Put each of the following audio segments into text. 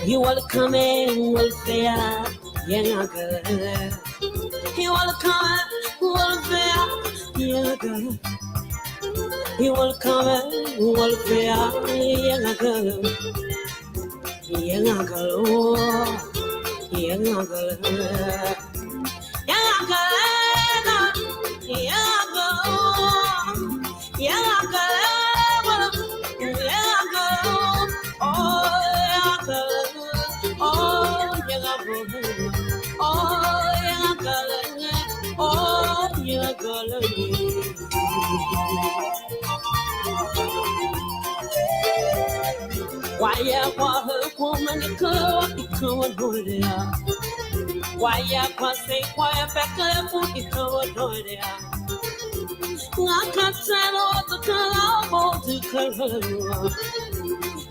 You will come in, will fair, young girl. You will come, will fair, young girl. You will come, will fair, young girl. Young girl, young girl. Young girl, young girl. Young girl. Why ya her woman why ya say why back I can't tell what to call to cover.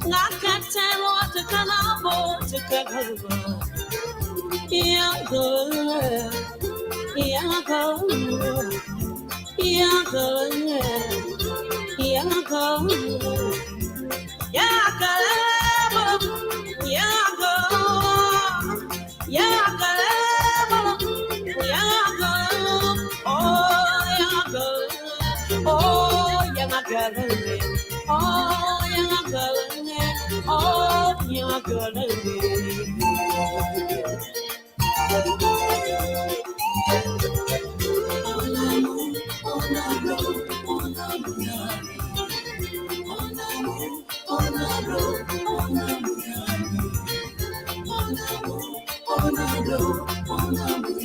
I can't tell what to call to cover. Young girl, young girl, young girl, young girl, young girl, young girl, young girl, young girl, oh young girl, oh young girl, oh young girl, oh young girl.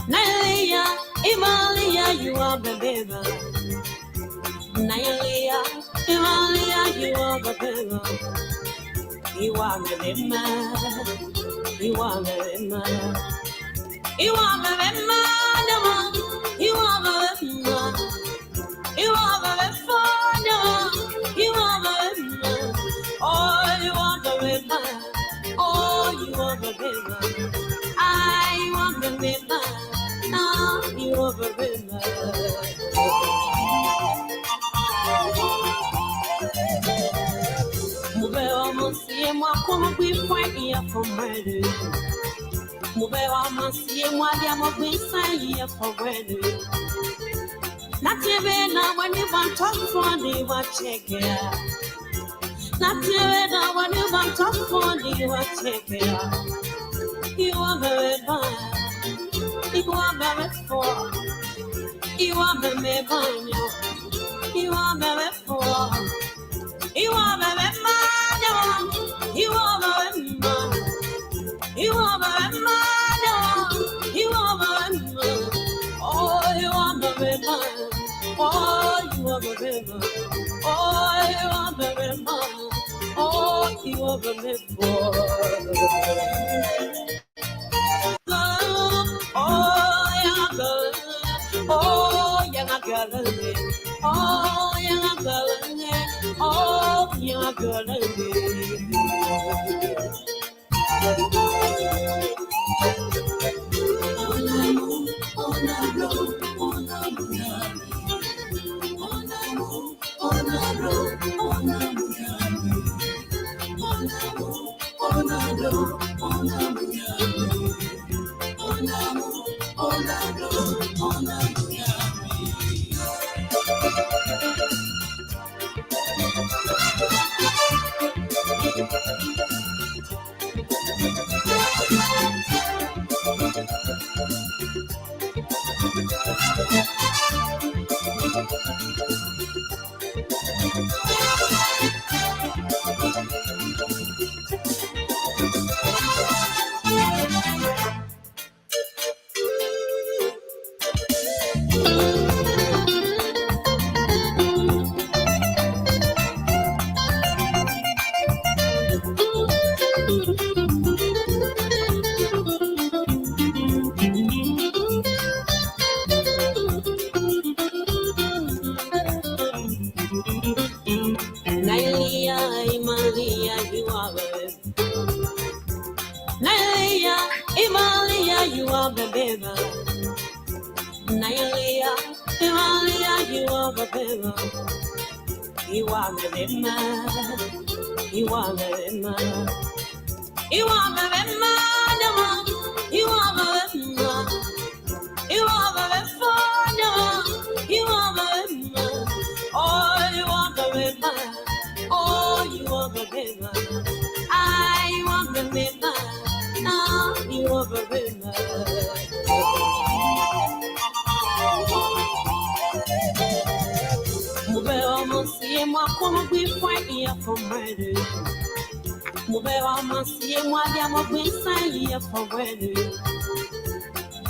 Nailia, Imalia, you are the baby. Nailia, Imalia, you are the baby. You are the baby. You are the baby. You are the baby. You are the baby. You are the baby. You are the baby. Oh, you are the baby. Oh, you are the baby. I want the river, now you are the river. Mube wa monsie mwa kono bi fwa iya for murder. Mube wa monsie mwa dia mo bi san iya for murder. Not even now when you want talk for the what check it out. Not even now when you want talk for the what check it out. You are very fine. You are very poor. You are very fine. You are very poor. You are very man. You are very man. You are very man. You are very man. Oh, you are very man. Oh, you are very man. Oh, you are very man. Oh, you are very poor. Oh, young girl, oh, young girl, oh, young girl.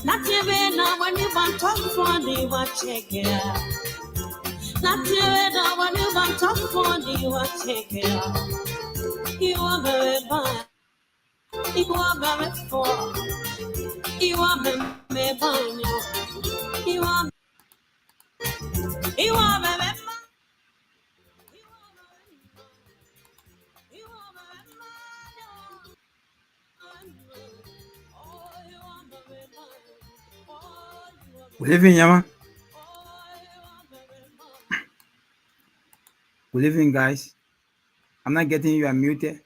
Not even now when you want talk funny, what check it out. Not even now when you want talk funny, what check it out. You are very fine. You are very poor. You are very fine. You are very fine. Good evening, Yama. Good evening, guys. I'm not getting you unmuted.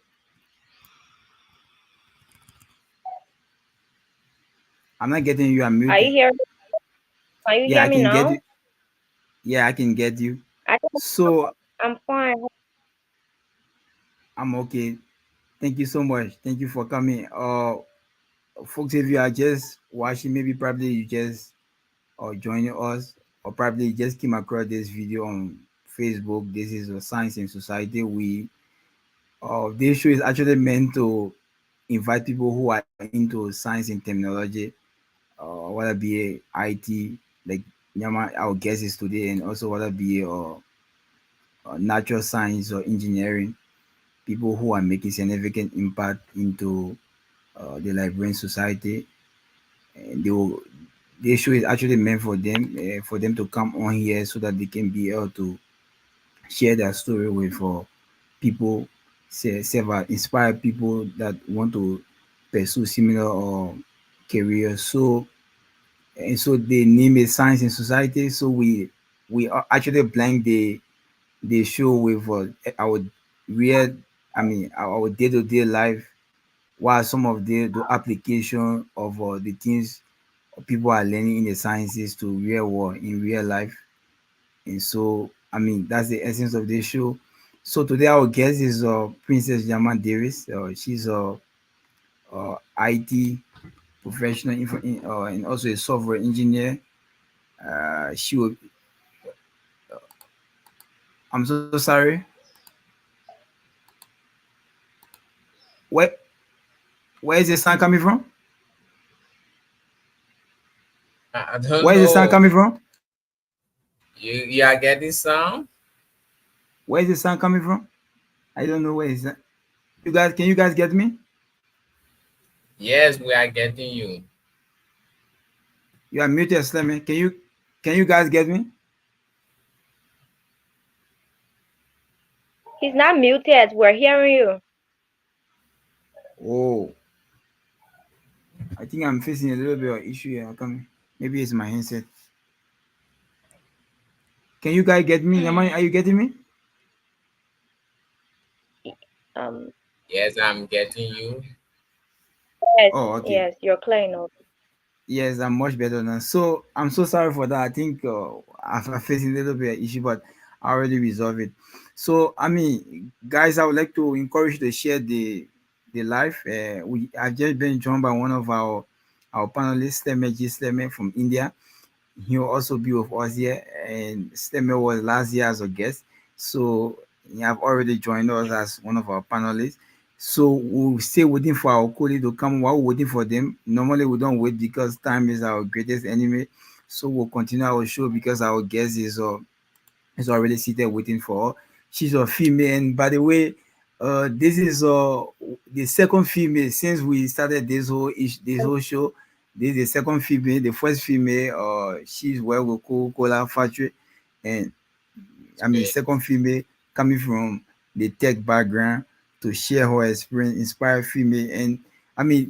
I'm not getting you unmuted. Are you here? Can you hear me now? Get you. Yeah, I can get you. So I'm fine. I'm okay. Thank you so much. Thank you for coming. Folks, if you are just watching, maybe probably you just joining us, or probably you just came across this video on Facebook. This is a Science and Society. This show is actually meant to invite people who are into science and technology, whether be a IT, like Nyama, our guest is today, and also whether be natural science or engineering, people who are making significant impact into the Liberian society. And this show is actually meant for them to come on here so that they can be able to share their story with people, several inspire people that want to pursue similar careers. So and so the name is Science and Society. So we are actually blend the show with our real, our day to day life, while some of the application of the things people are learning in the sciences to real world in real life. And so that's the essence of this show. So today our guest is Princess Jaman Davis. She's IT professional and also a software engineer. She will. I'm so sorry. Where where is the sound coming from? I don't Where is the sound know. coming from? You are getting some? Where is the sound coming from? I don't know where is that. Can you guys get me? Yes, we are getting you. You are muted, Slimmy. Can you guys get me? He's not muted. We're hearing you. Oh, I think I'm facing a little bit of issue here. Maybe it's my handset. Can you guys get me? Yamani, are you getting me? Um, Yes, I'm getting you. yes, Oh, okay. yes, you're clear now. Yes, I'm much better now. So I'm so sorry for that. I think I'm facing a little bit of issue, but I already resolved it. So guys, I would like to encourage you to share the live. We I've just been joined by one of our panelists, Stemme G. Stemme from India. He will also be with us here, and Stemme was last year as a guest. So he have already joined us as one of our panelists. So we'll stay waiting for our colleague to come while we're waiting for them. Normally we don't wait because time is our greatest enemy. So we'll continue our show because our guest is already seated waiting for her. She's a female, and by the way, this is the second female since we started this whole show. This is the second female. The first female, she's well with Coca-Cola factory, and It's great. second female coming from the tech background to share her experience, inspire female. And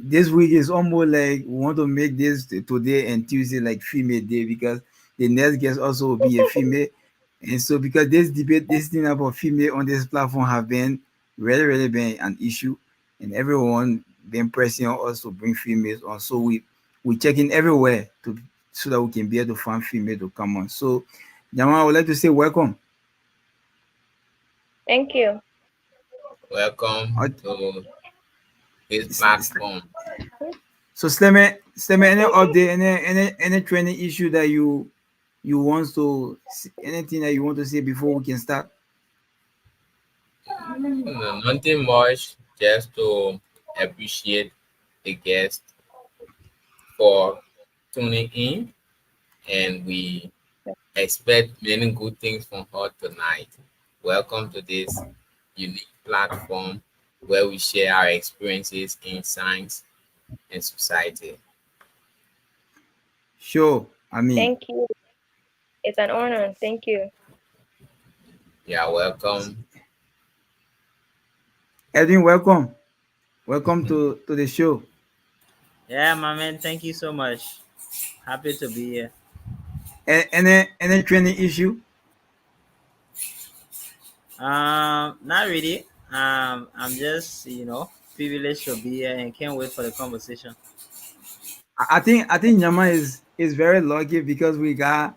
this week is almost like we want to make this today and Tuesday like female day because the next guest also will be a female. And so because this debate, this thing about female on this platform have been really been an issue, and everyone been pressing on us to bring females on. So we checking everywhere to so that we can be able to find female to come on. So Jamal, I would like to say welcome. Thank you. Uh, Welcome to his s- s- platform. so Sleme, any update, any training issue that you want to anything that you want to say before we can start? Nothing much, just to appreciate the guest for tuning in, and we expect many good things from her tonight. Welcome to this unique platform where we share our experiences in science and society. Sure. Thank you. It's an honor. Thank you. Yeah, welcome. Edwin, welcome. Welcome to the show. Yeah, my man, thank you so much. Happy to be here. Any training issue? Not really. I'm just privileged to be here and can't wait for the conversation. I think Nyama is very lucky because we got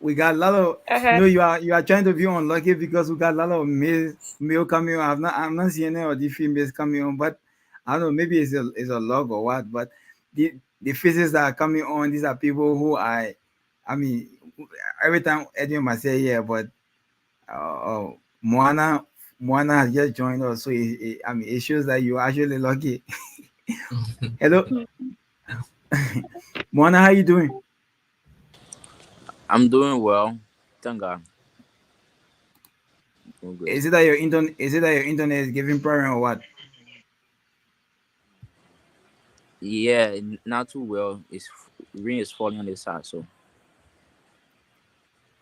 a lot of Uh-huh. you are trying to be unlucky because we got a lot of male coming on. I'm not seeing any of the females coming on, but I don't know, maybe it's a luck or what, but the faces that are coming on, these are people who I mean every time Edwin must say yeah, but Moana has just joined us, so it shows that you're actually lucky. Hello, Moana, how you doing? I'm doing well. Thank God. Doing good. Is it that your internet? Is it that your internet is giving problem or what? Yeah, not too well. Rain is falling on this side, so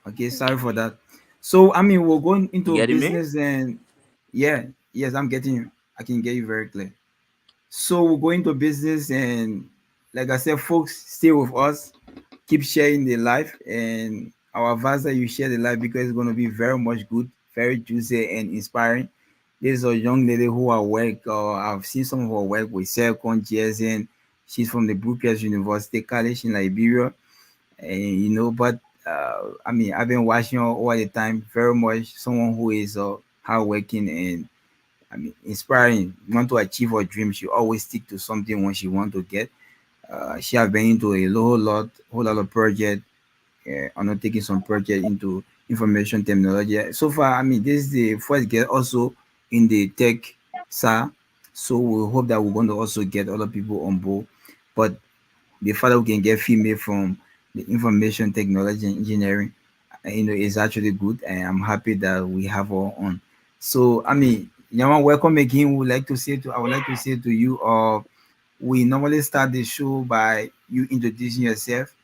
Okay, sorry for that. So I mean, we're going you into getting me? business, and yeah, yes, I'm getting you. I can get you very clear. So we're going to business, and like I said, folks, stay with us. Keep sharing the life, and our advice that you share the life because it's going to be very much good, very juicy and inspiring. There's a young lady who I work, I've seen some of her work with Selcon GSN. She's from the Brookers University College in Liberia, and but I mean, I've been watching her all the time. Very much someone who is hardworking and I mean inspiring. Want to achieve her dream. She always stick to something when she want to get. She have been into a whole lot of project, undertaking some project into information technology. So far, I mean, this is the first get also in the tech side. So we hope that we're going to also get other people on board. But the father we can get female from the information technology and engineering, is actually good, and I'm happy that we have her on. So I mean, Yaman, welcome again. I would like to say to you, we normally start the show by you introducing yourself,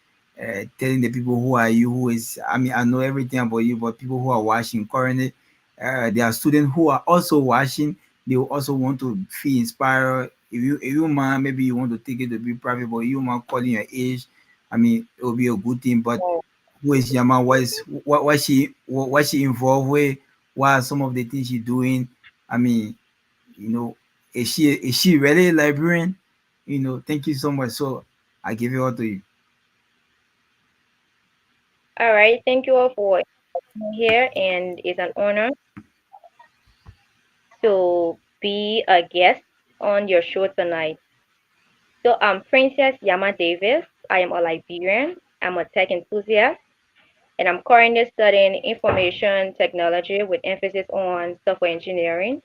telling the people who are you, who is, I mean, I know everything about you, but people who are watching currently, there are students who are also watching. They will also want to feel inspired. If you mind, maybe you want to take it to be private, but you mind calling your age. I mean, it will be a good thing. But who is Yama? What she involved with? What are some of the things she doing? I mean, you know, is she really a librarian? Thank you so much. So I give it all to you. All right. Thank you all for being here, and it's an honor to be a guest on your show tonight. So I'm Princess Yama Davis. I am a Liberian. I'm a tech enthusiast, and I'm currently studying information technology with emphasis on software engineering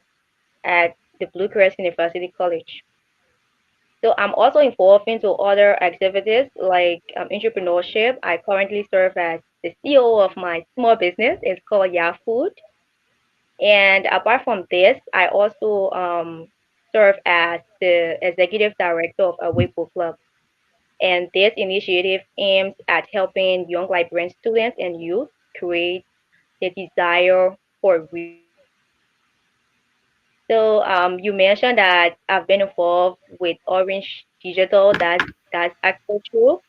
at the Bluecrest University College. So I'm also involved into other activities like entrepreneurship. I currently serve as the CEO of my small business. It's called Ya Food. And apart from this, I also serve as the executive director of a Weibo Club. And this initiative aims at helping young Liberian students and youth create the desire for reading. So you mentioned that I've been involved with Orange Digital. That's actually true.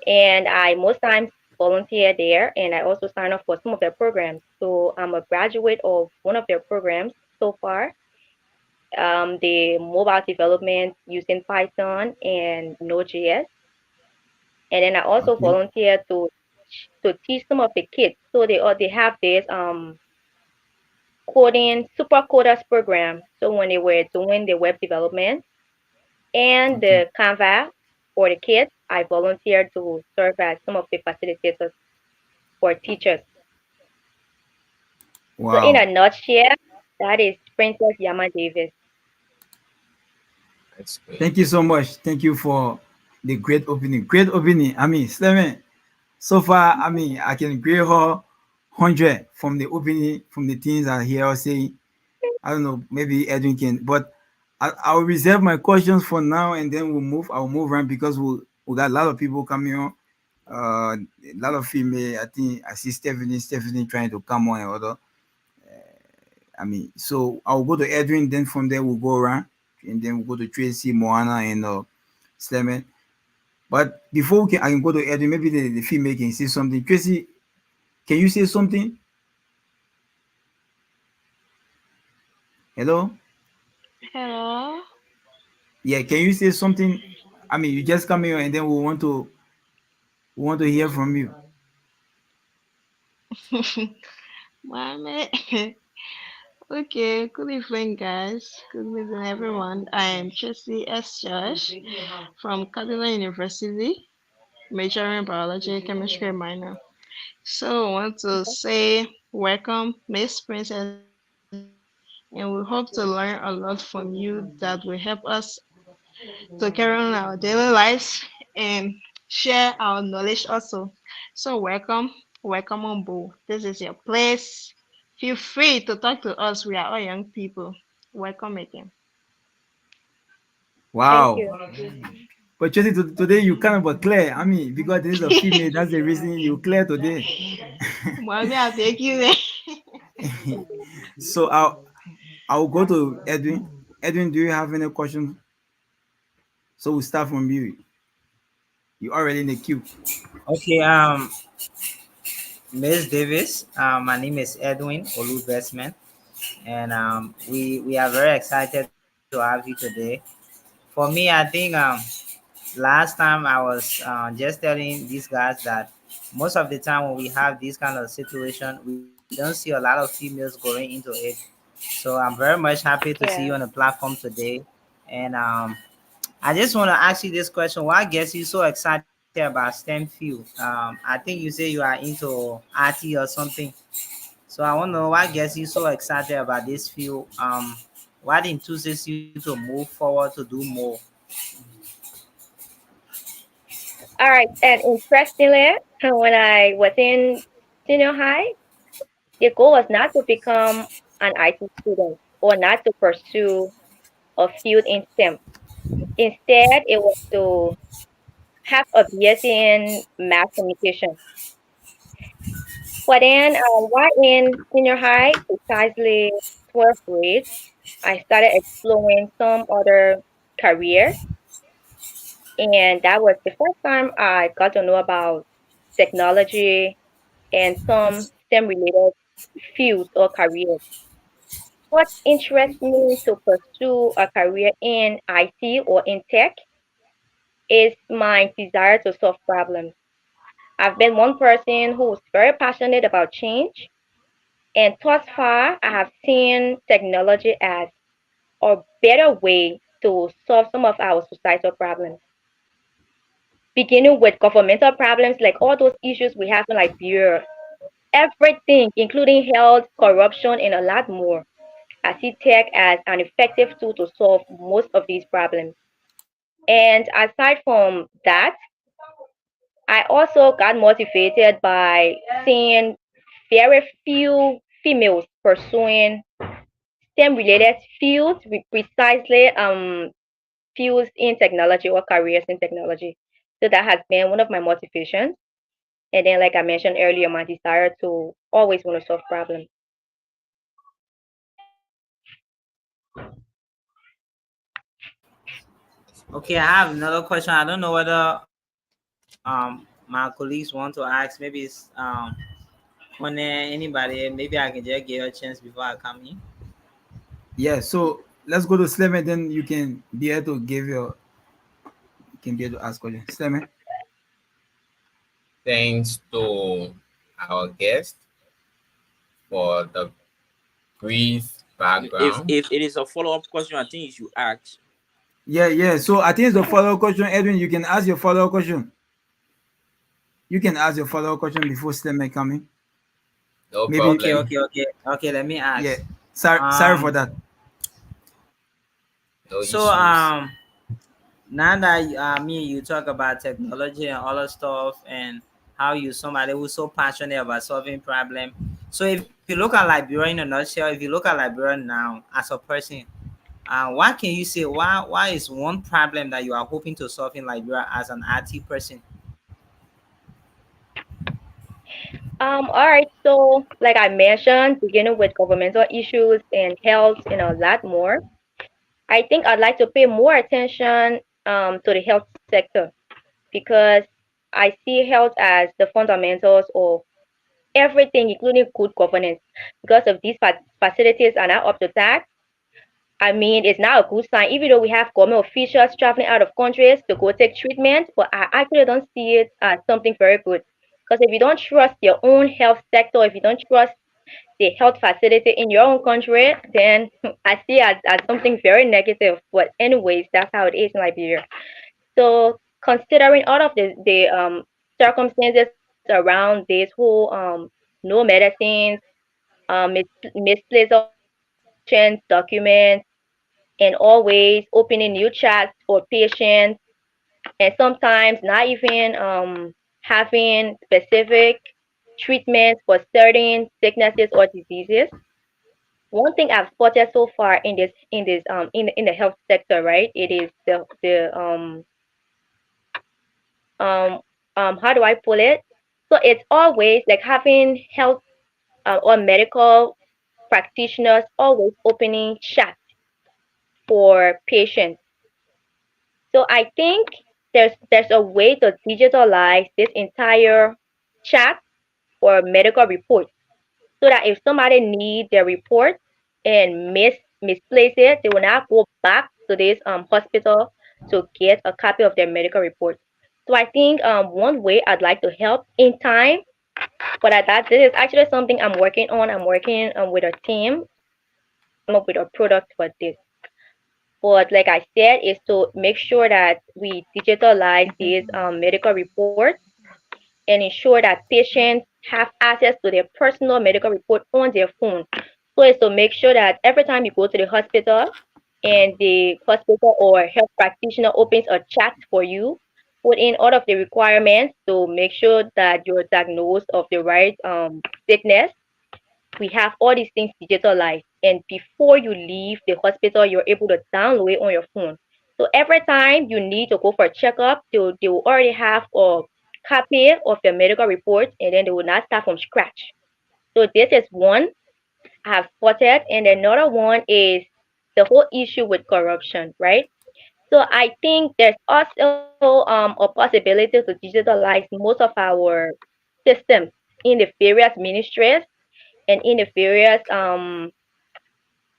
And I most times volunteer there, and I also sign up for some of their programs. So I'm a graduate of one of their programs so far, the mobile development using Python and Node.js. And then I also Okay. volunteer to teach some of the kids. So they have this coding super coders program. So when they were doing the web development and Okay. the Canva for the kids, I volunteered to serve as some of the facilitators for teachers. So in a Wow. nutshell, that is Princess Yama Davis. That's great. Thank you so much. Thank you for the great opening. Great opening. I mean, Slemen, so far, I mean, I can grade her 100 from the opening, from the things I hear her saying. I don't know, maybe Edwin can, but I'll reserve my questions for now, and then I'll move around because we got a lot of people coming on. A lot of female. I think I see Stephanie trying to come on and other. I mean, so I'll go to Edwin, then from there we'll go around, and then we'll go to Tracy, Moana, and Slemen. But before I can go to Edwin, maybe the female can say something. Tracy, can you say something? Hello? Hello. Yeah, can you say something? I mean, you just come here and then we want to hear from you. Mohammed. Okay, good evening, guys. Good evening, everyone. I am Tracy S. Josh from Cardinal University, majoring in biology, chemistry minor. So, I want to say welcome, Miss Princess, and we hope to learn a lot from you that will help us to carry on our daily lives and share our knowledge also. So welcome on board. This is your place. Feel free to talk to us. We are all young people. Welcome again. Thank Wow. you. But Chelsea, today you kind of clear. I mean, because this is a female, that's the reason you clear today. Mommy, I'll take you there. So I'll go to Edwin. Edwin, do you have any questions? So we'll start from you. You already in the queue. Okay, Miss Davis, my name is Edwin Olubesman, and we are very excited to have you today. For me, I think last time I was just telling these guys that most of the time when we have this kind of situation, we don't see a lot of females going into it. So I'm very much happy to see you on the Yeah. platform today, and I just want to ask you this question: what gets you so excited about STEM field? I think you say you are into IT or something. So I want to know what gets you so excited about this field. What enthuses you to move forward to do more? All right. And interestingly, when I was in senior high, the goal was not to become an IT student or not to pursue a field in STEM. Instead, it was to have a BSc in mass communication. But then, while in senior high, precisely 12th grade, I started exploring some other careers, and that was the first time I got to know about technology and some STEM related fields or careers. What interests me to pursue a career in IT or in tech is my desire to solve problems. I've been one person who's very passionate about change, and thus far, I have seen technology as a better way to solve some of our societal problems. Beginning with governmental problems like all those issues we have in Liberia, everything, including health, corruption, and a lot more. I see tech as an effective tool to solve most of these problems. And aside from that, I also got motivated by seeing very few females pursuing STEM related fields with precisely fields in technology or careers in technology. So that has been one of my motivations. And then, like I mentioned earlier, my desire to always want to solve problems. Okay, I have another question. I don't know whether my colleagues want to ask. Maybe it's on anybody. Maybe I can just give a chance before I come in. Yeah, so let's go to Slim, then you can be able to give your you can be able to ask questions. Slim. Thanks to our guest for the brief background. If it is a follow up question, I think you should ask. Yeah. So I think it's the follow-up question. Edwin, you can ask your follow-up question. You can ask your follow-up question before Slim come in. No Maybe Okay, problem. okay, okay, okay. Let me yeah. ask. Sorry for Um, that. No so issues. now that me and you talk about technology and all that stuff and how you somebody who's so passionate about solving problem. So if you look at Liberia in a nutshell, if you look at Liberia now as a person, what can you say? Why is one problem that you are hoping to solve in Liberia as an IT person? All right. So, like I mentioned, beginning with governmental issues and health and a lot more, I think I'd like to pay more attention to the health sector because I see health as the fundamentals of everything, including good governance. Because of these facilities are not up to tax, I mean, it's not a good sign, even though we have government officials traveling out of countries to go take treatment, but I actually don't see it as something very good. Because if you don't trust your own health sector, if you don't trust the health facility in your own country, then I see it as something very negative. But anyways, that's how it is in Liberia. So considering all of the circumstances around this whole no medicines, misplaced of prescriptions, documents, and always opening new chats for patients, and sometimes not even having specific treatments for certain sicknesses or diseases. One thing I've spotted so far in the health sector, right? It is um how do I put it? So it's always like having health or medical practitioners always opening chat for patients. So I think there's a way to digitalize this entire chat for medical report, so that if somebody needs their report and misplace it, they will not go back to this hospital to get a copy of their medical report. So I think one way I'd like to help in time, but that this is actually something I'm working on. I'm working with a team, come up with a product for this. But like I said, is to make sure that we digitalize these medical reports and ensure that patients have access to their personal medical report on their phone. So as to make sure that every time you go to the hospital and the hospital or health practitioner opens a chat for you, put in all of the requirements to make sure that you're diagnosed of the right sickness. We have all these things digitalized, and before you leave the hospital, you're able to download it on your phone. So every time you need to go for a checkup, they will already have a copy of your medical report, and then they will not start from scratch. So this is one I have spotted, and another one is the whole issue with corruption, right? So I think there's also a possibility to digitalize most of our systems in the various ministries and in the various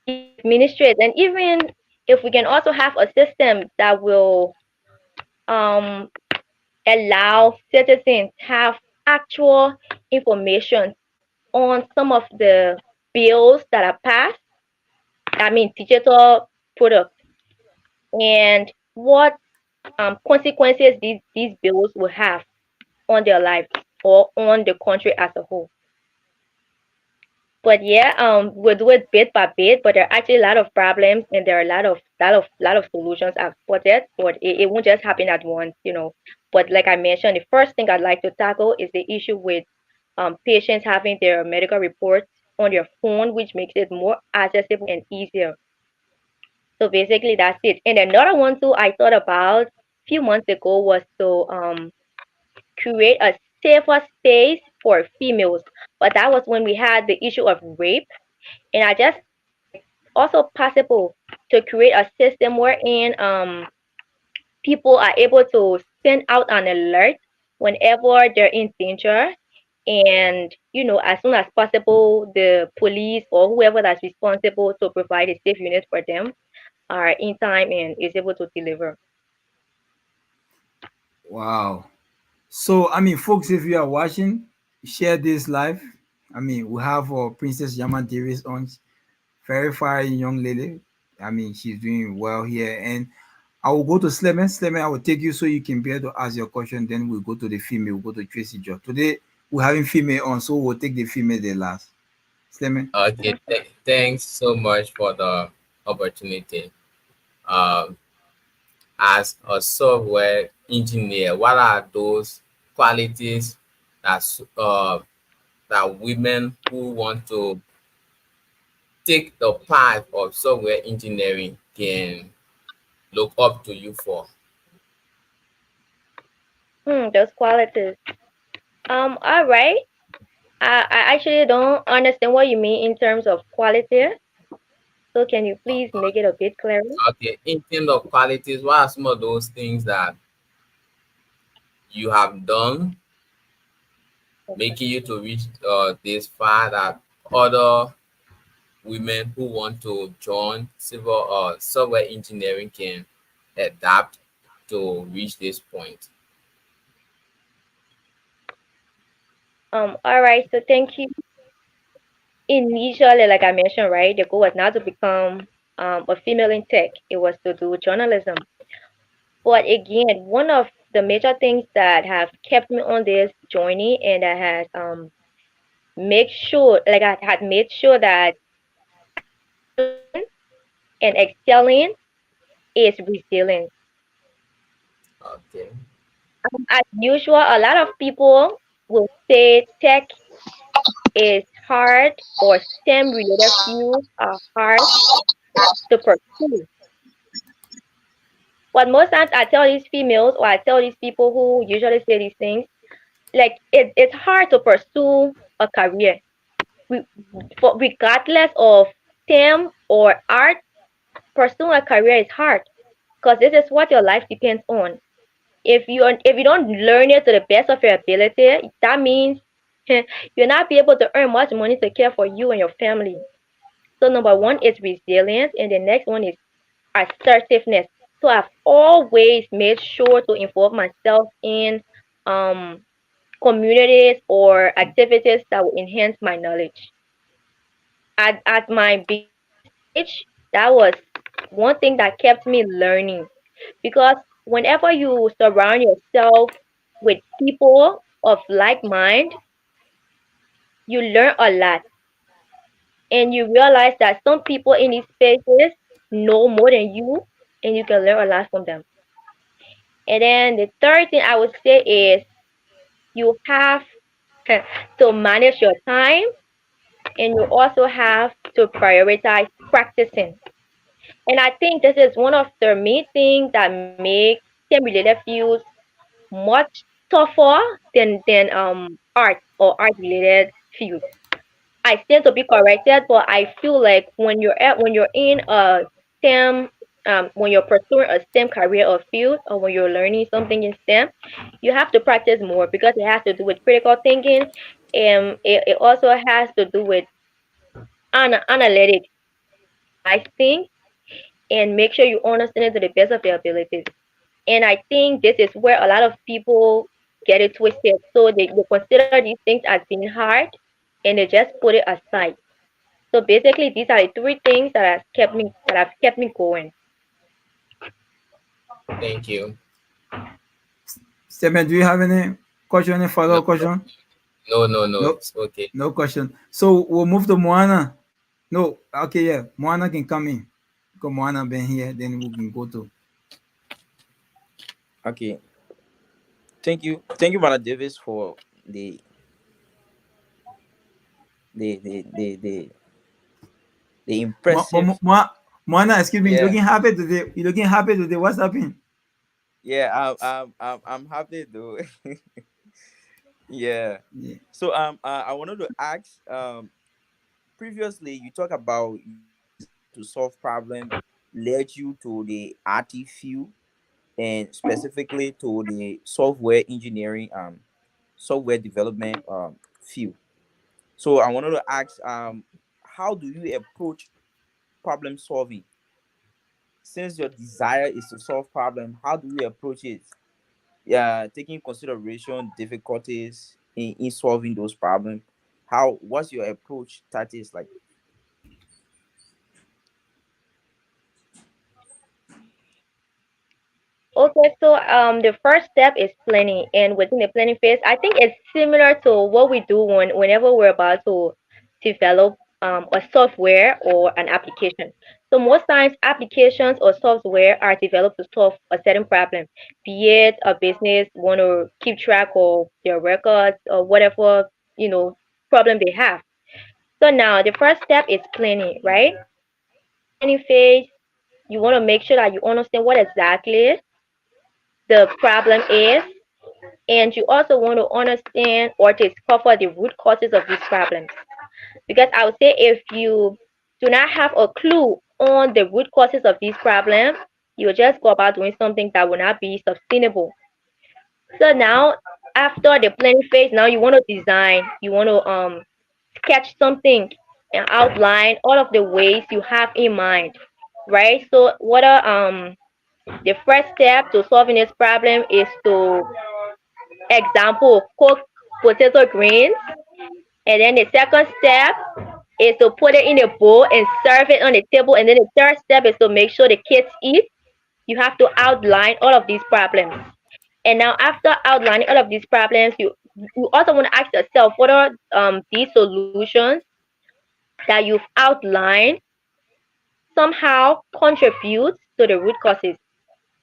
administrators, and even if we can also have a system that will um, allow citizens have actual information on some of the bills that are passed, I mean digital products, and what consequences these bills will have on their lives or on the country as a whole. But yeah, we'll do it bit by bit, but there are actually a lot of problems, and there are a lot of solutions I've spotted, but it won't just happen at once. But like I mentioned, the first thing I'd like to tackle is the issue with patients having their medical reports on their phone, which makes it more accessible and easier. So basically that's it. And another one too I thought about a few months ago was to create a safer space for females. But that was when we had the issue of rape. And I just like also possible to create a system wherein people are able to send out an alert whenever they're in danger, and as soon as possible the police or whoever that's responsible to provide a safe unit for them are in time and is able to deliver. Wow. So, I mean, folks, if you are watching, share this live. I mean, we have Princess Yama Davis on, very fine young lady. I mean, she's doing well here. And I will go to Slemen. Slemen, I will take you so you can be able to ask your question. Then we'll go to the female. We'll go to Tracy Joe. Today, we're having female on, so we'll take the female the last. Slemen. Okay, thanks so much for the opportunity. Um, as a software engineer, what are those qualities that that women who want to take the path of software engineering can look up to you for? Those qualities. All right. I actually don't understand what you mean in terms of quality. So can you please make it a bit clearer? Okay, in terms of qualities, what are some of those things that you have done, making you to reach this far, that other women who want to join civil or software engineering can adapt to reach this point? All right. So thank you. Initially, like I mentioned, right, the goal was not to become a female in tech. It was to do journalism. But again, one of the major things that have kept me on this journey and that has make sure, like I had made sure that I learn and excelling is resilience. Okay. As usual, a lot of people will say tech is hard or STEM related fields are hard to pursue. But most times I tell these females or I tell these people who usually say these things, like it's hard to pursue a career. We, regardless of STEM or art, pursuing a career is hard because this is what your life depends on. If you don't learn it to the best of your ability, that means you'll not be able to earn much money to care for you and your family. So number one is resilience, and the next one is assertiveness. So I've always made sure to involve myself in um, communities or activities that will enhance my knowledge. At my beginning stage, that was one thing that kept me learning because whenever you surround yourself with people of like mind, you learn a lot and you realize that some people in these spaces know more than you and you can learn a lot from them. And then the third thing I would say is you have to manage your time and you also have to prioritize practicing. And I think this is one of the main things that make STEM related fields much tougher than art or art related fields. I stand to be corrected, but I feel like when you're in a STEM when you're pursuing a STEM career or field or when you're learning something in STEM, you have to practice more because it has to do with critical thinking and it also has to do with analytics. You have to analyze things and make sure you understand it to the best of your abilities. And I think this is where a lot of people get it twisted. So they consider these things as being hard and they just put it aside. So basically these are the three things that have kept me going. Thank you. Stephen, do you have any question, any No, follow-up question? no. No, It's okay. no question. So we'll move to Moana. No, okay, yeah. Moana can come in. Because Moana been here, then we can go to. Okay. Thank you, Brother Davis, for the the the the the, the impressive. Moana, excuse me, you Yeah, looking happy today? You looking happy today? What's happening? yeah. I'm happy though. Yeah. Yeah. So I wanted to ask previously you talked about your desire to solve problem led you to the IT field and specifically to the software engineering software development field. So I wanted to ask how do you approach problem solving? Since your desire is to solve problem, how do you approach it? Yeah, taking consideration difficulties in solving those problems. How what's your approach tactics like? Okay, so the first step is planning, and within the planning phase, I think it's similar to what we do whenever we're about to develop a software or an application. So most times, applications or software are developed to solve a certain problem, be it a business want to keep track of their records or whatever you know problem they have. So now the first step is planning, right? In the planning phase, you want to make sure that you understand what exactly the problem is, and you also want to understand or discover the root causes of these problems. Because I would say if you do not have a clue on the root causes of these problems, you will just go about doing something that will not be sustainable. So now, after the planning phase, now you want to design, you want to sketch something and outline all of the ways you have in mind, right? So what are the first step to solving this problem is to example cook potato greens, and then the second step is to put it in a bowl and serve it on the table, and then the third step is to make sure the kids eat. You have to outline all of these problems, and now after outlining all of these problems, you also want to ask yourself what are these solutions that you've outlined, somehow contributes to the root causes.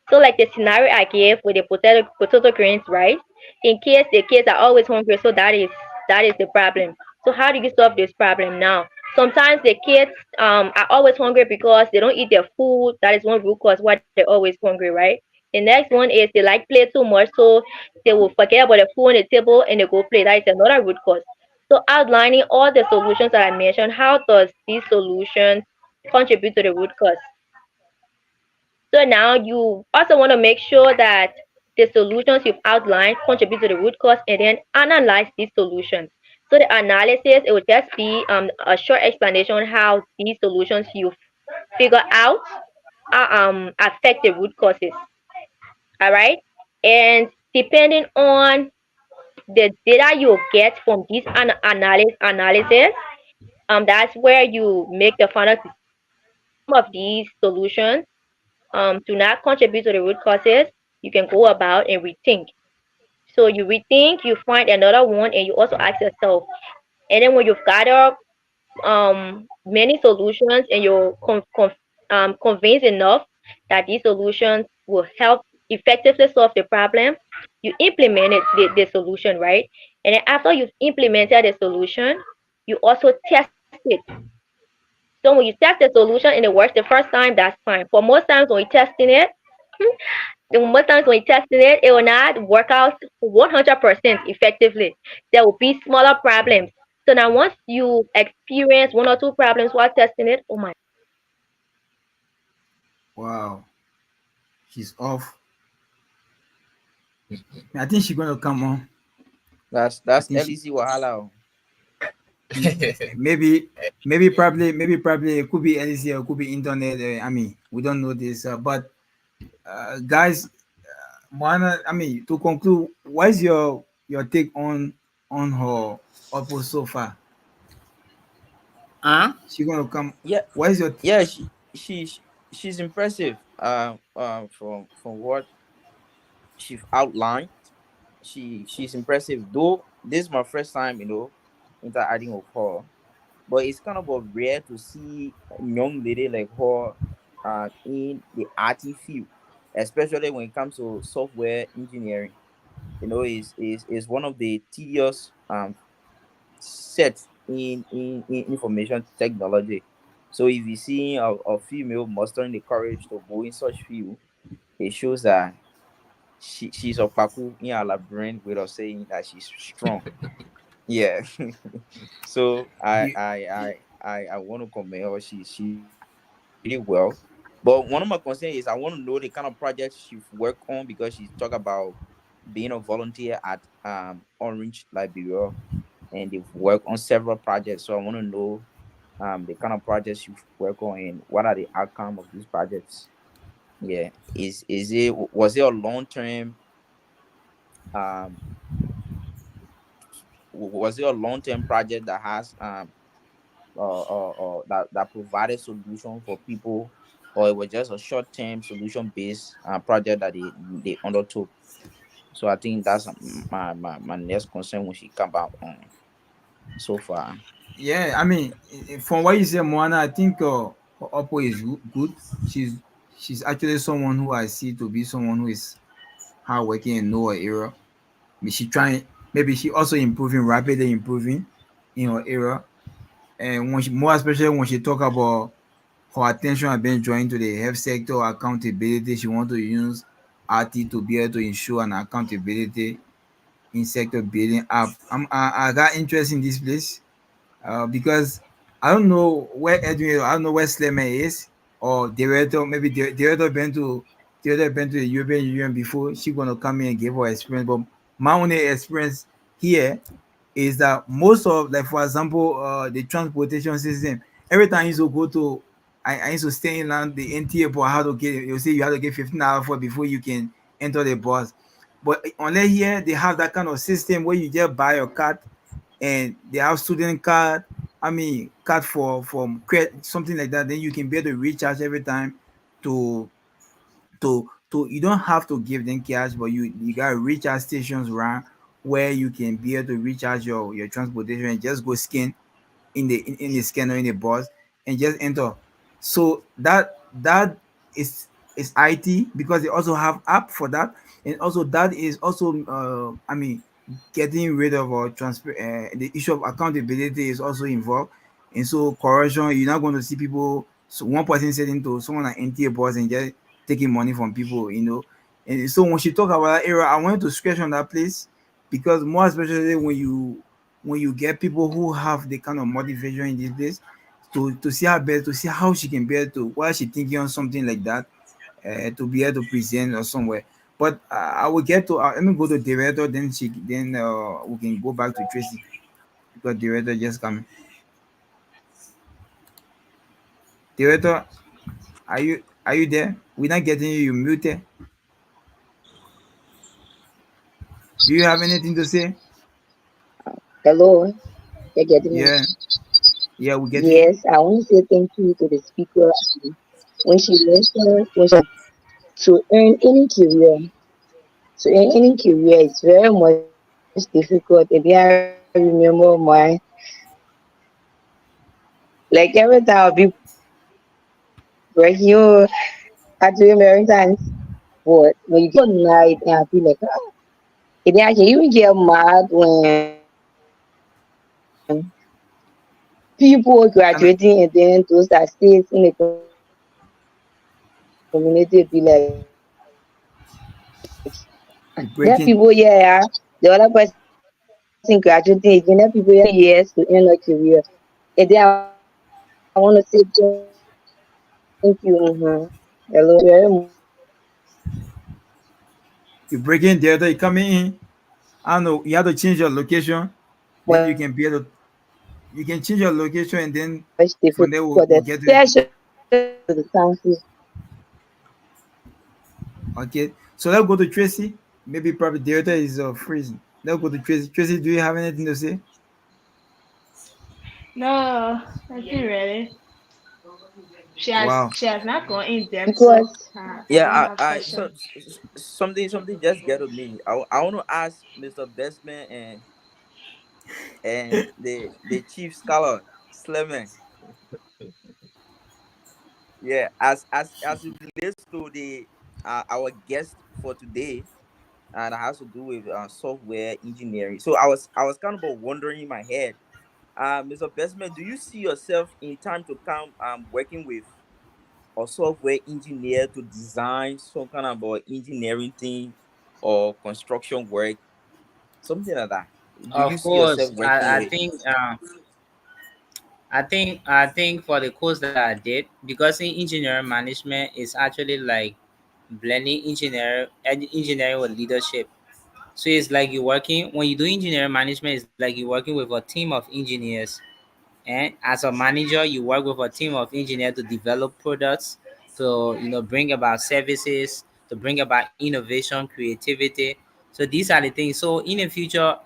So like the scenario I gave with the potato grains, right? In case the kids are always hungry, so that is the problem. So how do you solve this problem now? Sometimes the kids are always hungry because they don't eat their food. That is one root cause why they're always hungry, right? The next one is they like play too much, so they will forget about the food on the table and they go play. That is another root cause. So outlining all the solutions that I mentioned, how does these solutions contribute to the root cause? So now you also want to make sure that the solutions you've outlined contribute to the root cause and then analyze these solutions. So the analysis, it will just be a short explanation on how these solutions you figure out affect the root causes. All right. And depending on the data you get from this analysis, that's where you make the final decision. Some of these solutions do not contribute to the root causes, you can go about and rethink. So you rethink, you find another one, and you also ask yourself. And then when you've gathered many solutions and you're convinced enough that these solutions will help effectively solve the problem, you implement the solution, right? And then after you've implemented the solution, you also test it. So when you test the solution and it works the first time, that's fine. For most times when you're testing it, the most times when you're testing it, it will not work out 100% effectively. There will be smaller problems. So now once you experience one or two problems while testing it, oh my, Wow, she's off. I think she's gonna come on. I That's think she LEC Wahala. maybe maybe it could be LC or it could be internet. I mean, we don't know this, but guys, Moana. I mean, to conclude, what is your take on her upload so far? Huh? She gonna come. Yeah, What is your yeah. She's impressive. From what she's outlined, she's impressive. Though this is my first time, interacting with her. But it's kind of a rare to see a young lady like her in the IT field, especially when it comes to software engineering. Is one of the tedious sets in information technology. So if you see a female mustering the courage to go in such field, it shows that she's a paku in our brain without saying that she's strong. Yeah. So you, I want to commend her. She really well. But one of my concerns is I want to know the kind of projects she's worked on because she talk about being a volunteer at Orange Liberia and they've worked on several projects. So I want to know the kind of projects you work on and what are the outcome of these projects. Yeah, is it was it a long term um was it a long term project that has that provided solution for people, or it was just a short term solution based project that they undertook? So I think that's my next concern when she come back on so far. yeah. I mean, from what you say, Moana, I think her Oppo is good. She's actually someone who I see to be someone who is hardworking and know her area. Maybe she trying. Maybe she also improving, rapidly improving in her area. And when she, more especially when she talk about her attention has been drawn to the health sector accountability, she want to use RT to be able to ensure an accountability in sector building up. I got interest in this place because I don't know where Edwin, I don't know where Sleman is, or Director, maybe Director been to the European Union before. She gonna come in and give her experience. But my only experience here is that most of, like for example, the transportation system. Every time I used to go to, I used to stay in land the NTA, but how to get it. You say you have to get 15 hours for before you can enter the bus. But only here they have that kind of system where you just buy your card and they have student card. I mean, card for credit, something like that. Then you can be able to recharge every time to to you don't have to give them cash, but you got recharge stations around where you can be able to recharge your transportation and just go scan in the scanner in the bus and just enter. So that is IT, because they also have app for that, and also that is also I mean, getting rid of or transfer the issue of accountability is also involved. And so corruption, you're not going to see people, so one person sitting to someone like NTA boss and just taking money from people, you know. And so when she talk about that era, I wanted to scratch on that place, because more especially when you get people who have the kind of motivation in this place, to see her better, to see how she can bear to, why she thinking on something like that, to be able to present or somewhere. But I will get to let me go to director, then we can go back to Tracy, because director just coming. Director, are you there? We're not getting you. You muted. Do you have anything to say? Hello, you're getting me? Yeah, yeah, we're getting you. Yes, I want to say thank you to the speaker. When she mentioned to earn any career, is very much difficult. And then I remember my, like every time I'll be working, I do Americans, but when you get night and I feel like, and then I can even get mad when people I mean, graduating and then those that stays in the community be like, there are people, yeah, breaking. the other person graduating again, there are people here 3 years to earn a career. And then I want to say thank you. Hello, very You're breaking director. You coming in. I don't know. You have to change your location. Then you can be able to, you can change your location, and then much from there we'll difficult, get to it. especially the country. Okay. So let's go to Tracy. Maybe probably director is freezing. Let's go to Tracy. Tracy, do you have anything to say? No, I think really. Wow. She has not gone in depth, so Because I Yeah, don't have I questions. something just get with me. I want to ask Mr. Bestman and the chief scholar Sleman. Yeah, as it relates to the our guest for today, and it has to do with software engineering. So I was kind of wondering in my head, Mr. Bestman, do you see yourself in time to come working with a software engineer to design some kind of engineering thing or construction work, something like that? Do you Of see yourself course, working with? I think for the course that I did, because in engineering management is actually like blending engineering with leadership. So it's like you're working when you do engineering management. It's like you're working with a team of engineers, and as a manager, you work with a team of engineers to develop products, to bring about services, to bring about innovation, creativity. So these are the things. So in the future,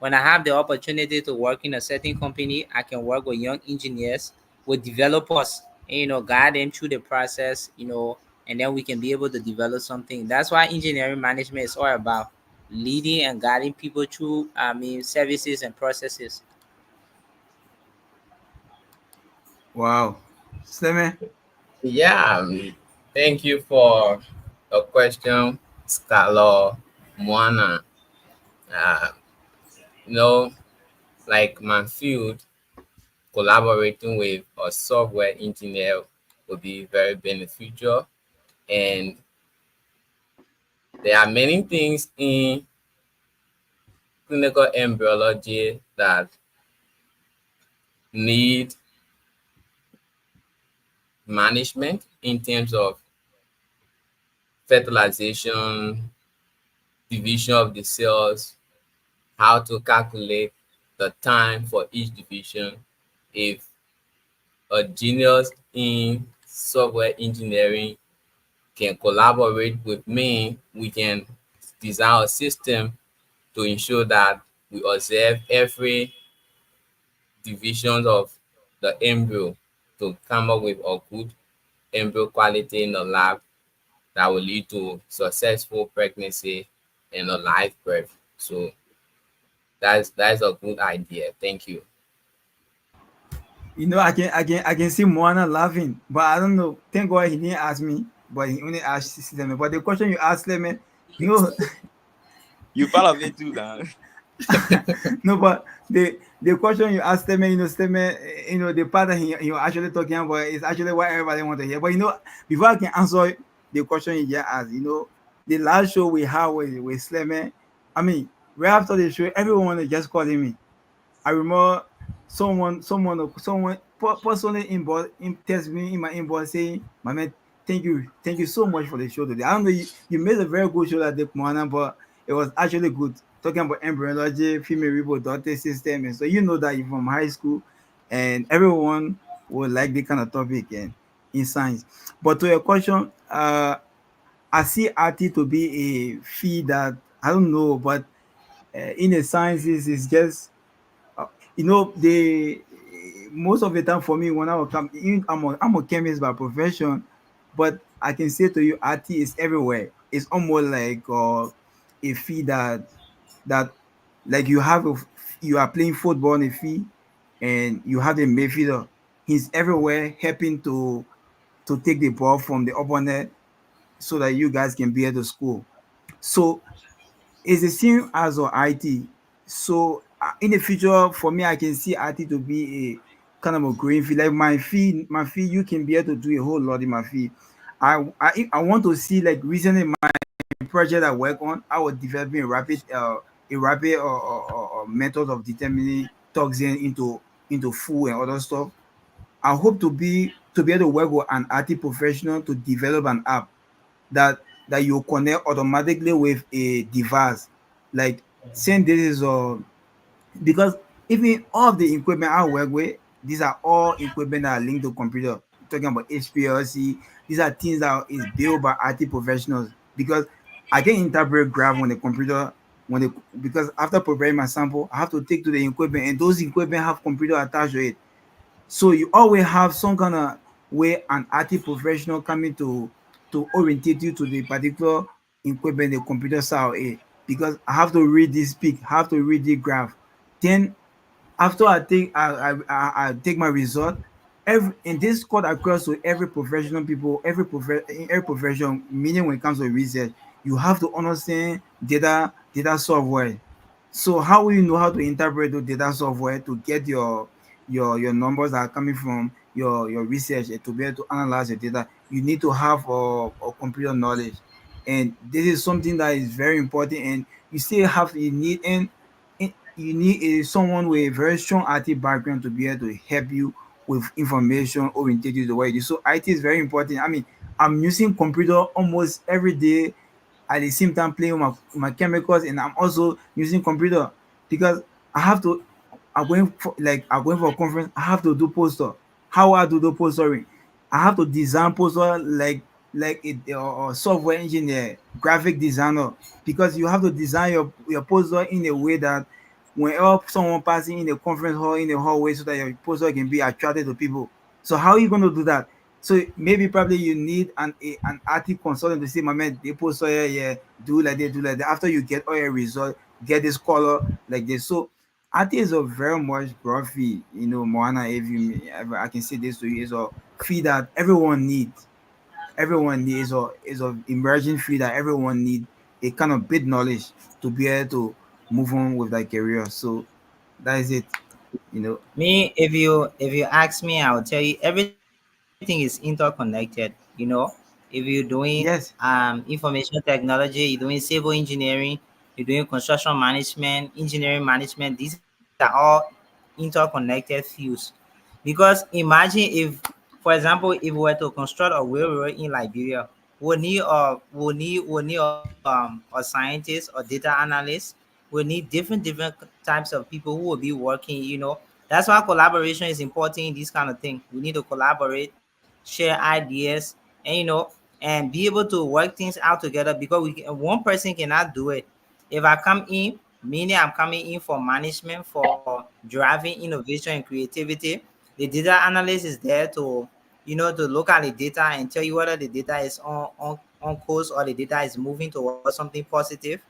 when I have the opportunity to work in a certain company, I can work with young engineers, with developers, and guide them through the process, and then we can be able to develop something. That's why engineering management is all about leading and guiding people through, services and processes. Wow. Slimmy. Yeah, thank you for the question, Scholar Moana. Uh, you know, like my field, collaborating with a software engineer would be very beneficial. And there are many things in clinical embryology that need management in terms of fertilization, division of the cells, how to calculate the time for each division. If a genius in software engineering can collaborate with me, we can design a system to ensure that we observe every division of the embryo to come up with a good embryo quality in the lab that will lead to successful pregnancy and a live birth. So that's a good idea. Thank you. You know, I can see Moana laughing, but I don't know. Thank God he didn't ask me, but he only asked Lemon. But the question you asked Lemon, you know, You part of it too, now. no, but the question you asked Lemon, you know, Lemon, you know, the part that he actually talking about is actually what everybody want to hear. But you know, before I can answer the question you just asked, you know, the last show we had with Lemon, I mean, right after the show, everyone was just calling me. I remember someone personally text me in my inbox saying, "My man, thank you so much for the show today. I don't know you made a very good show that day, Moana, but it was actually good. Talking about embryology, female reproductive system, and so you know that you're from high school, and everyone would like the kind of topic and in science. But to your question, I see RT to be a field that I don't know, but in the sciences, it's just uh, you know, the most of the time for me when I will come in, I'm a chemist by profession, but I can say to you, IT is everywhere. It's almost like a fee that like you are playing football on a fee, and you have a midfielder. He's everywhere helping to take the ball from the opponent so that you guys can be able to score. So it's the same as our IT. So in the future, for me, I can see IT to be a kind of a green field. Like my fee, you can be able to do a whole lot in my fee. I want to see like recently my project I work on. I was developing a rapid method of determining toxin into food and other stuff. I hope to be able to work with an IT professional to develop an app that you connect automatically with a device. Like saying this is because even all of the equipment I work with, these are all equipment that are linked to computer. Talking about HPLC, these are things that is built by IT professionals because I can interpret graph when the computer when the because after preparing my sample, I have to take to the equipment and those equipment have computer attached to it. So you always have some kind of way an IT professional coming to orientate you to the particular equipment the computer side of it. Because I have to read this peak, I have to read the graph. Then after I take my result, every in this code across to every professional people, every profession, meaning when it comes to research, you have to understand data software. So how will you know how to interpret the data software to get your numbers that are coming from your research and to be able to analyze your data? You need to have a computer knowledge, and this is something that is very important. And you still have you need you need someone with a very strong IT background to be able to help you with information oriented to the way you do. So IT is very important. I mean, I'm using computer almost every day at the same time playing with my chemicals, and I'm also using computer because I have to I'm going for a conference, I have to do poster. How I do the postering? I have to design poster like a software engineer, graphic designer, because you have to design your poster in a way that whenever someone passing in the conference hall in the hallway so that your poster can be attracted to people. So how are you going to do that? So maybe probably you need an IT consultant to say, my man, they poster here, yeah, do like that, do like that. After you get all your result, get this color like this. So IT is a very much broad fee, you know, Moana. If I can say this to you, is a fee that everyone needs. Everyone needs is a emerging fee that everyone need a kind of bit knowledge to be able to move on with their career. So that is it, you know. Me, if you ask me, I will tell you everything is interconnected. If you're doing Yes, information technology, you're doing civil engineering, you're doing construction management, engineering management. These are all interconnected fields. Because imagine if, for example, if we were to construct a railroad in Liberia, we'll need a scientist or data analyst. We need different types of people who will be working. That's why collaboration is important in this kind of thing. We need to collaborate, share ideas, and and be able to work things out together, because one person cannot do it. If I come in, meaning I'm coming in for management, for driving innovation and creativity, the data analyst is there to look at the data and tell you whether the data is on course or the data is moving towards something positive.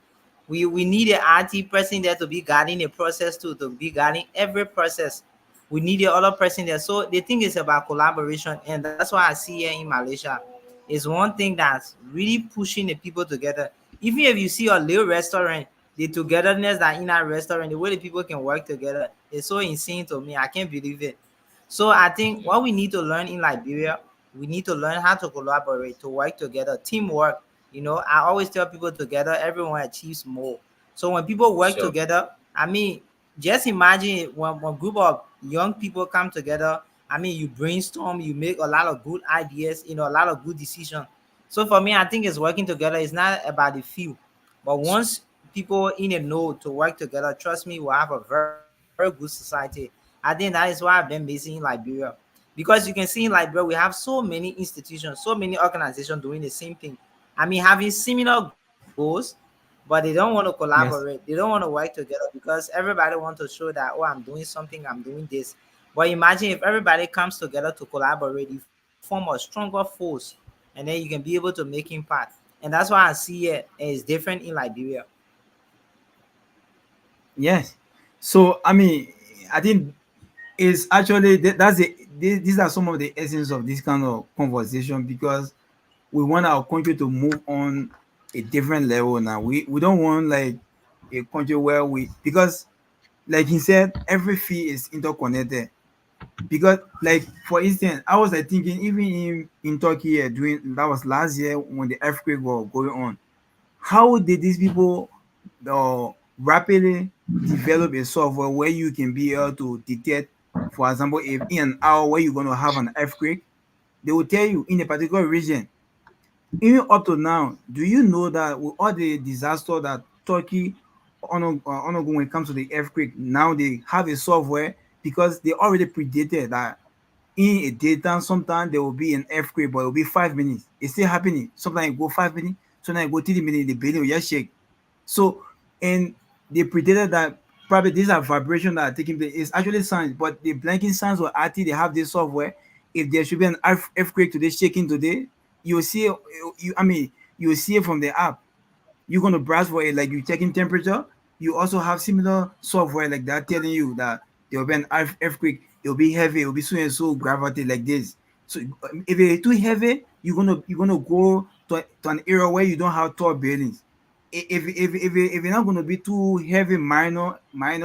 We need an IT person there to be guiding the process, to be guiding every process. we need the other person there. So the thing is about collaboration, and that's why I see here in Malaysia is one thing that's really pushing the people together. Even if you see a little restaurant, the togetherness that in that restaurant, the way the people can work together is so insane to me. I can't believe it. So I think what we need to learn in Liberia, we need to learn how to collaborate, to work together, teamwork. You know, I always tell people together, everyone achieves more. So when people work Sure. together, I mean, just imagine when one group of young people come together. I mean, you brainstorm, you make a lot of good ideas, a lot of good decisions. So for me, I think it's working together. It's not about the few, but once people in a know to work together, trust me, we'll have a very good society. I think that is why I've been missing in Liberia. Because you can see in Liberia, we have so many institutions, so many organizations doing the same thing. I mean, having similar goals, but they don't want to collaborate. They Yes. don't want to work together because everybody wants to show that, oh, I'm doing something, I'm doing this. But imagine if everybody comes together to collaborate, you form a stronger force, and then you can be able to make impact. And that's why I see it is different in Liberia. Yes. So I mean, I think it's actually that's the these are some of the essence of this kind of conversation, because we want our country to move on a different level now. We don't want like a country where we, because like he said, every fee is interconnected. Because like for instance, I was like thinking even in Turkey during that was last year when the earthquake was going on, how did these people uh, rapidly develop a software where you can be able to detect, for example, if in an hour where you're going to have an earthquake, they will tell you in a particular region. Even up to now, do you know that with all the disaster that Turkey undergo when it comes to the earthquake, now they have a software because they already predicted that in a daytime, sometimes there will be an earthquake, but it will be 5 minutes. It's still happening. Sometimes it go 5 minutes, sometimes it go 30 minutes, the building will just shake. So, and they predicted that probably these are vibrations that are taking place. It's actually signs, but the blanking signs or RT, they have this software. If there should be an earthquake today, shaking today, you'll see it, I mean, you'll see it from the app. You're going to browse for it, like you checking temperature. You also have similar software like that telling you that there will be an earthquake. It'll be heavy. It'll be so and so gravity like this. So if it's too heavy, you're gonna go to an area where you don't have tall buildings. If it's not gonna be too heavy, minor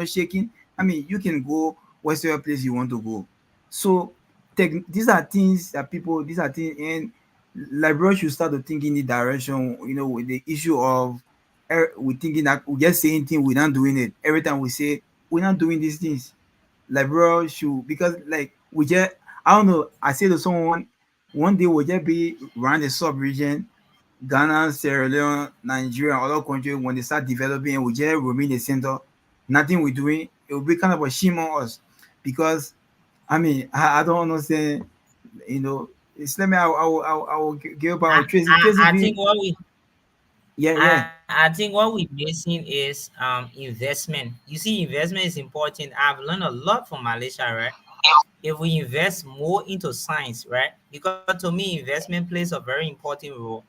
shaking, I mean you can go whatever place you want to go. So these are things that people, these are things, and Liberia should start to think in the direction, with the issue of we thinking that we just saying things, we're not doing it. Every time we say we're not doing these things, Liberia should, because like we just, I don't know, I say to someone one day we'll just be around the sub region, Ghana, Sierra Leone, Nigeria, and other countries when they start developing and we just remain the center, nothing we're doing, it will be kind of a shame on us. Because I mean, I don't understand, it's let me I will give about Tracy. Tracy I B. think what we Yeah, yeah. I think what we're missing is investment. You see, investment is important. I've learned a lot from Malaysia, right? If we invest more into science, right? Because to me, investment plays a very important role.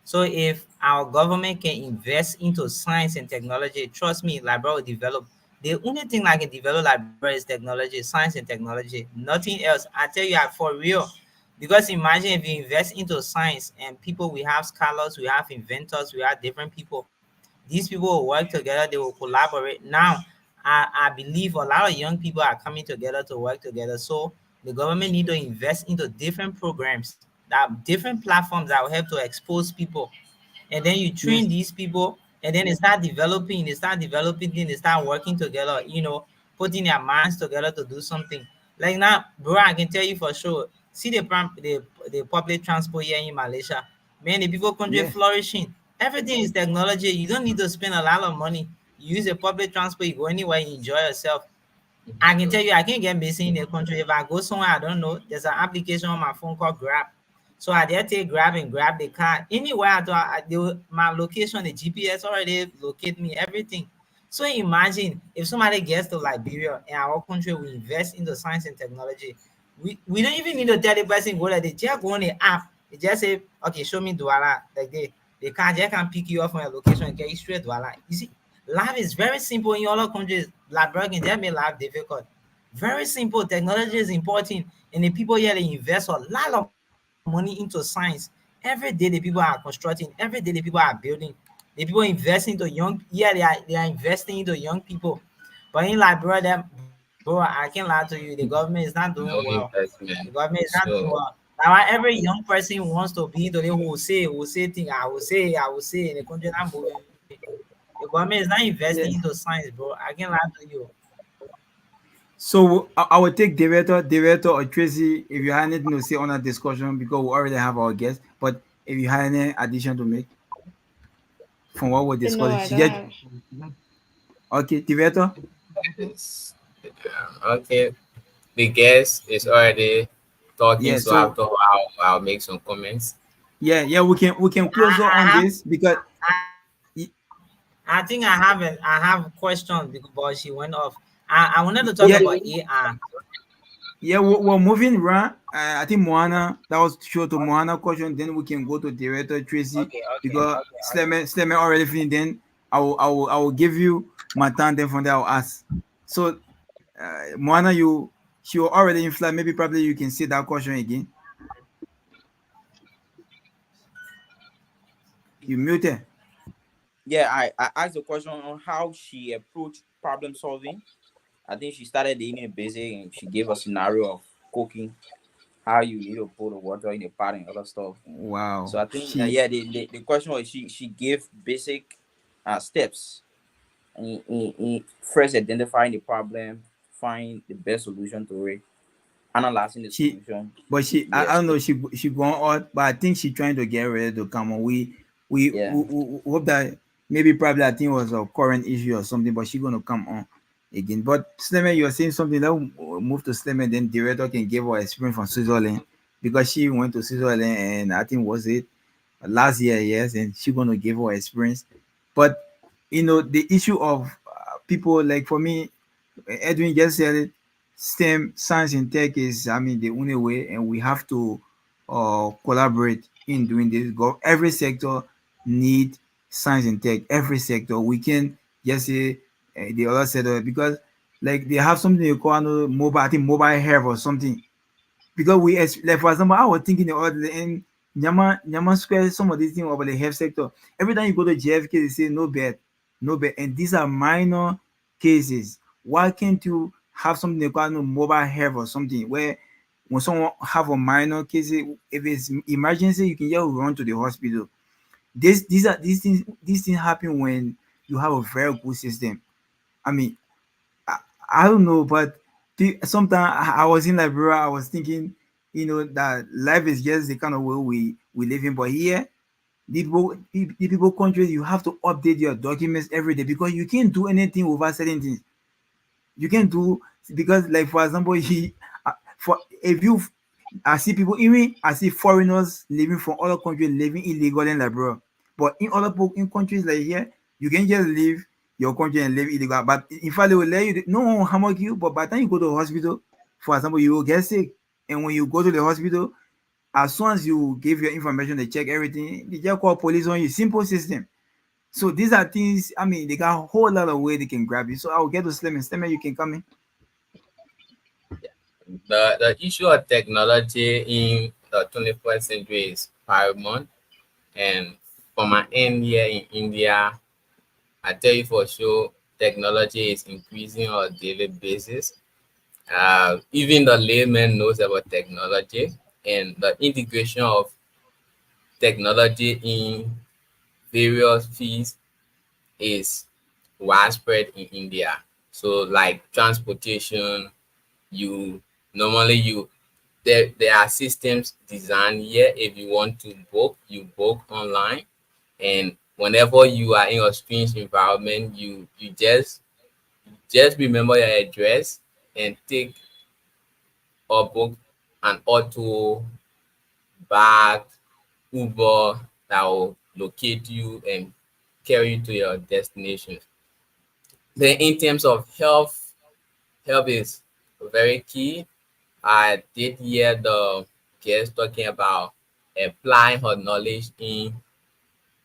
So if our government can invest into science and technology, trust me, Liberia will develop. The only thing I can develop Liberia is technology, science and technology, nothing else. I tell you, for real. Because imagine if you invest into science and people, we have scholars, we have inventors, we have different people. These people will work together, they will collaborate. Now, I believe a lot of young people are coming together to work together. So the government need to invest into different programs, that different platforms that will help to expose people, and then you train Yes. these people, and then they start developing, then they start working together, putting their minds together to do something. Like now, bro, I can tell you for sure, see the public transport here in Malaysia, man, the people country Yes. flourishing. Everything is technology. You don't need to spend a lot of money. You use a public transport, you go anywhere, you enjoy yourself. I can tell you, I can't get missing in the country. If I go somewhere I don't know, there's an application on my phone called Grab. So I dare take Grab and grab the car. Anywhere I do, my location, the GPS already locate me, everything. So imagine if somebody gets to Liberia in our country, we invest in the science and technology. We don't even need to tell the person go there. They just go on the app. They just say, okay, show me Douala. Like they can't just can pick you up from your location and get you straight Douala. You see, life is very simple in other countries. Liberia can just make life difficult. Very simple. Technology is important, and the people here they invest a lot of money into science. Every day the people are constructing. Every day the people are building. The people investing into young. Yeah, they are investing into young people. But in like bro, I can't lie to you. The government is not doing No well. The investment. government is not doing well. So Now every young person wants to be into the who say thing. I will say, in the country not moving. The government is not investing into Yeah. science, bro. I can't lie to you. So I will take Director or Tracy if you have anything to say on that discussion because we already have our guest. But if you have any addition to make from what we're No, discussing, I she don't just have. okay, Director. it's okay. The guest is already talking, Yeah. so So after I'll make some comments. yeah, we can close out on I this because y- I think I have questions because she went off. I wanted to talk yeah, about AI. yeah, we're moving around. I think Moana, that was short to Moana question. Then we can go to Director Tracy because Slemmer already finished. Then I will give you my time. Then from there I'll ask. So Moana, she was already in flight. Maybe probably you can see that question again. You muted. Yeah, I asked the question on how she approached problem solving. I think she started eating basic and she gave a scenario of cooking, how you need to put the water in the pot and other stuff. Wow. So I think She yeah, the question was she gave basic steps in first identifying the problem, find the best solution to it, analyzing the she solution. but she I Yes, don't know she going out, but I think she trying to get ready to come on. yeah. We hope that maybe probably I think it was a current issue or something, but she gonna come on again. But Sleman, you are saying something that will move to Sleman, then director can give her experience from Switzerland because she went to Switzerland and I think was it last year, yes, and she gonna give her experience. But the issue of people like for me, Edwin just said it. STEM, science and tech is, I mean, the only way, and we have to collaborate in doing this. Every sector need science and tech. Every sector. We can just say the other sector because, like, they have something they call mobile, I think mobile health or something. Because like for example, I was thinking the other day in Nyama Square, some of these things about the health sector. Every time you go to JFK, they say no bed, no bed, and these are minor cases. Why can't you have something they call mobile health or something where when someone have a minor case, if it's emergency, you can just run to the hospital. These things happen when you have a very good system. I mean, I don't know, but sometimes I was in Liberia, I was thinking, that life is just the kind of way we live in. But here, the people countries, you have to update your documents every day because you can't do anything over certain things. You can do because, like for example, for if you I see people even I see foreigners living from other countries living illegal in Liberia. But in countries like here, you can just leave your country and live illegal. But in fact, they will let you no one will hammer you. But by the time you go to the hospital, for example, you will get sick. And when you go to the hospital, as soon as you give your information, they check everything, they just call police on you. Simple system. So these are things, I mean, they got a whole lot of way they can grab you. So I will get to Slim. Slim, you can come in. The issue of technology in the 21st century is paramount. And from my end here in India, I tell you for sure, technology is increasing on a daily basis. Even the layman knows about technology, and the integration of technology in various fields is widespread in India. So, like transportation, you normally there are systems designed here. If you want to book, you book online, and whenever you are in a strange environment, you just remember your address and take or book an auto, bag, Uber that will locate you and carry you to your destination. Then in terms of health is very key. I did hear the guest talking about applying her knowledge in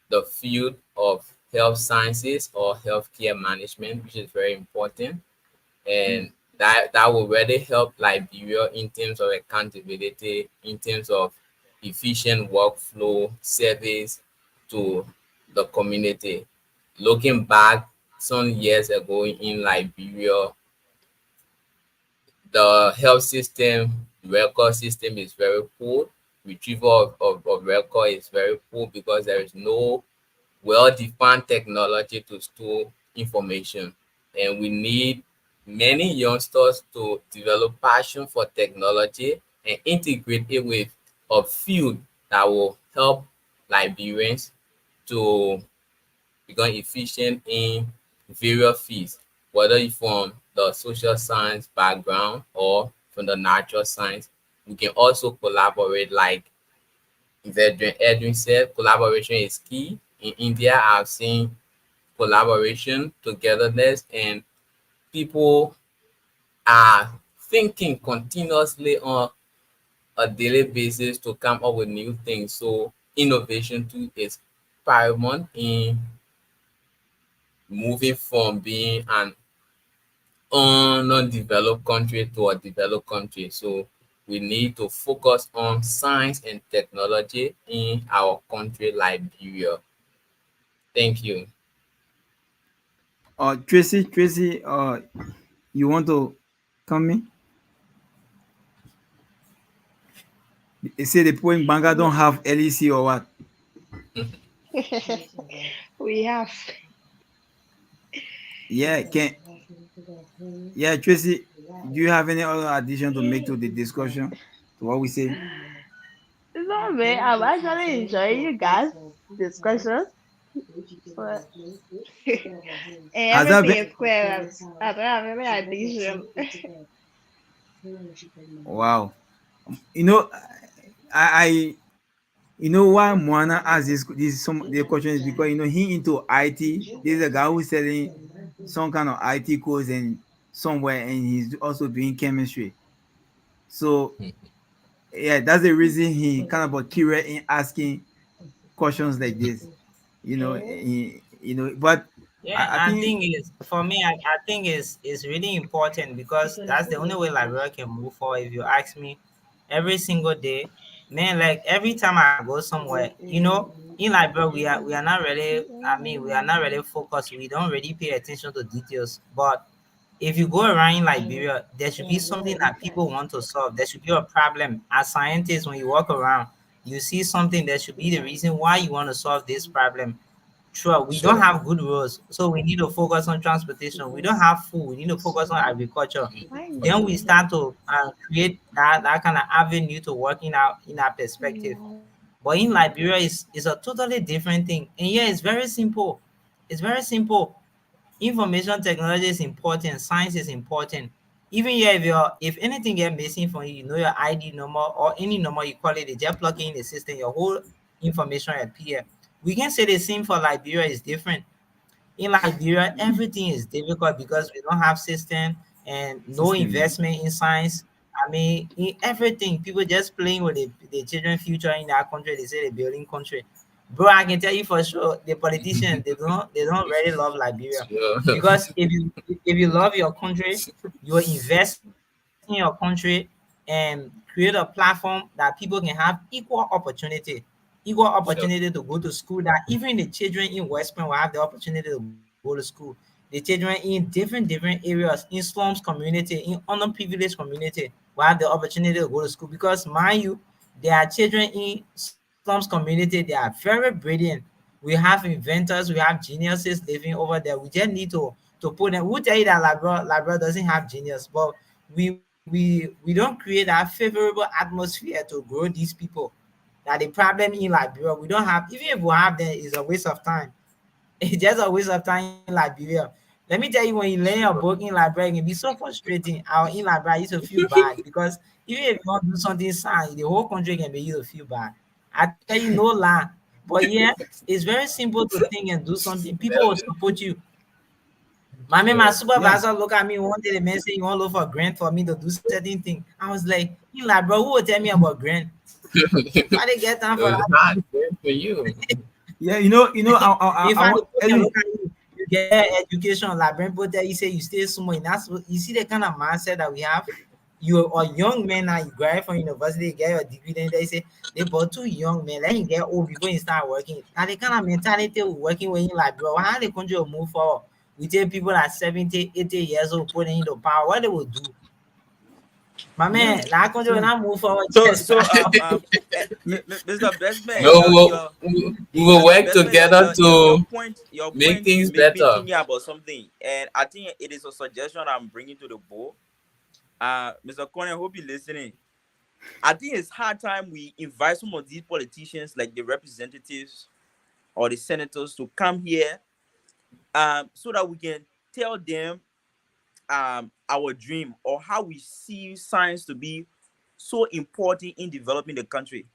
the field of health sciences or healthcare management, which is very important. Mm. And that will really help Liberia in terms of accountability, in terms of efficient workflow service to the community. Looking back some years ago in Liberia, the health system, record system is very poor. Retrieval of record is very poor because there is no well-defined technology to store information. And we need many youngsters to develop passion for technology and integrate it with a field that will help Liberians to become efficient in various fields, whether it's from the social science background or from the natural science. We can also collaborate, like Edwin said, collaboration is key. In India, I've seen collaboration, togetherness, and people are thinking continuously on a daily basis to come up with new things. So innovation too is paramount in moving from being an undeveloped country to a developed country. So we need to focus on science and technology in our country, Liberia. Thank you. Tracy, you want to come in? They say the point Banga don't have LEC or what? We have. Yeah, Tracy, do you have any other addition to make to the discussion to what we say? No, man, I'm actually enjoying you guys' discussion. But Has that everything been is clear. I don't have any addition. wow? You know, I you know why Moana asked this some the question is because he into IT. There's a guy who's selling some kind of IT course and somewhere, and he's also doing chemistry. So yeah, that's the reason he kind of curious in asking questions like this. But Yeah, I and think thing is, for me, I think is really important because that's the only way Liberia can move forward. If you ask me, every single day, man, like every time I go somewhere, in Liberia we are not really. I mean, we are not really focused. We don't really pay attention to details. But if you go around in Liberia, there should be something that people want to solve. There should be a problem. As scientists, when you walk around, you see something. There should be the reason why you want to solve this problem. Sure, we don't Sure. have good roads, so we need to focus on transportation. We don't have food, we need to focus on agriculture. Then we start to create that kind of avenue to work in our perspective. But in Liberia, is a totally different thing. And yeah, it's very simple. It's very simple. Information technology is important, science is important. Even here, if anything get missing from you, you know your ID number or any number you call it, they just plug it in the system, your whole information appear. We can say the same for Liberia is different. In Liberia, everything is difficult because we don't have system and no system, yeah. investment in science. I mean, in everything, people just playing with the children's future in our country. They say they're building country. Bro, I can tell you for sure, the politicians they don't really love Liberia Sure. because if you love your country, you will invest in your country and create a platform that people can have equal Sure. opportunity to go to school. That even the children in West Point will have the opportunity to go to school. The children in different areas, in slums community, in underprivileged community, will have the opportunity to go to school. Because mind you, there are children in slums community. They are very brilliant. We have inventors, we have geniuses living over there. We just need to put them. We'll tell you that Labrador doesn't have genius, but we don't create that favorable atmosphere to grow these people. That the problem in Liberia, we don't have, even if we have them, it's a waste of time. It's just a waste of time in Liberia. Let me tell you, when you learn your book in Liberia, it can be so frustrating. Our in Liberia used to feel bad because even if you want to do something sad, the whole country can make you to feel bad. I tell you, no lie. But yeah, it's very simple to think and do something. People will support you. My Sure. Yeah. supervisor look at me one day, the man say, "You want to look for grant for me to do certain thing?" I was like, "You like, bro, who will tell me about grant? Why they get time So for it's that? not good for you. Yeah, I If I want look and Edwin. look at you, get education, like people tell you say you stay small. And that's what you see the kind of mindset that we have. You are young men now, you graduate from university, you get your degree, then they say they bought too young men, let you get old before you start working. Now the kind of mentality of working when you like, bro, how the country will move forward? We tell people at 70, 80 years old putting into power, what they will do? My Yeah. man, that country will So not move forward. So Yes. so Mr. Bestman, No, we will Mr. work Bestman, together your to point make things made me better. thinking about something, and I think it is a suggestion I'm bringing to the board. Mr. Connie, I hope you're listening. I think it's hard time we invite some of these politicians, like the representatives or the senators, to come here, so that we can tell them our dream or how we see science to be so important in developing the country.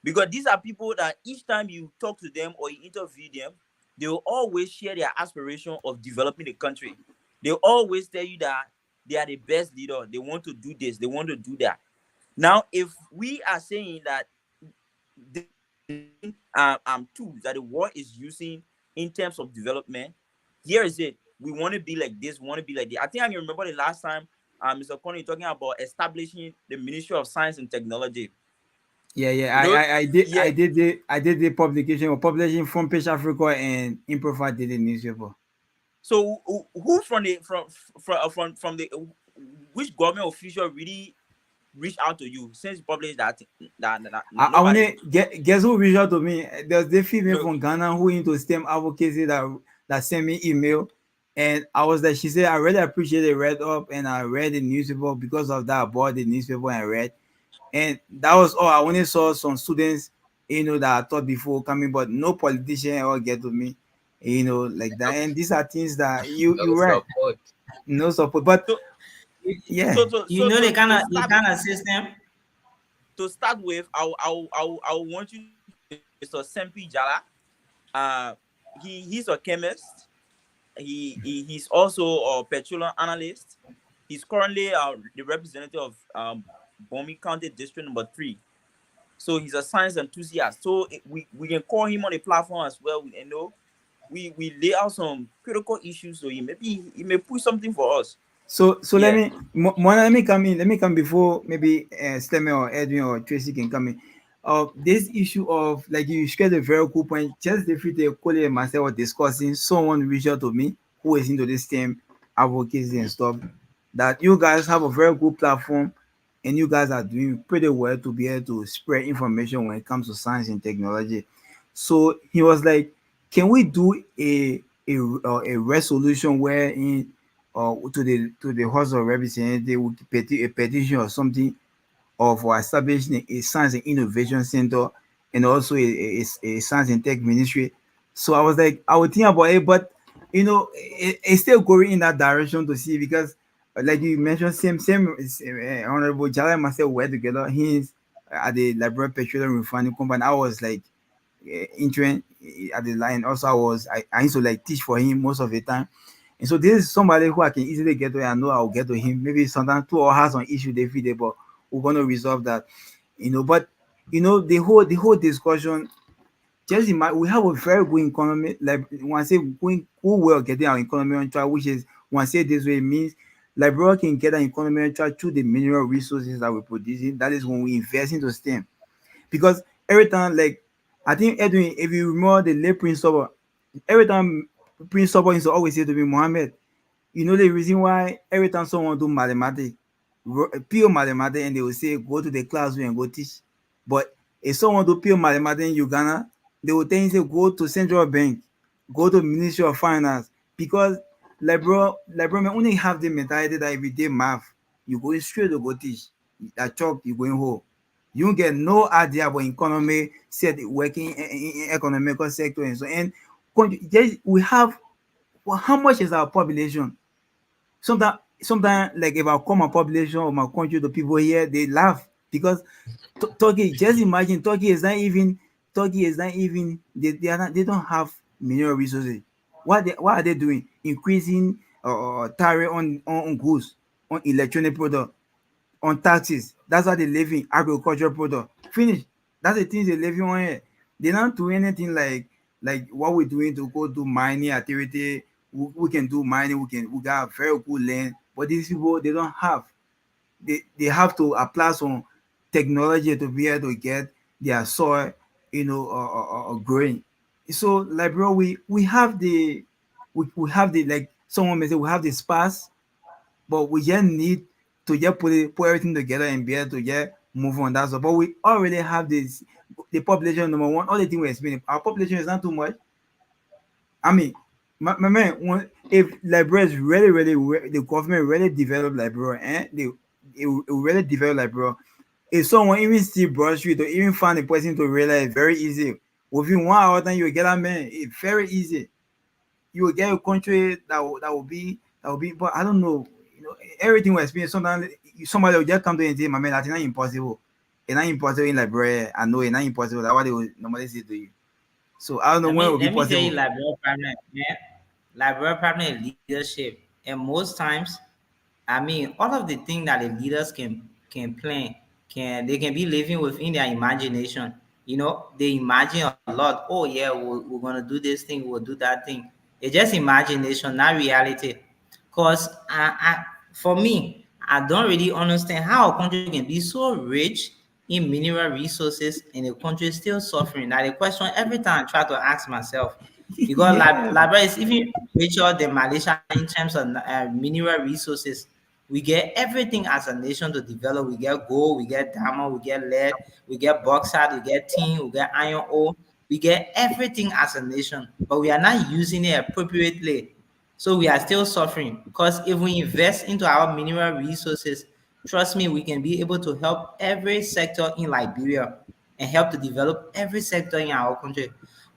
Because these are people that each time you talk to them or you interview them, they will always share their aspiration of developing the country. They always tell you that they are the best leader. They want to do this, they want to do that. Now, if we are saying that the tools that the world is using in terms of development, here is it. We want to be like this, we want to be like that. I think I can remember the last time Mr. Connie talking about establishing the Ministry of Science and Technology. yeah, yeah. You know, I yeah. did the publication or publishing from Page Africa and Improva Daily newspaper. So who from the from the which government official really reached out to you since you published that I want nobody? to guess who reached out to me. There's the female No. from Ghana who into STEM advocacy that sent me email, and I was like, she said I really appreciate it. Read up and I read the newspaper because of that. I bought the newspaper and read, and that was all. I only saw some students, that I thought before coming, but no politician ever get to me, like that. And these are things that you No right, support. no support, but So yeah. You know to the start kind of system. with, I want you to Mr. Sempi Jala. Uh, he's a chemist. He's also a petroleum analyst. He's currently the representative of Bomi County District Number 3. So he's a science enthusiast. So we can call him on the platform as well. We lay out some critical issues so maybe he may push something for us. So Yeah. let me come in. Let me come before maybe Stemme or Edwin or Tracy can come in. This issue of like you shared a very cool point. Just the fit a colleague and myself were discussing. Someone reached out to me who is into this same advocacy and stuff. That you guys have a very good platform, and you guys are doing pretty well to be able to spread information when it comes to science and technology. So he was like, "Can we do a resolution wherein to the House of Representatives with a petition or something for establishing a science and innovation center and also a science and tech ministry?" So I was like, I would think about it, but it's still going in that direction to see because, like you mentioned, Honorable Jala and myself were together. He's at the Liberal Petroleum Refining Company. I was like intern at the line. Also, I used to like teach for him most of the time. And so this is somebody who I can easily get to. I know I'll get to him. Maybe sometimes two or has an issue every day, but we're gonna resolve that. But the whole discussion. Just imagine we have a very good economy. Like when I say going who will getting our economy on track, which is when I say this way, it means Liberia can get an economy on track through the mineral resources that we're producing. That is when we invest into STEM. Because every time, like I think Edwin, if you remember the late Prince Sober, every time Prince Sober used to always say to me, Mohammed, you know the reason why every time someone do mathematics, pure mathematics, and they will say go to the classroom and go teach. But if someone do pure mathematics in Uganda, they will tell you say go to central bank, go to Ministry of Finance, because Libro may only have the mentality that if you did math, you go straight to go teach. That chalk you going home. You don't get no idea about economy, said working in economical sector and so and we have how much is our population? Sometimes like if I call my population of my country, the people here they laugh because Turkey. Just imagine Turkey is not even they don't have mineral resources. What are they doing? Increasing tariff on goods, on electronic product, on taxes. That's how they live in agricultural product. Finish. That's the things they living on here. They don't do anything like what we're doing to go do mining activity we can do mining, we got very good land, but these people they don't have. They have to apply some technology to be able to get their soil, growing. So like bro, we have we have the, like someone may say, we have the sparse, but we just need to just put everything together and be able to just move on. That's all. But we already have this, the population number one. All the thing we're explaining, our population is not too much. I mean, my man, if Liberia is the government really develop Liberia, and it really develop Liberia. If someone even see Broad Street or even find a person to realize, very easy. Within 1 hour, then you will get a man. It's very easy. You will get a country that will be. But I don't know. Everything we experience. Sometimes somebody will just come to you and say, "My man, that's not impossible. It's not impossible in Liberia. I know it's not impossible." That's what they will normally say to you. So I don't know when it will be Let me tell you, possible. Liberia problem, yeah. Liberia problem is leadership, and most times, I mean, all of the things that the leaders can plan, they can be living within their imagination. They imagine a lot. Oh yeah, we're gonna do this thing, we'll do that thing. It's just imagination, not reality. Cause for me, I don't really understand how a country can be so rich in mineral resources and the country is still suffering. Now the question every time I try to ask myself, because Yeah. Liberia is even richer than Malaysia in terms of mineral resources. We get everything as a nation to develop. We get gold, we get diamond, we get lead, we get bauxite, we get tin, we get iron ore. We get everything as a nation, but we are not using it appropriately. So we are still suffering because if we invest into our mineral resources, trust me, we can be able to help every sector in Liberia and help to develop every sector in our country.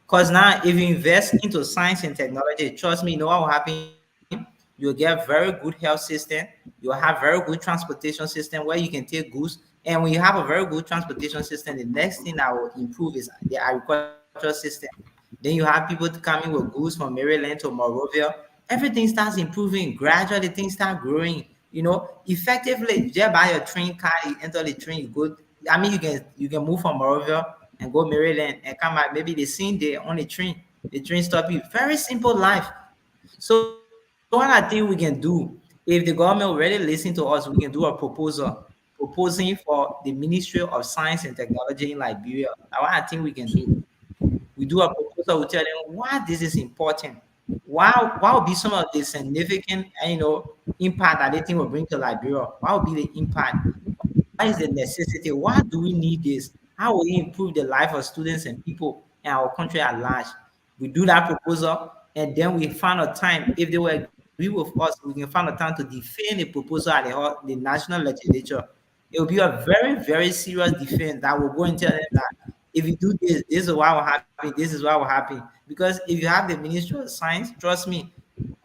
Because now, if you invest into science and technology, trust me, you know what will happen? You'll get very good health system. You'll have very good transportation system where you can take goods. And when you have a very good transportation system, the next thing that will improve is the agricultural system. Then you have people coming with goods from Maryland to Monrovia. Everything starts improving. Gradually, things start growing. Effectively, you just buy your train car, you enter the train, you go. I mean, you can move from Monrovia and go Maryland and come back maybe the same day on the train. The train stop you. Very simple life. So what I think we can do, if the government will really listen to us, we can do a proposal proposing for the Ministry of Science and Technology in Liberia. That's what I think we can do. We do a proposal, we tell them why this is important. Why will be some of the significant impact that they think will bring to Liberia? What will be the impact? Why is the necessity? Why do we need this? How will it improve the life of students and people in our country at large? We do that proposal and then we find a time. If they will agree with us, we can find a time to defend the proposal at the national legislature. It will be a very, very serious defense that will go and tell them that if you do this, this is what will happen, this is what will happen. Because if you have the Ministry of Science, trust me,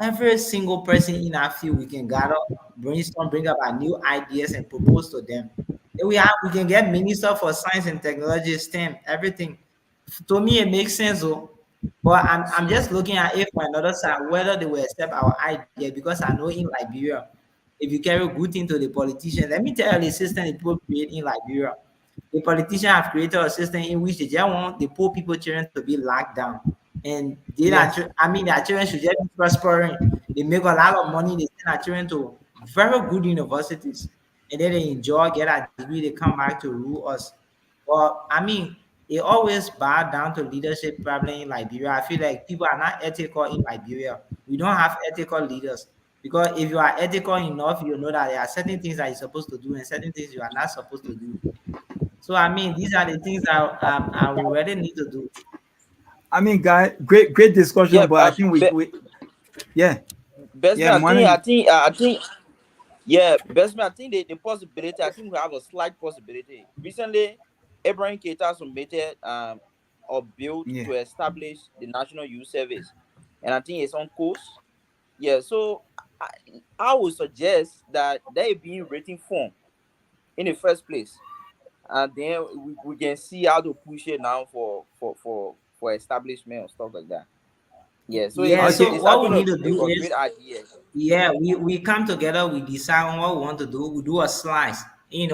every single person in our field we can gather, brainstorm, bring up our new ideas and propose to them. Then we can get Minister for Science and Technology, STEM, everything. To me, it makes sense, though. But I'm just looking at it from another side, whether they will accept our idea, because I know in Liberia, if you carry good thing to the politician, let me tell you the system the people create in Liberia. The politicians have created a system in which they just want the poor people children to be locked down. And Yes. I mean, their children should just be prospering. They make a lot of money, they send their children to very good universities. And then they enjoy, get a degree, they come back to rule us. But I mean, it always bow down to leadership problem in Liberia. I feel like people are not ethical in Liberia. We don't have ethical leaders. Because if you are ethical enough, you know that there are certain things that you're supposed to do and certain things you are not supposed to do. So I mean, these are the things that I will really need to do. I mean, guy, great discussion, Yeah, but I think we yeah, best yeah, man, man. yeah, best man, I think the possibility, I think we have a slight possibility. Recently, Abraham Keita submitted a bill Yeah. to establish the National Youth Service, and I think it's on course. Yeah, so I, I would suggest that they be in written form in the first place, and then we can see how to push it now for establishment or stuff like that. Yeah, so Yeah, Okay. so it's what we actually need to do a is, great idea. yeah, we come together, we decide on what we want to do. We do a slice, in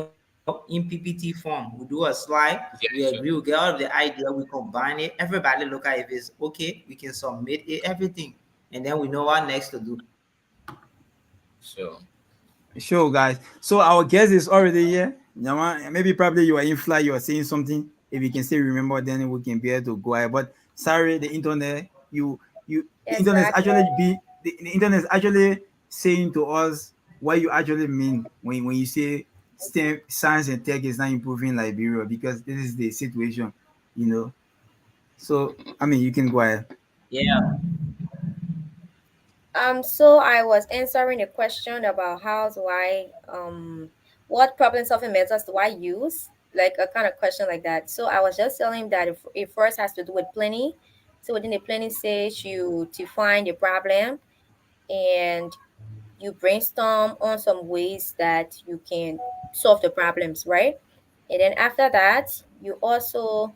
PPT form. We do a slide. We Yeah, agree. We sure. get all of the idea. We combine it. Everybody look at if it's okay. We can submit it. Everything, and then we know what next to do. Sure. Sure, guys. So our guest is already here. Nyama, maybe probably you are in flight, you are saying something. If you can still remember, then we can be able to go ahead. But sorry, the internet, the internet is Exactly. actually the internet is actually saying to us what you actually mean when you say STEM, science and tech is not improving Liberia, because this is the situation, you know. So I mean, you can go ahead. Yeah. So I was answering a question about how do I what problem solving methods do I use? Like a kind of question like that. So I was just telling him that it first has to do with planning. So within the planning stage, you define the problem and you brainstorm on some ways that you can solve the problems, right? And then after that, you also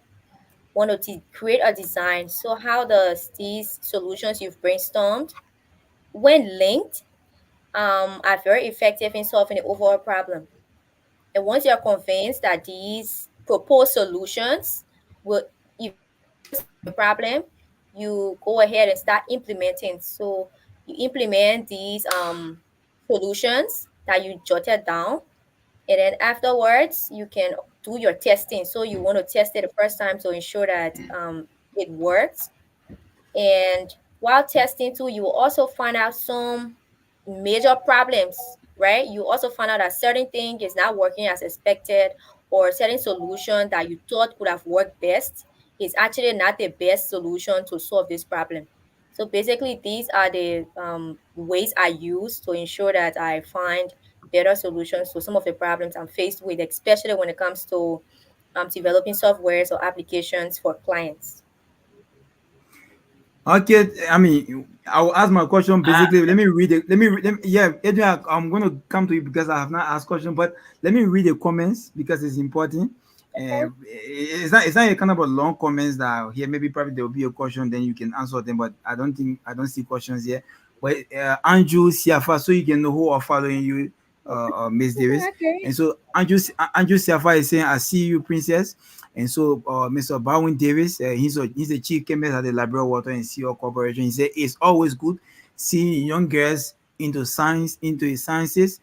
want to create a design. So how does these solutions you've brainstormed, when linked, are very effective in solving the overall problem. And once you're convinced that these proposed solutions will eventually solve the problem, you go ahead and start implementing. So you implement these solutions that you jotted down, and then afterwards you can do your testing. So you want to test it the first time to ensure that it works. And while testing too, you will also find out some major problems, right? You also find out that certain thing is not working as expected, or certain solution that you thought would have worked best is actually not the best solution to solve this problem. So basically, these are the ways I use to ensure that I find better solutions to some of the problems I'm faced with, especially when it comes to developing softwares or applications for clients. Okay, I mean, I'll ask my question basically. Let me read it. Yeah, Adrian, I'm going to come to you because I have not asked question, but let me read the comments because it's important. Okay. It's not a kind of a long comments that here. Maybe probably there will be a question, then you can answer them. But I don't see questions here. But Andrew Siafa, so you can know who are following you, Miss Davis. Okay. And so Andrew Siafa is saying, "I see you, Princess." And so, Mr. Bowen Davis, he's a chief chemist at the Liberia Water and Sewer Corporation. He said it's always good seeing young girls into science, into the sciences.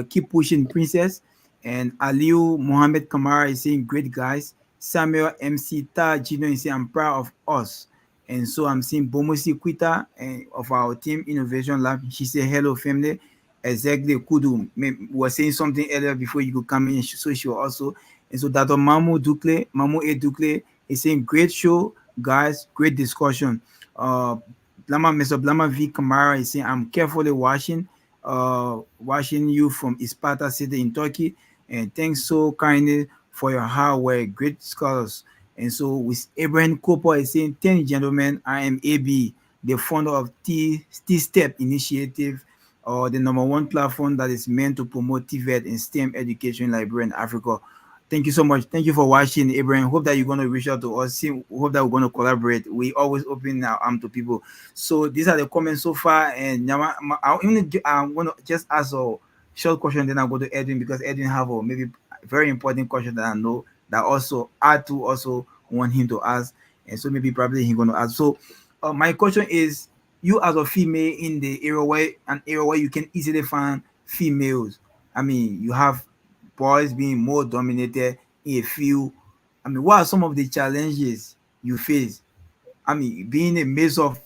Keep pushing, princess. And Aliu Mohammed Kamara is saying, great guys. Samuel MC Ta Jino is saying, I'm proud of us. And so I'm seeing Bomosi Quita of our team Innovation Lab. She said, hello, family. Exactly, Kudu was saying something earlier before you could come in. So she was also, and so Dr. Mamu A. Dukle is saying, great show, guys, great discussion. Mr. Blama V. Kamara is saying, I'm carefully watching you from Isparta City in Turkey. And thanks so kindly for your hard work, great scholars. And so with Abraham Cooper is saying, thank gentlemen, I am AB, the founder of T-Step Initiative, or the number one platform that is meant to promote TVET and STEM education in Liberia and Africa. Thank you so much. Thank you for watching, Abraham. Hope that you're going to reach out to us. Hope that we're going to collaborate. We always open our arm to people. So these are the comments so far. And I'm going to just ask a short question, then I'll go to Edwin because Edwin have a maybe very important question that I know that also I too also want him to ask. And so maybe probably he's going to ask. So my question is, you as a female in the area where you can easily find females. I mean, you have boys being more dominated in a few. I mean, what are some of the challenges you face? I mean, being a mix of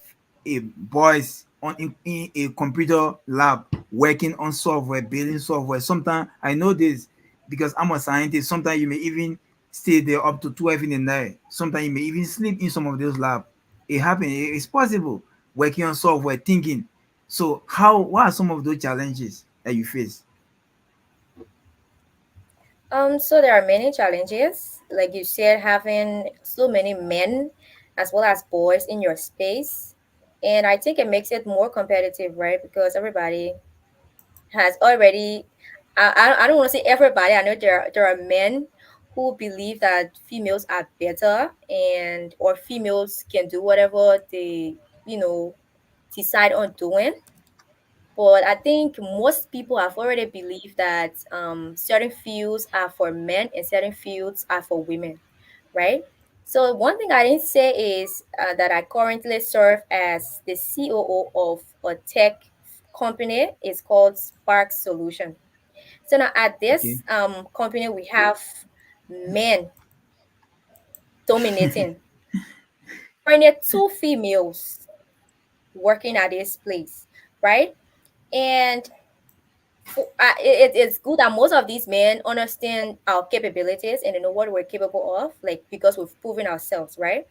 a boys in a computer lab working on software, building software. Sometimes I know this because I'm a scientist. Sometimes you may even stay there up to 12 in the night. Sometimes you may even sleep in some of those labs. It happens. It's possible working on software, thinking. So, what are some of those challenges that you face? So there are many challenges, like you said, having so many men as well as boys in your space. And I think it makes it more competitive, right? Because everybody has already, I don't want to say everybody, I know there are men who believe that females are better, and or females can do whatever they, you know, decide on doing. But I think most people have already believed that certain fields are for men and certain fields are for women, right? So one thing I didn't say is that I currently serve as the COO of a tech company. It's called Spark Solution. So now at Okay. this company, we have men dominating. Currently, two females working at this place, right? And it's good that most of these men understand our capabilities and they know what we're capable of, like because we've proven ourselves, right?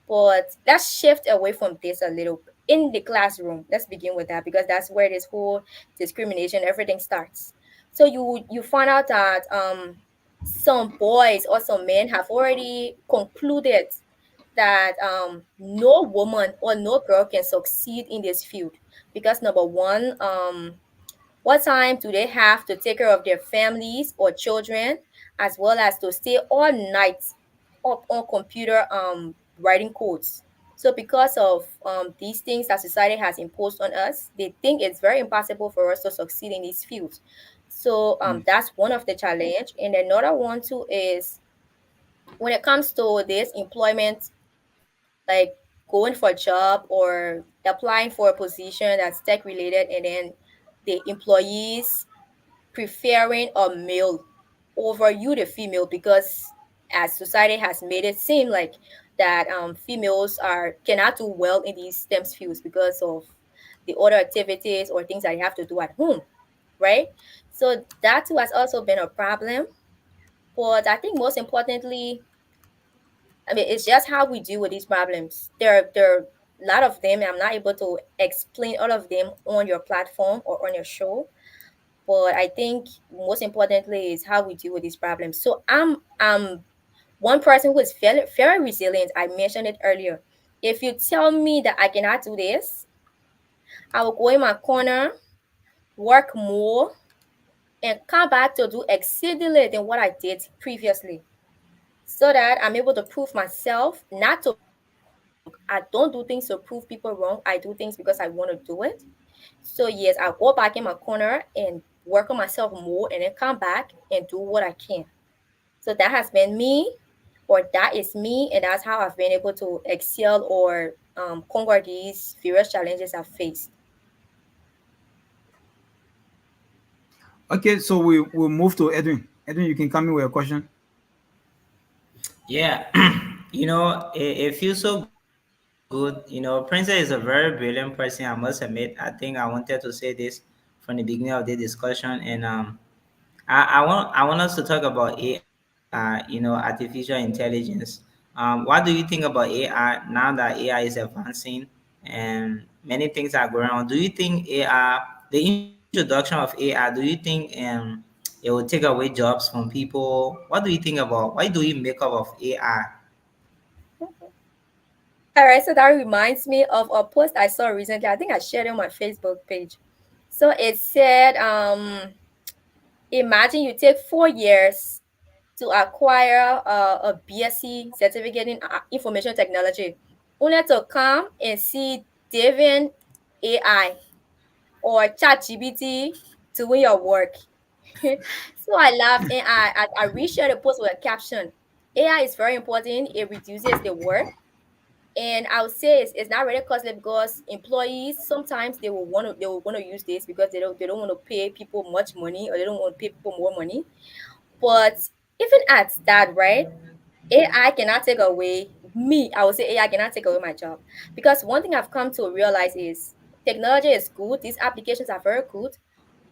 But let's shift away from this a little. In the classroom, let's begin with that because that's where this whole discrimination, everything starts. So you find out that some boys or some men have already concluded that no woman or no girl can succeed in this field because number one, what time do they have to take care of their families or children, as well as to stay all night up on computer writing codes? So because of these things that society has imposed on us, they think it's very impossible for us to succeed in these fields. So Mm. that's one of the challenge. And another one too is when it comes to this employment, like going for a job or applying for a position that's tech related, and then the employees preferring a male over you, the female, because as society has made it seem like that females are cannot do well in these STEM fields because of the other activities or things that you have to do at home, right? So that too has also been a problem. But I think most importantly, I mean, it's just how we deal with these problems. There are a lot of them, and I'm not able to explain all of them on your platform or on your show. But I think most importantly is how we deal with these problems. So I'm one person who is very resilient. I mentioned it earlier. If you tell me that I cannot do this, I will go in my corner, work more, and come back to do exceedingly than what I did previously, so that I'm able to prove myself, not to prove people wrong. I don't do things to prove people wrong. I do things because I want to do it. So yes, I'll go back in my corner and work on myself more and then come back and do what I can. So that has been me, or that is me, and that's how I've been able to excel or conquer these various challenges I've faced. Okay, so we'll move to Edwin. Edwin, you can come in with a question. Yeah, it feels so good. Princess is a very brilliant person, I must admit. I think I wanted to say this from the beginning of the discussion. And I want us to talk about AI, artificial intelligence. What do you think about AI now that AI is advancing and many things are going on? Do you think AI, the introduction of AI, do you think it will take away jobs from people? What do you think about? Why do we make up of AI? All right, so that reminds me of a post I saw recently. I think I shared it on my Facebook page. So it said, imagine you take 4 years to acquire a BSc certificate in information technology, only to come and see Devin AI or ChatGPT doing your work. So I laughed and I reshared the post with a caption. AI is very important. It reduces the work. And I would say it's not really costly because employees sometimes they will want to use this because they don't want to pay people much money or they don't want to pay people more money. But even at that, right? AI cannot take away me. I would say AI cannot take away my job. Because one thing I've come to realize is technology is good, these applications are very good,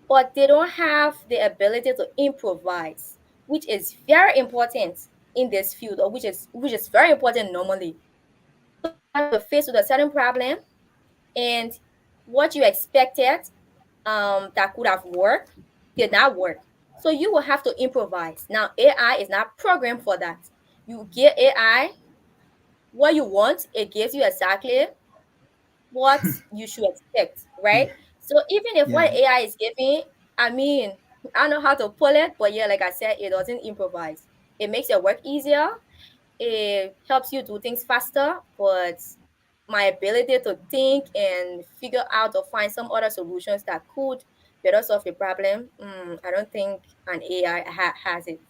but they don't have the ability to improvise, which is very important in this field, or which is very important normally. So sometimes you're faced with a certain problem and what you expected that could have worked did not work. So you will have to improvise. Now, AI is not programmed for that. You give AI what you want, it gives you exactly what you should expect, right? So even if Yeah. what AI is giving, I mean, I don't know how to pull it, but yeah, like I said, it doesn't improvise. It makes your work easier, it helps you do things faster, but my ability to think and figure out or find some other solutions that could better solve the problem, I don't think an AI has it.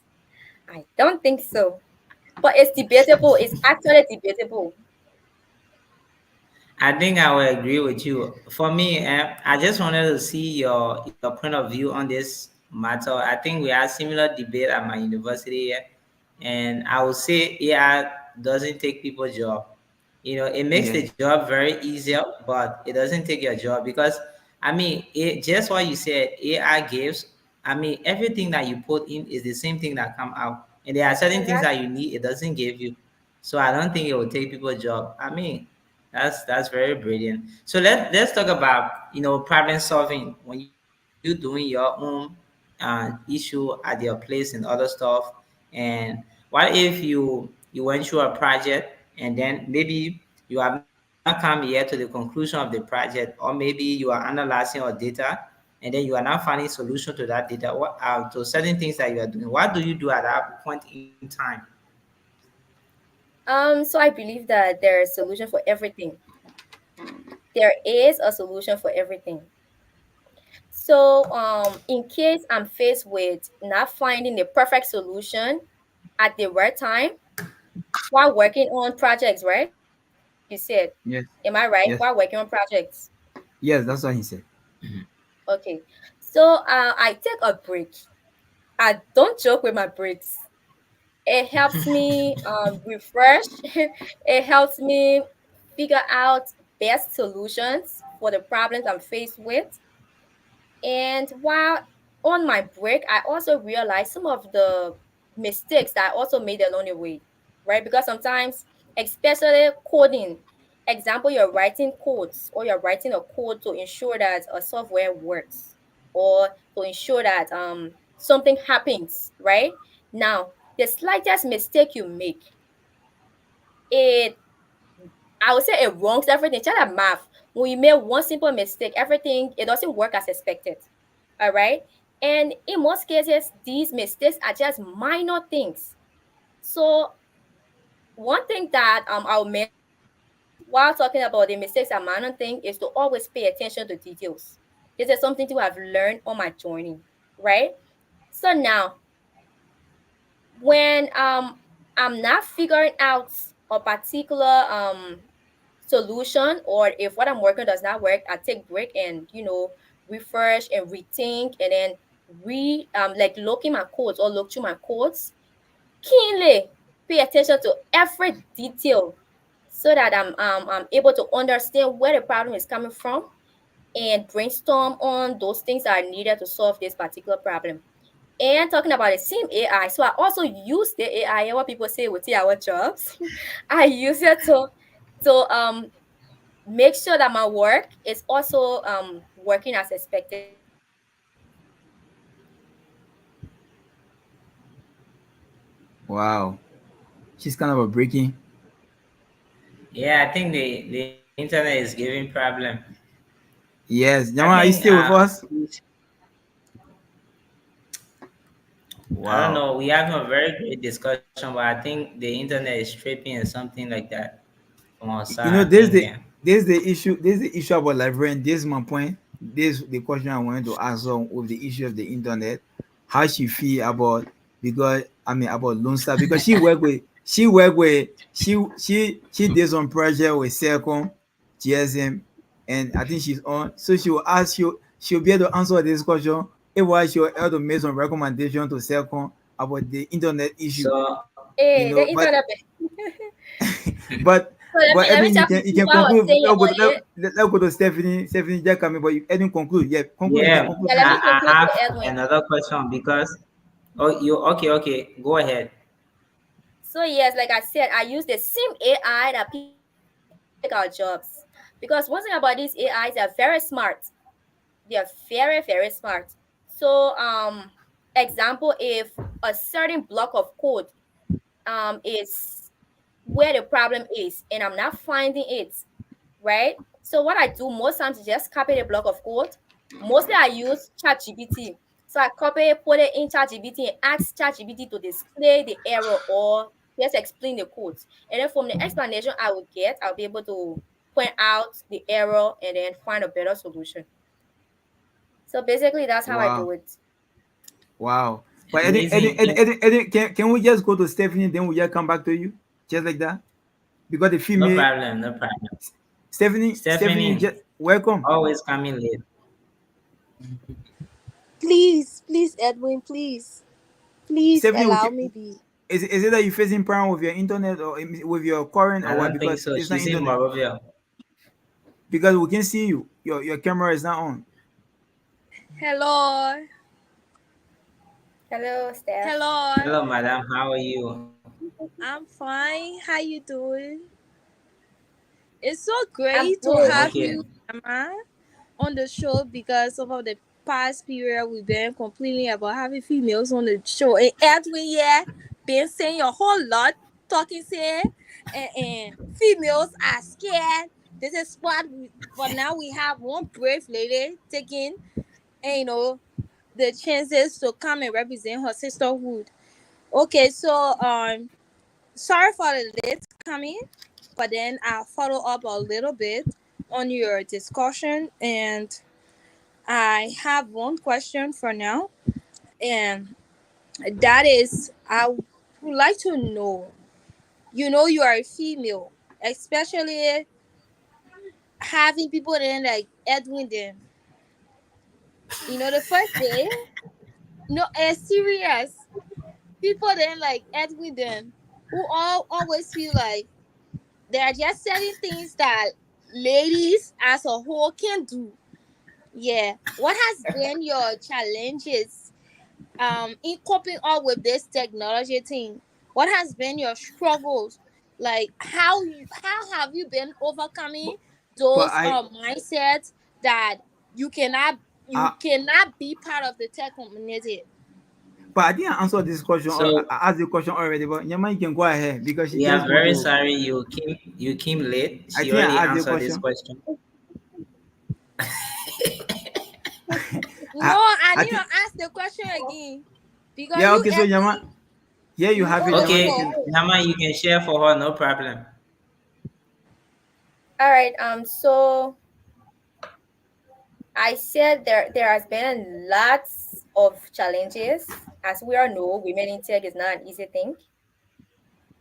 I don't think so. But it's debatable. It's actually debatable. I think I will agree with you. For me, I just wanted to see your point of view on this matter. I think we had similar debate at my university here, and I would say AI doesn't take people's job. It makes Yeah. the job very easier, but it doesn't take your job because I mean, just what you said, AI gives. I mean, everything that you put in is the same thing that come out, and there are certain things that Exactly. you need it doesn't give you. So I don't think it will take people's job. I mean, that's very brilliant. So let's talk about problem solving when you're doing your own issue at your place and other stuff. And what if you went through a project and then maybe you have not come yet to the conclusion of the project, or maybe you are analyzing your data and then you are not finding solution to that data, what are to certain things that you are doing? What do you do at that point in time? So I believe that there is a solution for everything. There is a solution for everything. So in case I'm faced with not finding the perfect solution at the right time while working on projects, right? You said, Yes. am I right? Yes. While working on projects. Yes, that's what he said. Okay. So I take a break. I don't joke with my breaks. It helps me refresh. It helps me figure out best solutions for the problems I'm faced with. And while on my break, I also realized some of the mistakes that I also made along the way, right? Because sometimes, especially coding, example, you're writing codes or you're writing a code to ensure that a software works or to ensure that something happens, right? Now, the slightest mistake you make, it I would say it wrongs everything. Just like math. When you make one simple mistake, everything it doesn't work as expected. All right. And in most cases, these mistakes are just minor things. So one thing that I'll mention while talking about the mistakes and minor thing is to always pay attention to details. This is something to have learned on my journey, right? So now when I'm not figuring out a particular solution, or if what I'm working does not work, I take break and refresh and rethink and then like looking my codes or look through my codes keenly, pay attention to every detail so that I'm able to understand where the problem is coming from and brainstorm on those things that are needed to solve this particular problem. And talking about the same AI, so I also use the AI, what people say will take our jobs. I use it to make sure that my work is also working as expected. Wow. She's kind of a breaking. Yeah, I think the internet is giving problem. Yes. I Jama, think are you still with us? I don't Wow. know. We have a very great discussion, but I think the internet is tripping or something like that from our You side. I know, think, yeah. there's the issue about librarian. This is my point. This the question I wanted to ask her with the issue of the internet. How she feel about, because I mean about Lone Star, because she did some project with Celcom, GSM, and I think she's on. So she will ask you, she'll be able to answer this question. If why she'll able to make some recommendation to Celcom about the internet issue. So The But internet. but So let me let me Edwin, just you repeat can what I was conclude. saying earlier. Let's go to Stephanie. Stephanie just coming, but you Edwin conclude. Yeah, conclude. You can yeah, conclude Yeah, let now. me I conclude have with Edwin. another question because you okay, okay, go ahead. So yes, like I said, I use the same AI that people take our jobs. Because one thing about these AIs, they're very smart. They are very, very smart. So example, if a certain block of code is where the problem is and I'm not finding it, right? So what I do most times is just copy the block of code. Mostly I use ChatGPT. So I copy, put it in ChatGPT and ask ChatGPT to display the error or just explain the codes. And then from the explanation I will get, I'll be able to point out the error and then find a better solution. So basically that's how I Wow, do it. wow. But can we just go to Stephanie, then we just come back to you, just like that? Because the No female problem, no problem. Stephanie, Stephanie, just welcome. always coming late. Please, please, Edwin, please Stephanie, allow me be. is it that you're facing problem with your internet or with your current I or what? don't think Because so. it's not She's in internet. Morovia. Because we can see you. Your camera is not on. Hello, Hello, Steph. hello. Hello, madam. How are you? I'm fine. How you doing? It's so I'm great to good. have Okay. you, Mama, on the show because over the past period we've been complaining about having females on the show. And Edwin, yeah, been saying a whole lot, talking saying, and females are scared. This is what but now we have one brave lady taking, and the chances to come and represent her sisterhood. Okay, so sorry for the late coming, but then I'll follow up a little bit on your discussion, and I have one question for now, and that is I would like to know, you are a female, especially having people then like Edwin then. The first day, no, serious people then like Edwin then who always feel like there are just certain things that ladies as a whole can do. Yeah. What has been your challenges in coping up with this technology thing? What has been your struggles? Like how have you been overcoming But those I mindsets that you cannot uh, be part of the tech community? but I didn't answer this question or So I asked the question already. But Nyama, you can go ahead because she we are just go very to. sorry you came late. I She think already I asked the answered this question. question. No, I I need to think ask the question again because yeah. you Okay, so Nyama, Edwin, yeah, you you have it, on the Nyama. You Okay, can. show. Nama, you can share for her, no problem. All right. So I said there has been lots of challenges. As we all know, women in tech is not an easy thing.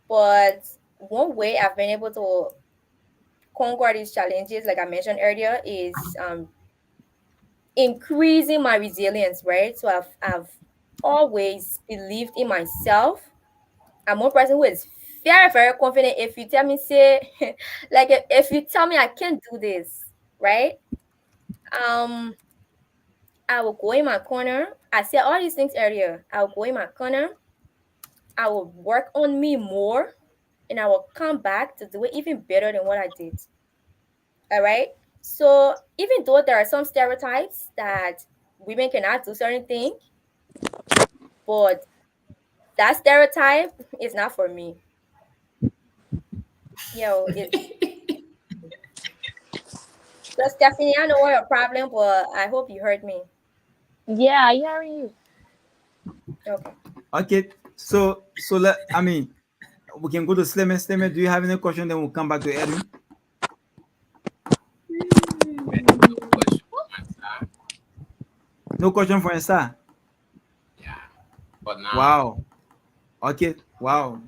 But one way I've been able to conquer these challenges, like I mentioned earlier, is increasing my resilience, right? So I've always believed in myself. I'm one person who is very, very confident. If you tell me, say, like if you tell me I can't do this, right? Um, I will go in my corner. I said all these things earlier. I'll go in my corner. I will work on me more, and I will come back to do it even better than what I did. All right. So even though there are some stereotypes that women cannot do certain things, but that stereotype is not for me. It. So Stephanie, I know what your problem, but I hope you heard me. Yeah, I hear you. Okay. Okay, so we can go to Slimmer. Slimmer, do you have any question? Then we'll come back to Edwin. No question from my side. No question for Insa. Yeah. But now, Wow. Okay. Wow.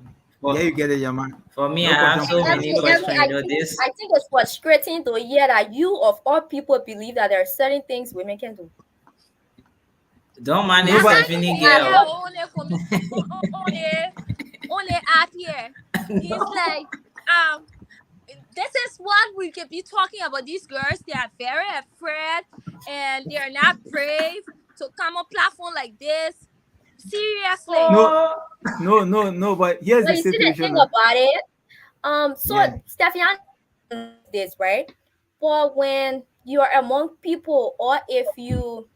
Yeah, you For, get it, Yama. for me, No I have question so for Every, you. many every, questions. I You know, think this I think it's frustrating to hear that you of all people believe that there are certain things women can do. don't mind No, it, That's but why he Stephanie say, yeah, girl. only out here. He's like, this is what we could be talking about. These girls, they are very afraid and they are not brave to come on platform like this. Seriously. no, Oh, no. But here's But the you see the thing situation. about it, so Yeah. Stephanie, I know this, right? But when you are among people, or if you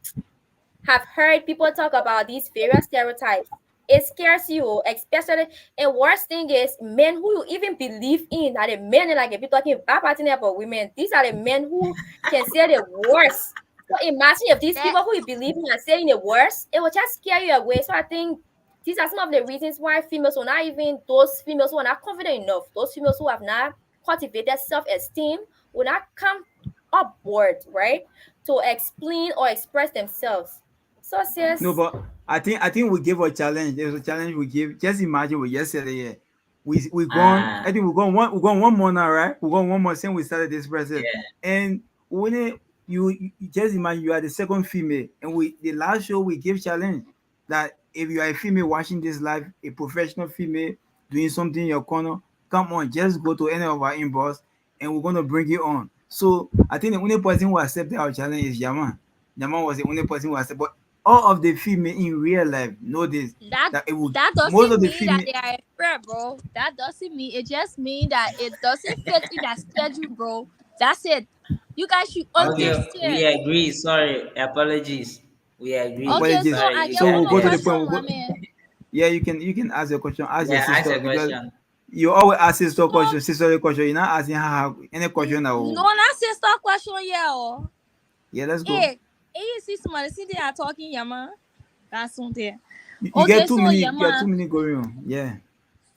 have heard people talk about these various stereotypes, it scares you, especially. And worst thing is men who you even believe in that the men like if you're talking bad about women, these are the men who can say the worst. So imagine if these That people who you believe in are saying the worst, it will just scare you away. So I think these are some of the reasons why females are not even those females who are not confident enough, those females who have not cultivated self-esteem will not come up board, right? To explain or express themselves. So No, sis, but I think we give a challenge. There's a challenge we give. Just imagine we yesterday. Yeah. We gone. Ah, I think we gone one more, right? We gone one more since we started this process. yeah. And when you just imagine you are the second female, and we the last show we give challenge that if you are a female watching this live, a professional female doing something in your corner, come on, just go to any of our inbox, and we're gonna bring you on. So I think the only person who accepted our challenge is Yaman. Yaman was the only person who accepted, but all of the female in real life know this, That that it would that most doesn't of the mean that female. they are a friend, bro. That doesn't mean, it just means that it doesn't fit in that schedule, bro. That's it. You guys should Okay, we understand. agree. Sorry, apologies. We agree. Okay, so Apologies. I Sorry, you get So one we'll can more go to get. the question, point. We'll my go. man. Yeah, you can ask your question. Ask your Yeah, ask sister a because question. you always ask sister So question, sister question. You're not asking her any question that no, will. not sister question, yeah. Oh. Yeah, let's go. Hey, you see somebody sitting there talking, Yama. That's on there. You Okay, get so you get Yama, 2 minutes going on. Yeah.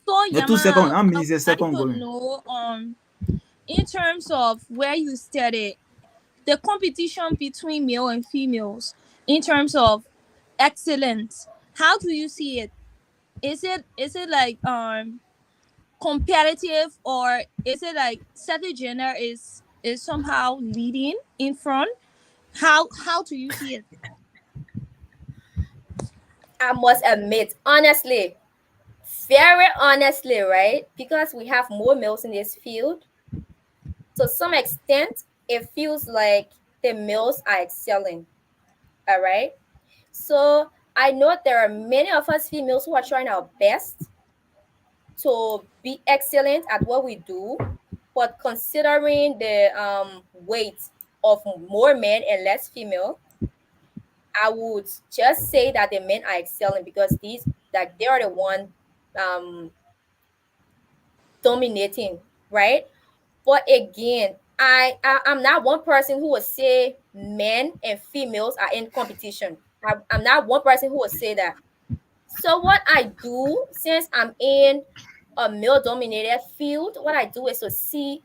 so Yeah, 2 seconds. Yama, How I many is a would like second to going? know, in terms of where you studied, the competition between male and females, in terms of excellence, how do you see it? Is it like competitive, or is it like certain gender is somehow leading in front? How do you see it? I must admit, honestly, very honestly, right? Because we have more males in this field, to some extent, it feels like the males are excelling. All right. So I know there are many of us females who are trying our best to be excellent at what we do, but considering the weight of more men and less female, I would just say that the men are excelling because these that they are the one um dominating, right? But again, I'm not one person who would say men and females are in competition. I'm not one person who would say that. So what I do, since I'm in a male dominated field, what I do is to see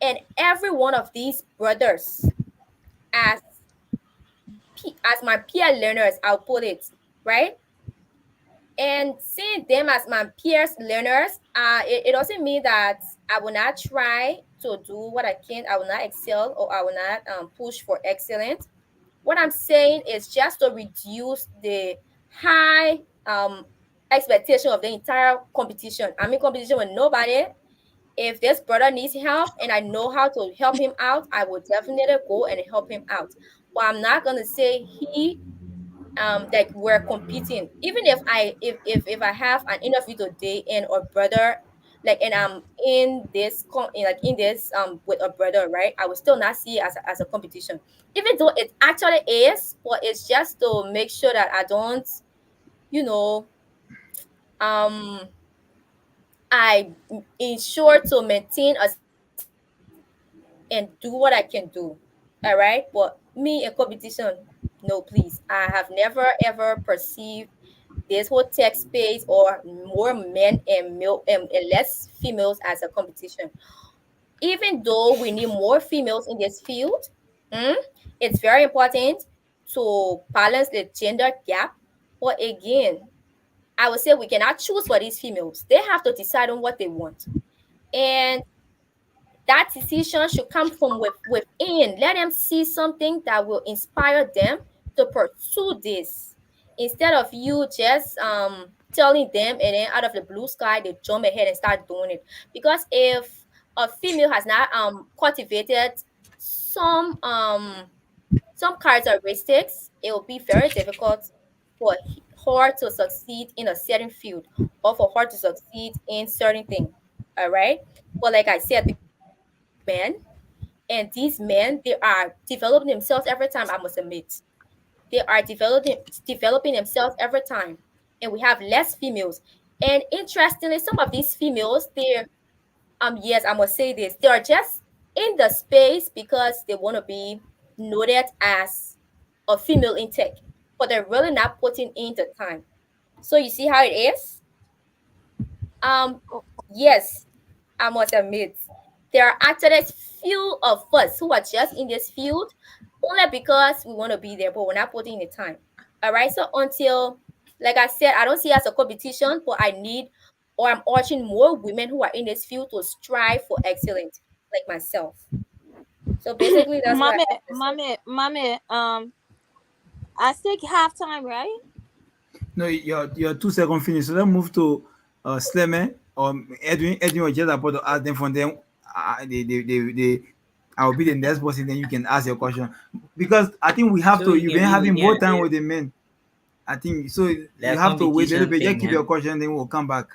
in every one of these brothers as as my peer learners, I'll put it, right? And seeing them as my peers learners, it doesn't mean that I will not try to do what I can. I will not excel, or I will not push for excellence. What I'm saying is just to reduce the high expectation of the entire competition. I'm in competition with nobody. If this brother needs help and I know how to help him out, I will definitely go and help him out. But I'm not gonna say he like we're competing. Even if if I have an interview today and a brother, like, and I'm in this like in this with a brother, right, I will still not see it as a competition, even though it actually is, but it's just to make sure that I don't, you know, um I ensure to maintain a certain level and do what I can do. All right. But me in competition, no, please. I have never ever perceived this whole tech space or more men and male and less females as a competition. Even though we need more females in this field, mm, it's very important to balance the gender gap. But again, I would say we cannot choose for these females. They have to decide on what they want. And that decision should come from within. Let them see something that will inspire them to pursue this, instead of you just telling them and then out of the blue sky they jump ahead and start doing it. Because if a female has not cultivated some some characteristics, it will be very difficult for her to succeed in a certain field, or for her to succeed in certain thing. All right. But like I said, because we have more men, and these men, they are developing themselves every time, I must admit. They are developing themselves every time. And we have less females. And interestingly, some of these females, they're yes, I must say this, they are just in the space because they want to be noted as a female intake, but they're really not putting in the time. So you see how it is. um yes, I must admit, there are actually few of us who are just in this field only because we want to be there, but we're not putting in the time. All right. So until, like I said, I don't see it as a competition, but I need, or I'm urging more women who are in this field to strive for excellence, like myself. So basically, that's what I Mommy, have to say. mommy, I think halftime, right? No, your 2 second finish. So let's move to Sleme or Edwin. Edwin was just about to ask them from them. They I will be the next person. Then you can ask your question because I think we have So to. you You've can been be having here more and time there. with the men. I think so. You Like have to wait a little competition bit. Just thing, keep man. your question. Then we'll come back.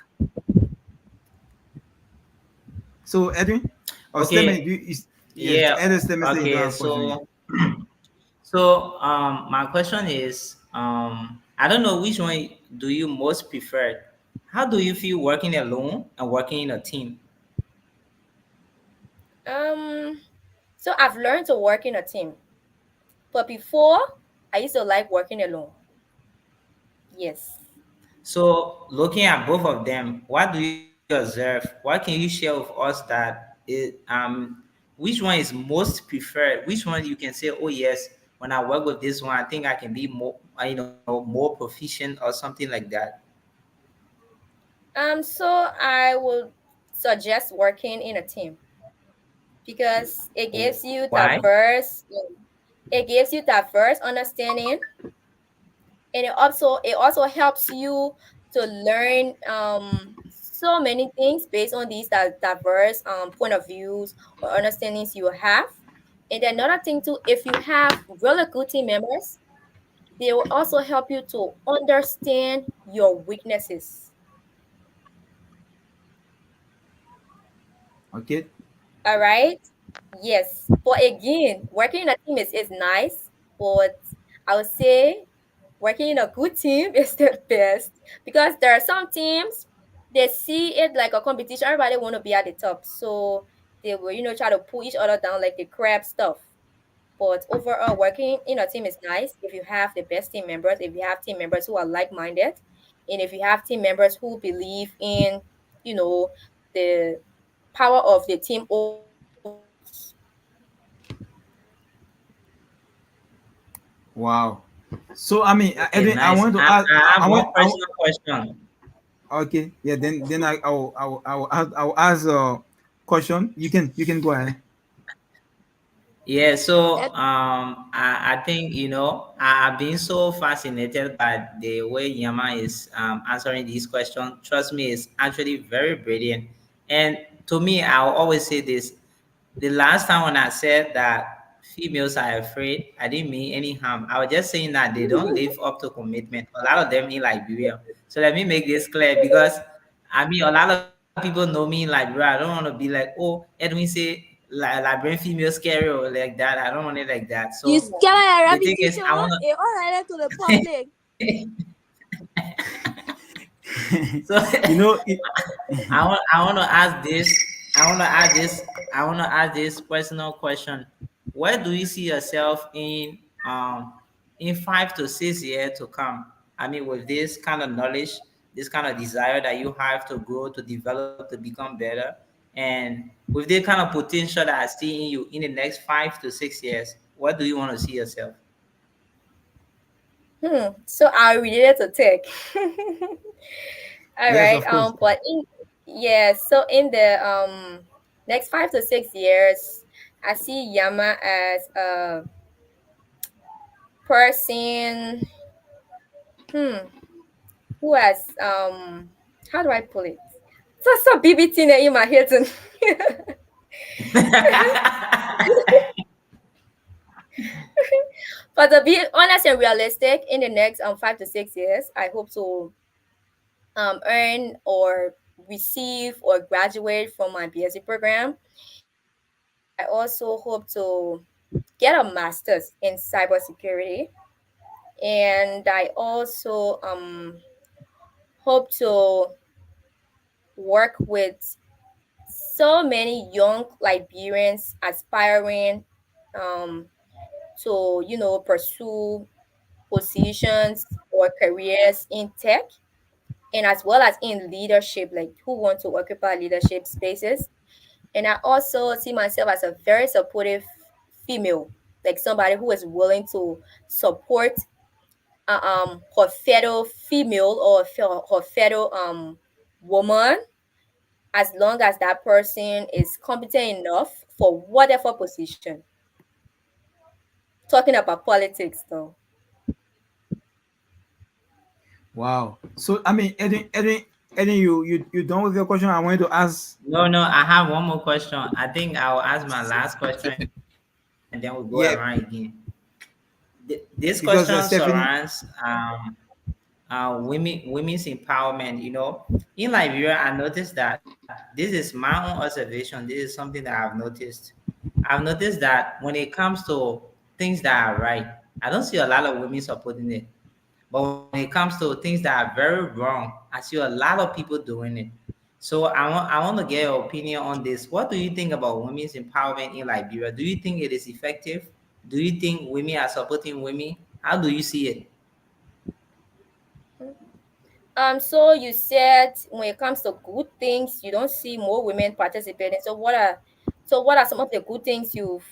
So Edwin or Sleme, Okay. yes, Yeah. Edwin Sleme say you don't Okay. have question yet. My question is, I don't know which one do you most prefer. How do you feel working alone and working in a team? Um, so I've learned to work in a team, but before I used to like working alone. Yes. So, looking at both of them, what do you observe? What can you share with us that which one is most preferred? Which one you can say, oh yes, when I work with this one, I think I can be more, more proficient or something like that. So I would suggest working in a team because Why? it gives you diverse understanding, and it also helps you to learn so many things based on these diverse point of views or understandings you have. And then another thing too, if you have really good team members, they will also help you to understand your weaknesses. Okay. All right. Yes. But again, working in a team is nice, but I would say working in a good team is the best because there are some teams they see it like a competition. Everybody want to be at the top, so they will try to pull each other down like the crab stuff. But overall, working in a team is nice if you have the best team members, if you have team members who are like-minded, and if you have team members who believe in you know the power of the team over individuals. Wow. So I mean, Okay, Edwin, I nice. want to I, ask. I have I one want. personal question. Okay. Yeah. Then I will ask a question. You can go ahead. Yeah, so Ed- I think I've been so fascinated by the way Yama is answering these questions. Trust me, it's actually very brilliant. And to me, I'll always say this: the last time when I said that females are afraid, I didn't mean any harm. I was just saying that they don't live up to commitment. A lot of them in Liberia. So let me make this clear because I mean a lot of people know me in Liberia. I don't want to be like, oh, Edwin say Liberian female scary or like that. I don't want it like that. So you scared the of a thing is, I repetition? want It already to the to. public. So you know, it, I want to ask this. I want to ask this. I want to ask this personal question. Where do you see yourself in 5 to 6 years to come? I mean, with this kind of knowledge, this kind of desire that you have to grow, to develop, to become better, and with the kind of potential that I see in you in the next 5 to 6 years, where do you want to see yourself? So I related to tech. All yes, right. of course. But yeah, so in the next 5 to 6 years, I see Yama as a person hmm who has how do I put it? So BBT na in my head. But to be honest and realistic, in the next 5 to 6 years, I hope to earn or receive or graduate from my BSc program, and I also hope to get a master's in cybersecurity, and I also hope to work with so many young Liberians aspiring um, to pursue positions or careers in tech, and as well as in leadership, like who want to occupy leadership spaces. And I also see myself as a very supportive female, like somebody who is willing to support her fellow female or her fellow woman, as long as that person is competent enough for whatever position. Talking about politics though. Wow. So I mean, Edwin, you done with your question? I wanted to ask No, no, I have one more question. I think I'll ask my last question and then we'll go around yeah, again. This question because surrounds Stephanie. women's empowerment. In Liberia, I noticed that this is my own observation. This is something that I've noticed that when it comes to things that are right, I don't see a lot of women supporting it. But when it comes to things that are very wrong, I see a lot of people doing it. So I want to get your opinion on this. What do you think about women's empowerment in Liberia? Do you think it is effective? Do you think women are supporting women? How do you see it? So you said when it comes to good things, you don't see more women participating. So what are some of the good things you've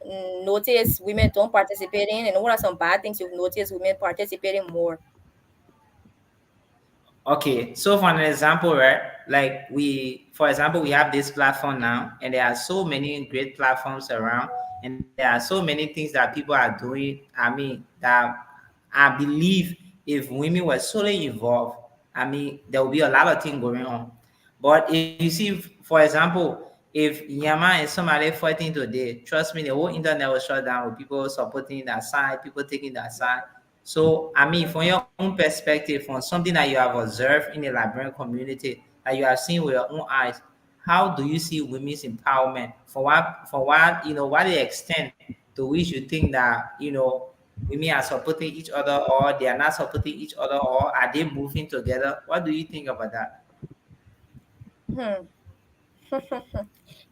noticed women don't participate in, and what are some bad things you've noticed women participating more? Okay, so for an example, right? Like for example, we have this platform now, and there are so many great platforms around, and there are so many things that people are doing. I mean, that I believe if women were solely involved, I mean, there will be a lot of things going on. But if you see, for example, if Yama and somebody fighting today, trust me, the whole internet was shut down with people supporting that side, people taking that side. So, I mean, from your own perspective, from something that you have observed in the Liberian community, that you have seen with your own eyes, how do you see women's empowerment? What the extent to which you think that, women are supporting each other or they are not supporting each other or are they moving together? What do you think about that? Hmm.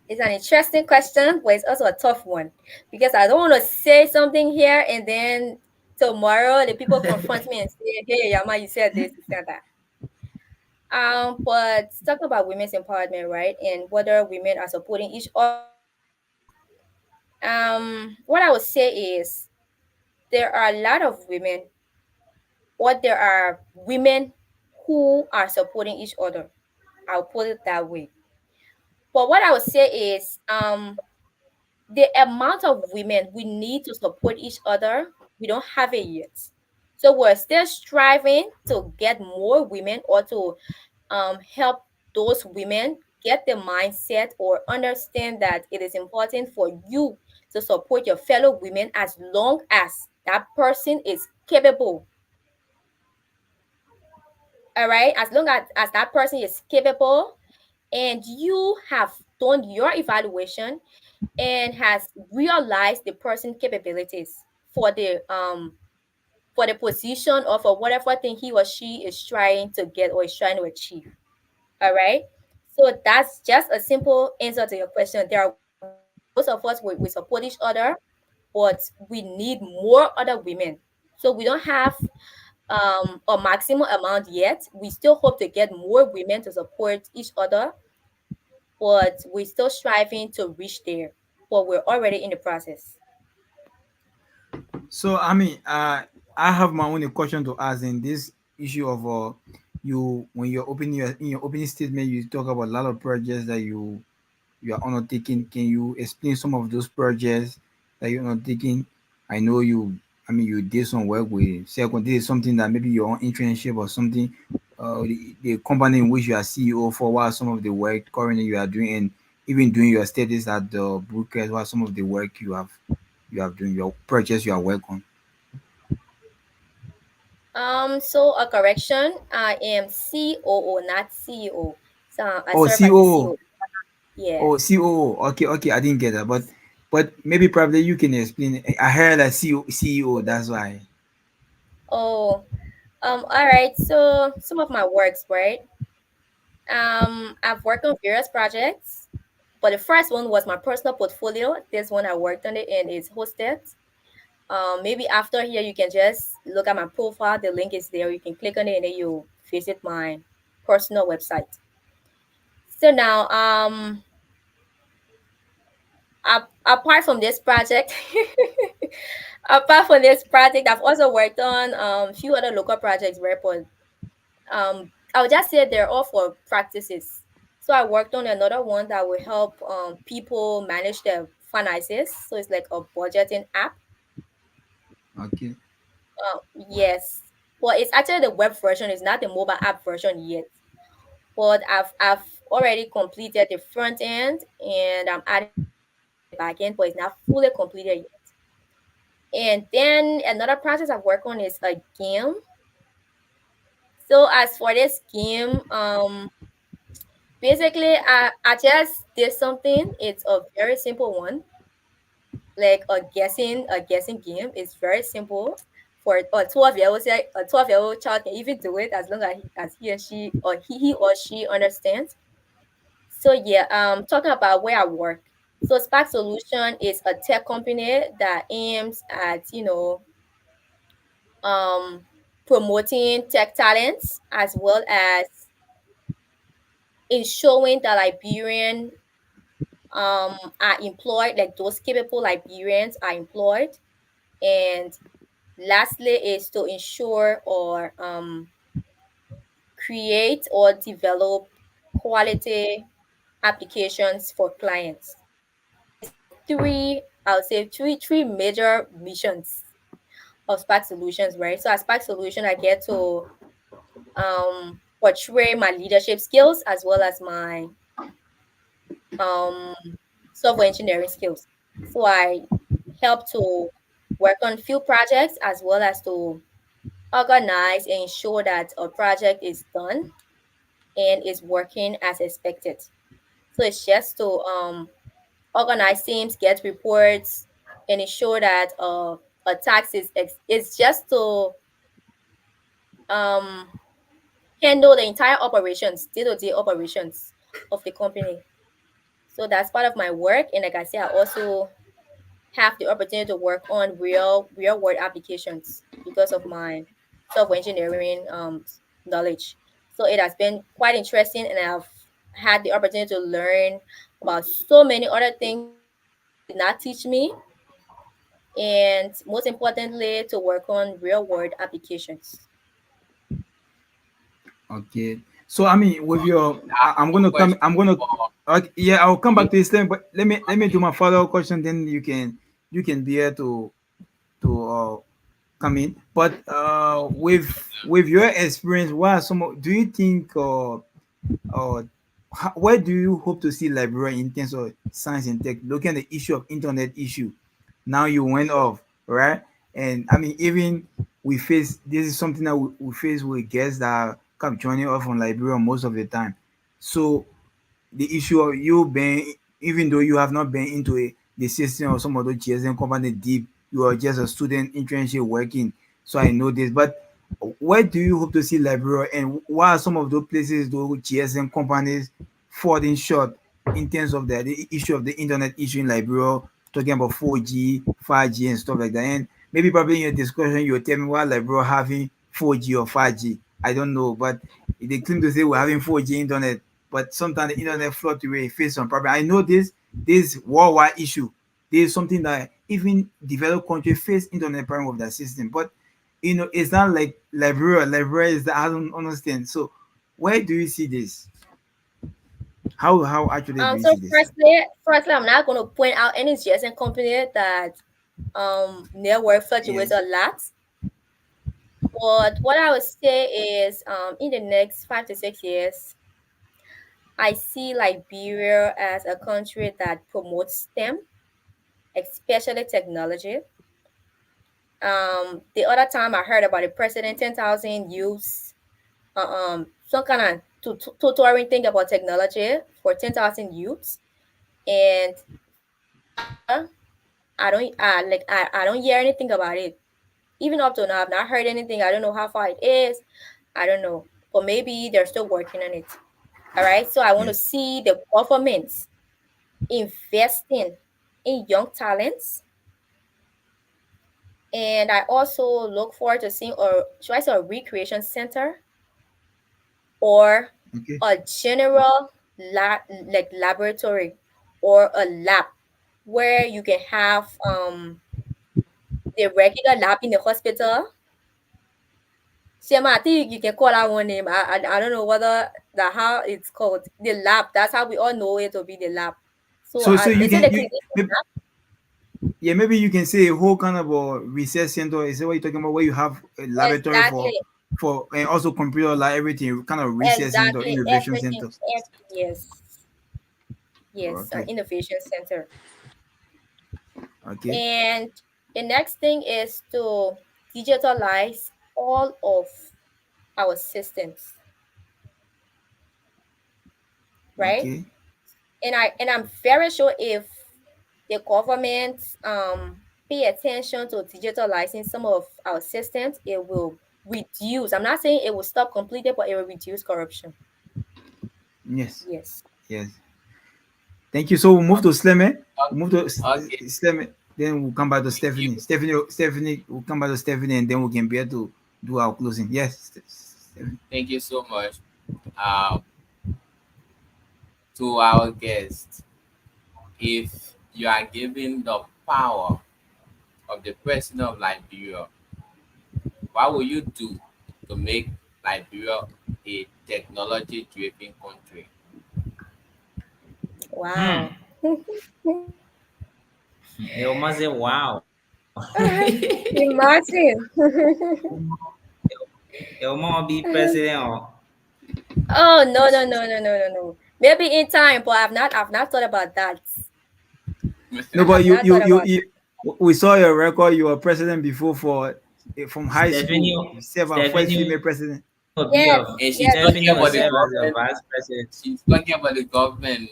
It's an interesting question, but it's also a tough one because I don't want to say something here and then tomorrow the people confront me and say, "Hey, Yama, you said this, you said that." But talking about women's empowerment, right, and whether women are supporting each other, what I would say is there are a lot of women, or there are women who are supporting each other. I'll put it that way. But what I would say is, the amount of women we need to support each other, we don't have it yet. So we're still striving to get more women, or to help those women get the mindset or understand that it is important for you to support your fellow women as long as that person is capable. All right, as long as that person is capable and you have done your evaluation and has realized the person capabilities for the position or for whatever thing he or she is trying to get or is trying to achieve. All right. So that's just a simple answer to your question. There are most of us, we support each other, but we need more other women. So we don't have a maximum amount yet. We still hope to get more women to support each other, but we're still striving to reach there. But we're already in the process. So I mean, I have my own question to ask in this issue of you when you're opening your in your opening statement, you talk about a lot of projects that you are undertaking. Can you explain some of those projects that you're undertaking? I know you. I mean, you did some work with Second. This is something that maybe your own internship or something. The company in which you are CEO for, what are some of the work currently you are doing, and even doing your studies at the Brookers, what are some of the work you have doing your projects you are working on? So a correction, I am COO, not CEO. So I Oh, serve as the COO. CEO. Yeah. Oh, COO. Okay, okay, I didn't get that, but maybe probably you can explain. I heard that CEO. That's why. Oh, all right. So some of my works, right? I've worked on various projects, but the first one was my personal portfolio. This one I worked on it and it's hosted. Maybe after here you can just look at my profile. The link is there. You can click on it and then you visit my personal website. So now, apart from this project, Apart from this project, I've also worked on few other local projects where I would just say they're all for practices. So I worked on another one that will help people manage their finances. So it's like a budgeting app. Okay. Yes. Well, it's actually the web version, it's not the mobile app version yet. But I've already completed the front end and I'm adding the back end, but it's not fully completed yet. And then another project I've worked on is a game. So as for this game, basically I just did something. It's a very simple one, like a guessing game. It's very simple. For a 12-year-old, say a 12-year-old child can even do it as long as he or she understands. So yeah, talking about where I work. So Spark Solution is a tech company that aims at, um promoting tech talents as well as ensuring that Liberian are employed, like those capable Liberians are employed. And lastly is to ensure or create or develop quality applications for clients. These are the three, I would say three major missions of Spark Solutions, right? So at Spark Solution, I get to portray my leadership skills as well as my um, software engineering skills. So I help to work on few projects as well as to organize and ensure that a project is done and is working as expected. So it's just to organize teams, get reports, and ensure that a task is just to um, handle the entire operations, day-to-day operations of the company. So that's part of my work. And like I said, I also have the opportunity to work on real world applications because of my software engineering knowledge. So it has been quite interesting, and I've had the opportunity to learn about so many other things that school did not teach me, and most importantly, to work on real world applications. Okay. So I mean, with your, I have I'm one gonna come. question I'm gonna. for Okay, yeah, I'll come back you. to this thing, but let me do my follow-up question. Then you can be here to come in. But with your experience, what are some? Do you think where do you hope to see Liberia in terms of science and tech? Looking at the issue of internet issue, now you went off, right? And I mean, even we face this is something that we face with guests that come joining us from Liberia most of the time. So the issue of you being, even though you have not been into the system of some of those GSM company deep, you are just a student internship working. So I know this, but where do you hope to see Liberia, and what are some of those places those GSM companies falling short in terms of the issue of the internet issue in Liberia, talking about 4G, 5G, and stuff like that? And maybe probably in your discussion, you'll tell me why Liberia having 4G or 5G. I don't know, but they claim to say we're having 4G internet, but sometimes the internet fluctuates, face some problem. I know this worldwide issue. This is something that even developed countries face internet problem with their system. But it's not like Liberia. Liberia is that I don't understand. So where do you see this? How actually do you So see this? firstly, I'm not going to point out any GSM company that network fluctuates Yes. a lot. But what I would say is, in the next 5 to 6 years, I see Liberia as a country that promotes STEM, especially technology. The other time I heard about the president, 10,000 youths, some kind of tutoring thing about technology for 10,000 youths. And so far, I don't hear anything about it. Even up to now, I've not heard anything. I don't know how far it is. I don't know, but maybe they're still working on it. All right. So I want to Yes. see the government investing in young talents. And I also look forward to seeing, or should I say, a recreation center or Okay. a general like laboratory or a lab where you can have the regular lab in the hospital. Shema, I think you can call that one name. I don't know whether that how it's called. The lab. That's how we all know it to be the lab. So So they you say the can you clinic yeah, maybe you can say a whole kind of a research center. Is that what you're talking about? Where you have a laboratory exactly, for and also computer like everything, kind of research center, exactly innovation everything. center. Yes, yes, an Okay, innovation center. okay, And the next thing is to digitalize all of our systems, right? okay. And I'm very sure if the government pay attention to digitalizing some of our systems, it will reduce. I'm not saying it will stop completely, but it will reduce corruption. Yes, Yes. yes. Thank you. So we'll move to Sleme. We'll move to Okay. Sleme. Then we'll come back to Thank you. Stephanie. Stephanie, we'll come back to Stephanie, and then we can be able to do our closing. Yes, Stephanie. Thank you so much. Um, to our guests, if you are given the power of the president of Liberia, what will you do to make Liberia a technology-driven country? Wow. You must say, wow. Imagine. You want to be president or Oh no, no, no, no, no, no, no. Maybe in time, but I've not thought about that. No, I but have not thought about we saw your record. You were president before for from high Stephanie? school. You served our first Stephanie female president. will be yes, a And she's yes. talking Stephanie will about the serve as a government. vice president. She's talking about the government,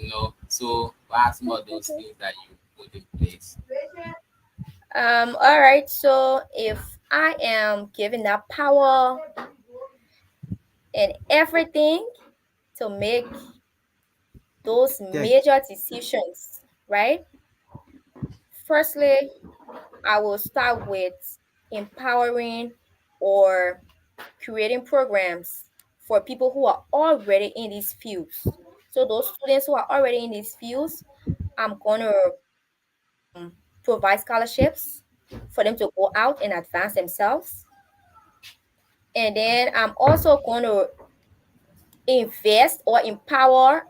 So what are some of those things that you put in place? All right. So if I am given that power and everything to make those Tech. major decisions, right? Firstly, I will start with empowering or creating programs for people who are already in these fields. So those students who are already in these fields, I'm gonna provide scholarships for them to go out and advance themselves. And then I'm also going to invest or empower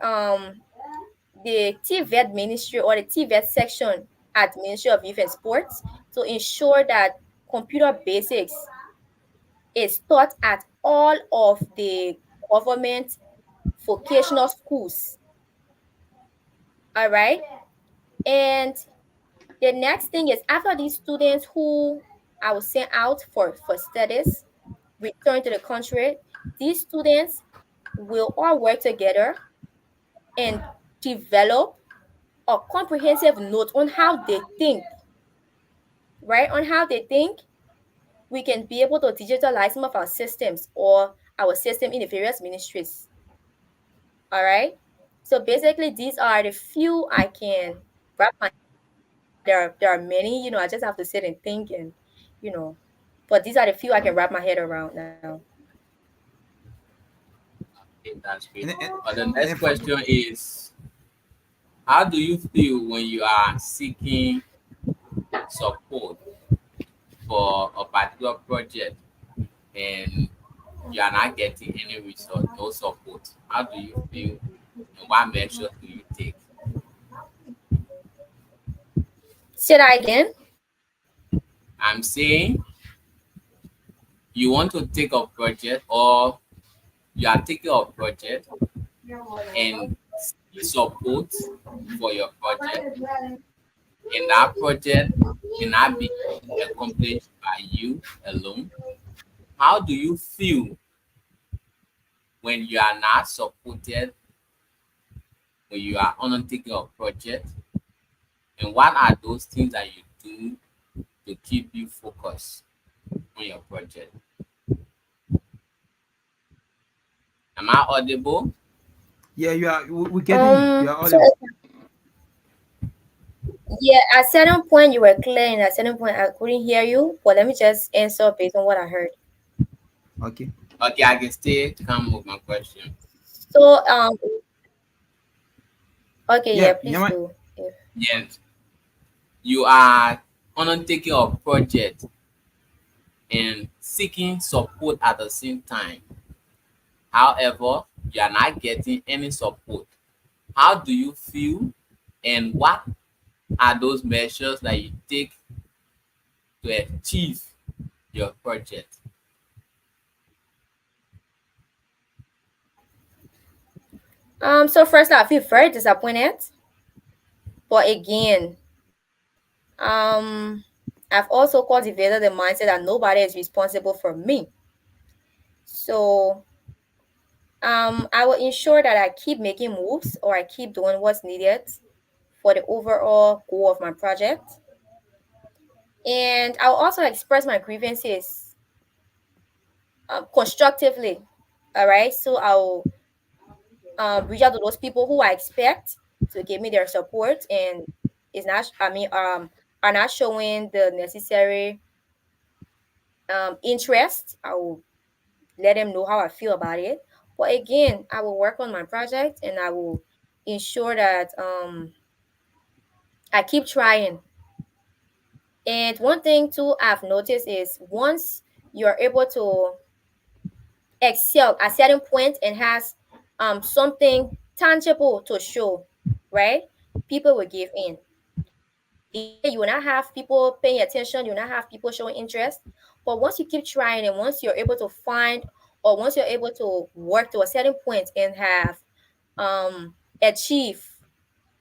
the TVET ministry or the TVET section at Ministry of Youth and Sports to ensure that computer basics is taught at all of the government vocational schools. All right. And the next thing is after these students who I will send out for studies return to the country, these students will all work together and develop a comprehensive note on how they think, right? On how they think, we can be able to digitalize some of our systems or our system in the various ministries. All right. So basically, these are the few I can wrap my head around. There are many, I just have to sit and think and, you know, but these are the few I can wrap my head around now. Okay, that's great. And, and, But the and next for, question is, how do you feel when you are seeking support for a particular project and you are not getting any result, no support? How do you feel and what measures do you take? Say that again. I'm saying you want to take a project or you are taking a project and seek support for your project, and that project cannot be accomplished by you alone. How do you feel when you are not supported, when you are undertaking a project, and what are those things that you do to keep you focused on your project? Am I audible? yeah, you are. We're getting you. You are So audible. yeah, at certain point you were clear, and at certain point I couldn't hear you. But let me just answer based on what I heard. Okay. Okay, I can still come with my question. So okay, yeah, Yeah, please Nyama, do. If Yes, you are undertaking a project and seeking support at the same time. However, you are not getting any support. How do you feel, and what are those measures that you take to achieve your project? So first I feel very disappointed. But again, I've also cultivated the mindset that nobody is responsible for me. So I will ensure that I keep making moves or I keep doing what's needed for the overall goal of my project. And I'll also express my grievances constructively. All right. So I'll reach out to those people who I expect to give me their support and is not, are not showing the necessary interest. I will let them know how I feel about it. But again, I will work on my project and I will ensure that I keep trying. And one thing too I've noticed is once you're able to excel at certain point and has something tangible to show, right? People will give in. Yeah, you will not have people paying attention, you will not have people showing interest. But once you keep trying and once you're able to find or once you're able to work to a certain point and have achieve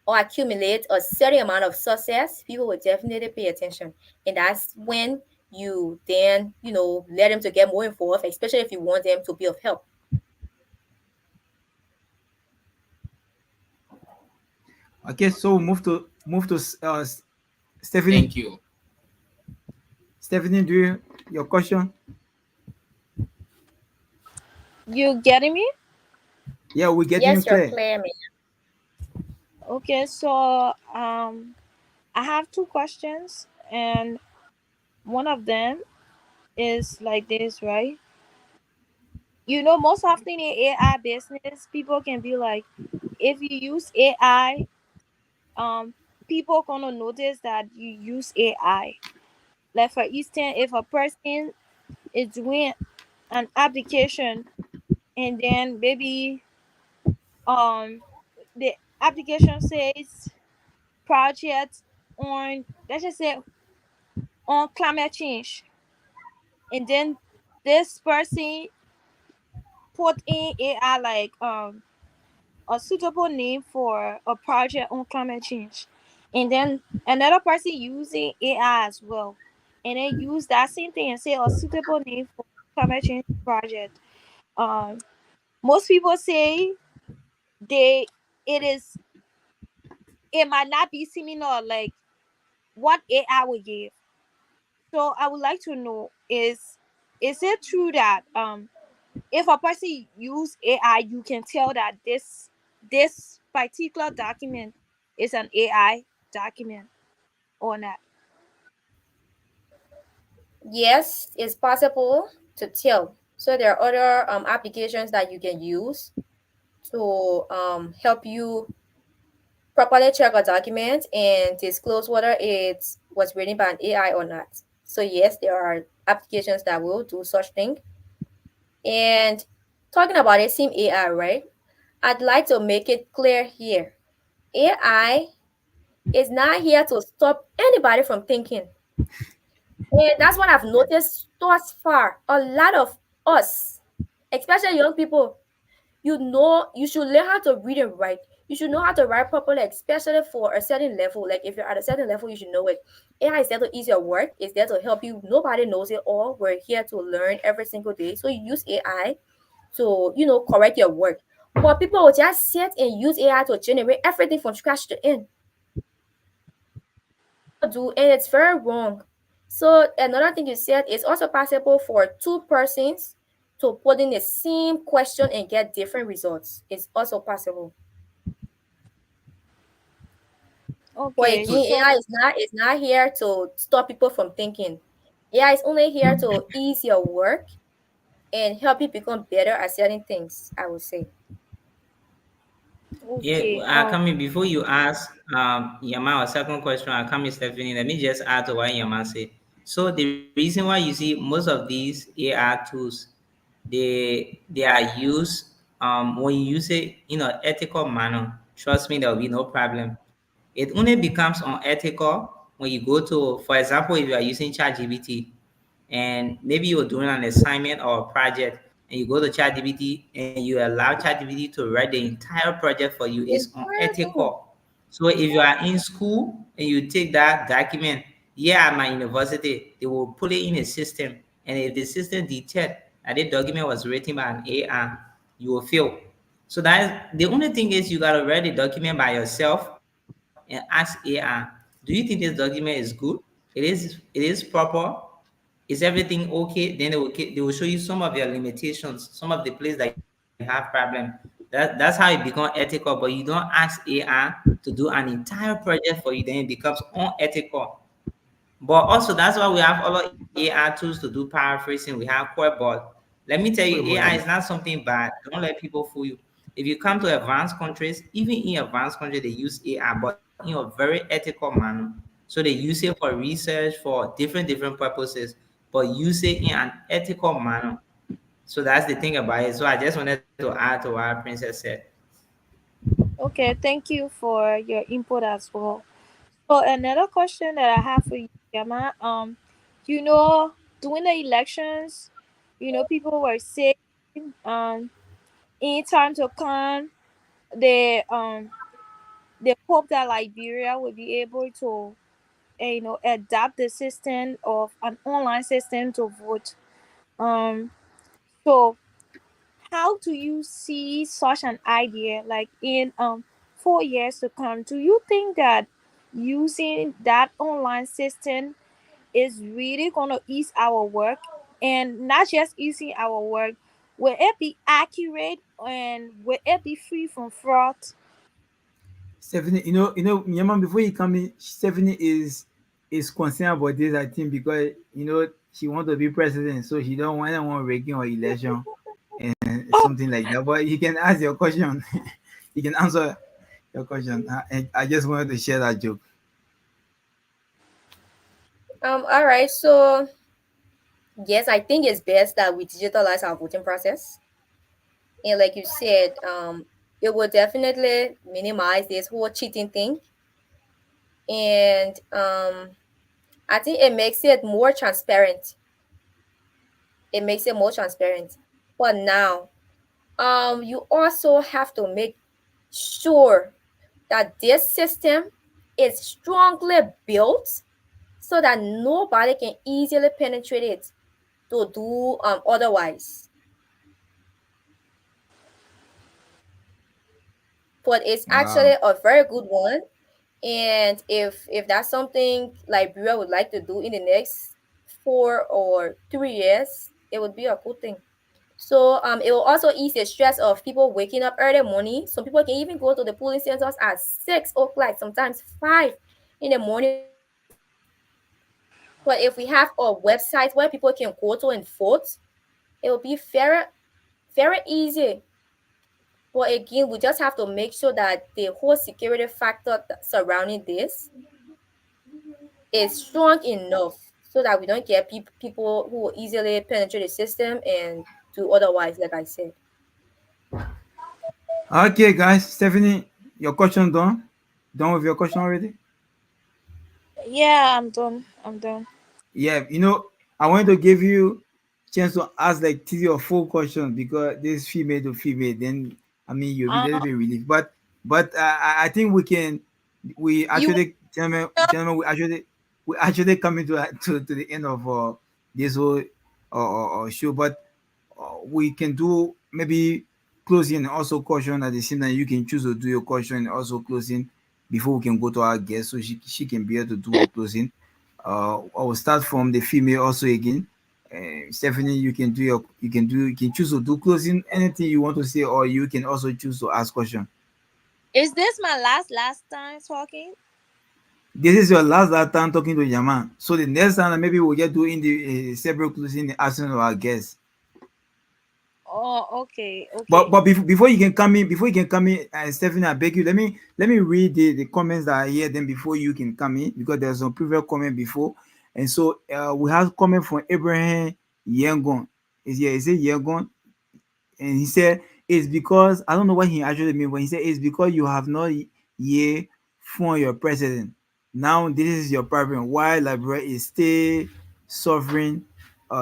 or accumulate a certain amount of success, people will definitely pay attention. And that's when you then, let them to get more involved, especially if you want them to be of help. Okay, so move to Stephanie. Thank you. Stephanie, do you your question? You getting me? Yeah, we're getting you Yes, you're clear. clear, man. Okay, so I have two questions, and one of them is like this, right? Most often in AI business, people can be like, if you use AI, um, people gonna notice that you use AI. Like for instance, if a person is doing an application and then maybe um the application says project on, let's just say, on climate change, and then this person put in AI like a suitable name for a project on climate change, and then another person using AI as well, and then use that same thing and say a suitable name for climate change project. Um, Most people say they it is it might not be similar like what AI will give. So I would like to know, is it true that if a person use AI, you can tell that this particular document is an AI document or not? Yes, it's possible to tell. So there are other applications that you can use to help you properly check a document and disclose whether it was written by an AI or not. So yes, there are applications that will do such thing. And talking about it, Sim AI, right? I'd like to make it clear here. AI is not here to stop anybody from thinking. And that's what I've noticed thus far. A lot of us, especially young people, you should learn how to read and write. You should know how to write properly, especially for a certain level. Like if you're at a certain level, you should know it. AI is there to ease your work, it's there to help you. Nobody knows it all. We're here to learn every single day. So you use AI to, correct your work. But people will just sit and use AI to generate everything from scratch to end. Do and it's very wrong. So another thing you said, it's also possible for two persons to put in the same question and get different results. It's also possible. But Okay, So again, so AI is not here to stop people from thinking. AI is only here to ease your work and help you become better at certain things, I would say. Yeah, Okay. coming before you ask Yama a second question, I come Stephanie. Let me just add to what Yama said. So the reason why you see most of these AI tools, they are used when you use it in an ethical manner. Trust me, there will be no problem. It only becomes unethical when you go to, for example, if you are using ChatGPT and maybe you're doing an assignment or a project and you go to ChatGPT and you allow ChatGPT to write the entire project for you, it's Exactly. unethical. So if you are in school and you take that document, yeah, at my university, they will put it in a system. And if the system detect that the document was written by an AI, you will fail. So that the only thing is you gotta read the document by yourself and ask AI, do you think this document is good? It is proper? Is everything okay? Then they will show you some of your limitations, some of the places that you have problem. That's how it becomes ethical. But you don't ask AI to do an entire project for you, then it becomes unethical. But also that's why we have other AI tools to do paraphrasing. We have Quotbot. Let me tell you, What AI about is them? not something bad. Don't let people fool you. If you come to advanced countries, even in advanced countries, they use AI, but in a very ethical manner. So they use it for research, for different purposes, but use it in an ethical manner. So that's the thing about it. So I just wanted to add to what Princess said. Okay, thank you for your input as well. So another question that I have for you, Yama, you know, during the elections, people were saying, um, in time to come, they they hope that Liberia will be able to, adapt the system of an online system to vote. Um, so how do you see such an idea, like in 4 years to come? Do you think that using that online system is really going to ease our work, and not just easing our work, will it be accurate and will it be free from fraud? Stephanie, Myanmar, before you come in, Stephanie is concerned about this, I think, because she want to be president, so she don't want anyone rigging or election and Oh, something like that. But you can ask your question. You can answer your question. I just wanted to share that joke. All right. So yes, I think it's best that we digitalize our voting process. And like you said, it will definitely minimize this whole cheating thing. And I think it makes it more transparent. It makes it more transparent. But now, you also have to make sure that this system is strongly built so that nobody can easily penetrate it to do otherwise. But it's Wow. actually a very good one. And if that's something Liberia would like to do in the next 4 or 3 years, it would be a good thing. So it will also ease the stress of people waking up early morning. Some people can even go to the polling centers at 6 o'clock, sometimes 5 in the morning to vote. But if we have a website where people can go to and vote, it will be very easy. But again, we just have to make sure that the whole security factor surrounding this is strong enough so that we don't get people who will easily penetrate the system and do otherwise, like I said. Okay, guys. Stephanie, your question done? Done with your question already? yeah, I'm done. Yeah, I want to give you chance to ask like 3 or 4 questions because this female to female. Then I mean you'll be a little uh, bit relieved. But I think we you actually gentlemen we actually coming to the end of this whole show. But we can do maybe closing and also caution at the same time. You can choose to do your caution and also closing before we can go to our guest, so she can be able to do her closing. I will start from the female also again. Stephanie, you can choose to do closing anything you want to say, or you can also choose to ask question. Is this my last time talking? This is your last time talking to Yaman. So the next time maybe we'll get doing the several closing the absence of our guests. Oh, okay, But okay. before you can come in, Stephanie, I beg you, let me read the comments that I hear them before you can come in, because there's some previous comment before. And so we have comment from Abraham Yangon. Is it Yangon? And he said it's because I don't know what he actually mean, but he said it's because you have not yet found your president. Now this is your problem. Why Liberia is still suffering?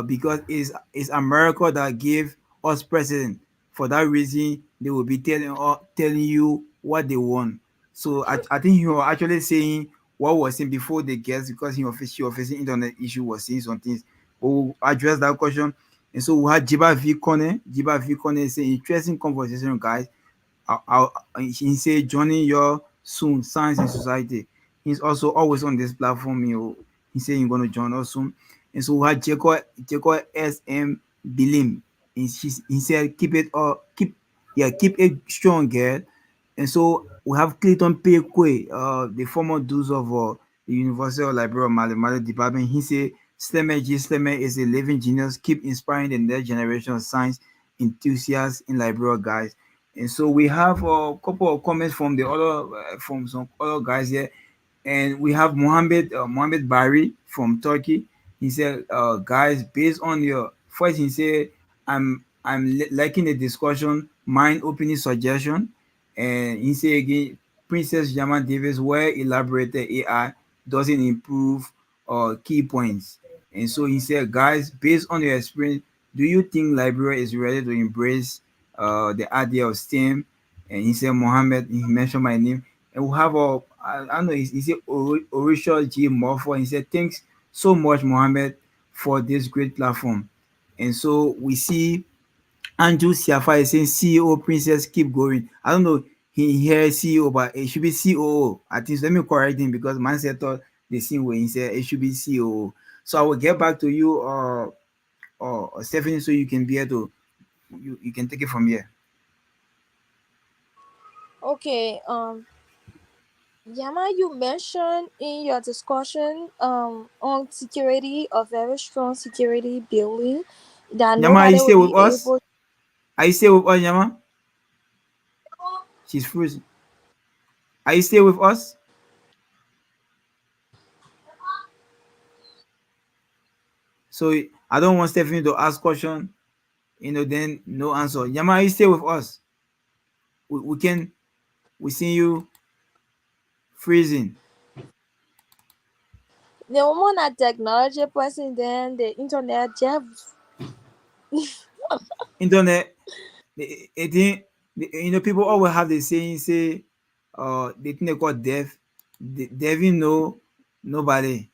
Because it's America that gave us president. For that reason, they will be telling you what they want. So I think you are actually saying what was saying before the guest, because she was facing internet issue, was saying some things. We'll address that question. And so we had Jiba V. Kone. Jiba V. Kone is an interesting conversation, guys. He said, joining your soon, Science and Society. He's also always on this platform. He said he's going to join us soon. And so we had Jacob S.M. Bilim. He said, keep it strong, girl. And so we have Clayton Pekwe, the former dues of the University of Liberia Mathematics Department. He said, Sleme is a living genius. Keep inspiring the next generation of science enthusiasts in Liberia, guys. And so we have a couple of comments from some other guys here, and we have Mohammed Bari from Turkey. He said, guys, based on your first, he said, I'm liking the discussion, mind opening suggestion, and he said again, Princess Jama Davis, where elaborated AI doesn't improve key points. And so he said, guys, based on your experience, do you think Liberia is ready to embrace the idea of STEM? And he said, Mohammed, he mentioned my name. And we have I don't know, he said, Orisha G. Morpho. He said, thanks so much, Mohammed, for this great platform. And so we see Andrew Siafa is saying, CEO Princess, keep going. I don't know, he here CEO, but it should be COO. I think, so let me correct him, because man said thought the same way. He said it should be COO. So I will get back to you, Stephanie, so you can be able to, you can take it from here. Okay. Yama, you mentioned in your discussion on security, a very strong security building that Yama, are you nobody will still with be us? able. Are you still with us, Yama? She's frozen. Are you still with us? So I don't want Stephanie to ask question, then no answer. Yama, are you still with us? We see you freezing. The woman at technology person, then the internet just Internet, I think, people always have the saying, say, they think they call deaf. Devin know nobody.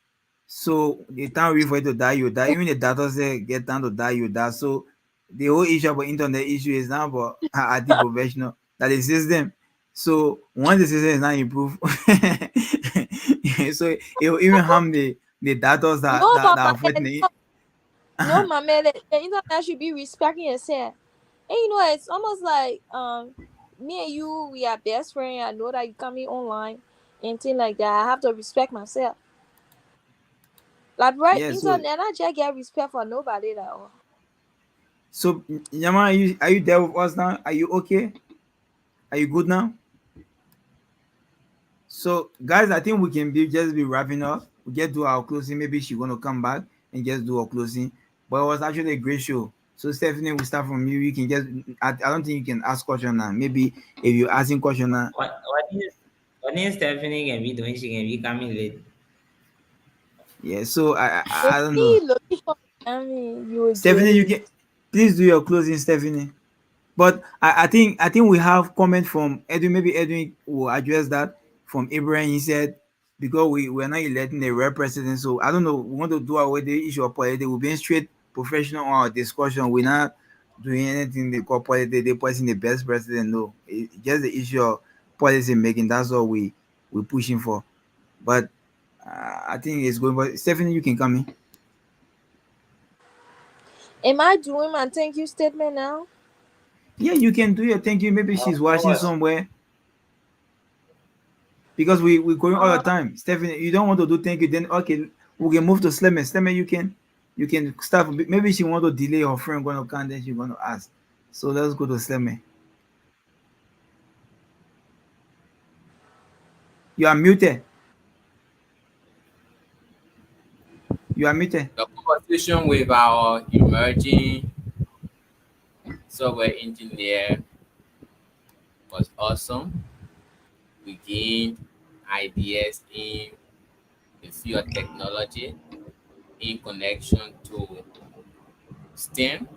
So the time ready for you to die, you die. Even the data say get down to die, you die. So the whole issue about internet issue is now about IT professional, that the system. So once the system is not improved, so it will even harm the data no that mama, are floating in. no mama, the internet should be respecting yourself. And it's almost like me and you, we are best friends. I know that you coming online and things like that. I have to respect myself. Like right, Yeah, so internet, I just get respect for nobody at all. so Yama, are you there with us now? Are you okay? Are you good now? So guys, I think we can just be wrapping up. We get to our closing. Maybe she's gonna come back and just do our closing. But it was actually a great show. So Stephanie, we start from you. You can just I don't think you can ask question now. Maybe if you're asking question now. What is Stephanie can be doing? She can be coming late. Yeah, so If I don't know. me looking for you Stephanie, you again. can please do your closing, Stephanie. But I think we have comment from Edwin. Maybe Edwin will address that from Abraham. He said, because we're not electing a real president, so I don't know. We want to do away with the issue of politics. We're being straight professional on our discussion. We're not doing anything they call politics. They're posting the best president. No, it's just the issue of policy making. That's all we're pushing for. But I think it's going. But Stephanie, you can come in. Am I doing my thank you statement now? Yeah, you can do your thank you. Maybe Of she's watching course. somewhere, because we're going all the Uh, time. Stephanie, you don't want to do thank you, then okay, we can move to Sleme. Sleme, you can start. Maybe she want to delay her friend going to come, then she's going to ask. So let's go to Slemmy. You are muted. You are muted. The conversation with our emerging software engineer was awesome. We gained ideas in the field of technology in connection to STEM.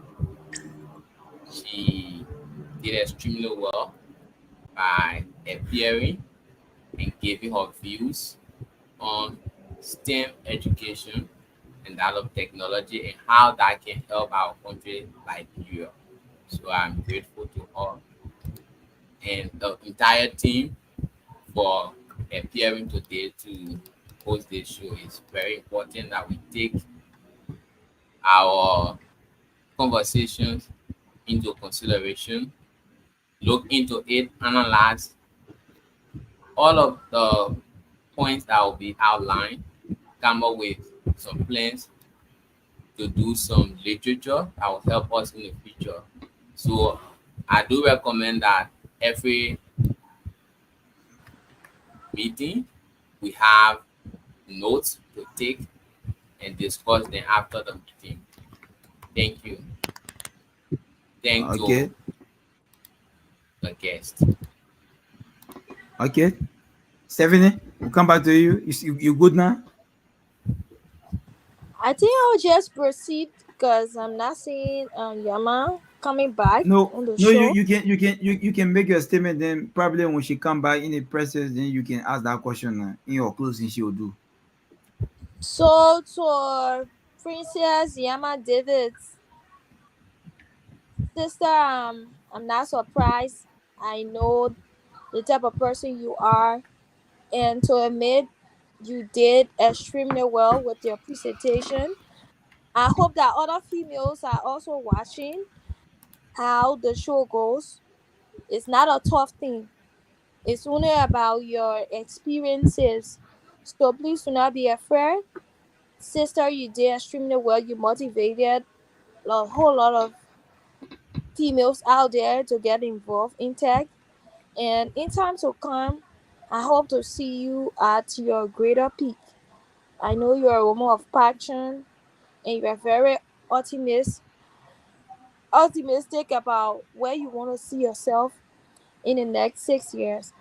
She did extremely well by appearing and giving her views on STEM education and that of technology and how that can help our country like Europe. So I'm grateful to her and the entire team for appearing today to host this show. It's very important that we take our conversations into consideration, look into it, analyze all of the points that will be outlined, come up with some plans to do some literature that will help us in the future. So I do recommend that every meeting we have notes to take and discuss them after the meeting. Thank you. Thank Okay. you, the guest. Okay. Stephanie, we'll come back to you. You good now? I think I'll just proceed because I'm not seeing Yama coming back No, on the no, show. you can make your statement. Then probably when she come back in the process, then you can ask that question in your closing. She will do. So to Princess Yama David's sister, I'm not surprised. I know the type of person you are, and to admit you did extremely well with your presentation. I hope that other females are also watching how the show goes. It's not a tough thing. It's only about your experiences. So please do not be afraid. Sister, you did extremely well. You motivated a whole lot of females out there to get involved in tech. And in time to come, I hope to see you at your greater peak. I know you're a woman of passion and you are very optimistic optimistic about where you want to see yourself in the next 6 years.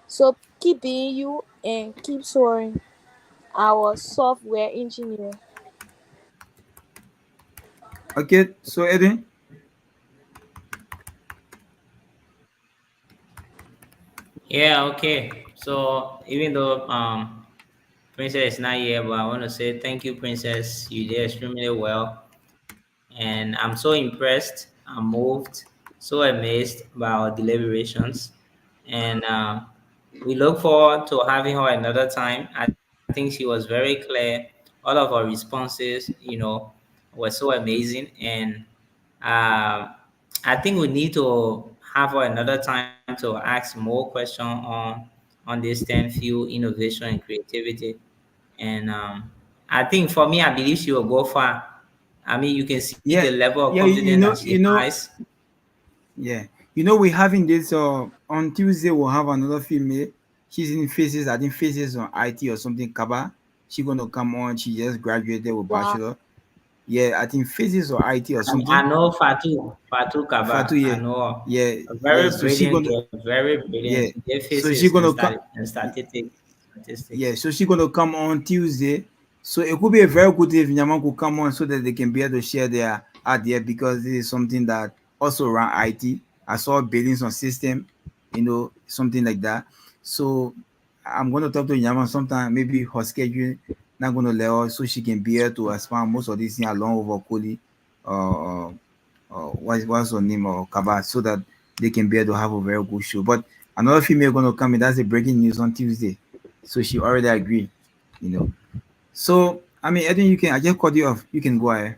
So keep being you and keep soaring. Our software engineer. Okay. So Edwin. Yeah, okay. So even though Princess is not here, but I want to say thank you, Princess. You did extremely well. And I'm so impressed, I'm moved, so amazed by our deliberations. And we look forward to having her another time. I think she was very clear. All of her responses, were so amazing. And uh, I think we need to have her another time to ask more questions on this 10 field innovation and creativity. And I think for me, I believe she will go far. I mean, you can see the Yeah, level of yeah. confidence that she has. Yeah. We're having this on Tuesday. We'll have another female. She's in Faces. I think Faces on IT or something. Kaba. She gonna come on. She just graduated with Wow. bachelor. Yeah, I think Faces or IT or I something. know Fatu Fatu. Kaba. I Yeah, know her. yeah, A yeah. very So she brilliant gonna girl, very brilliant. yeah. She did So she physics and gonna come. statistics. Yeah, so she's gonna come on Tuesday. So it could be a very good if Nyaman could come on so that they can be able to share their idea because this is something that also around IT. I saw buildings on system, something like that. So I'm gonna talk to Nyaman sometime, maybe her schedule not gonna let her so she can be able to expand most of these things along with her colleague, uh, what's her name or Kaba, so that they can be able to have a very good show. But another female gonna come in. That's the breaking news on Tuesday. So she already agreed, you know. So I mean, I think you can. I just cut you off. You can go ahead.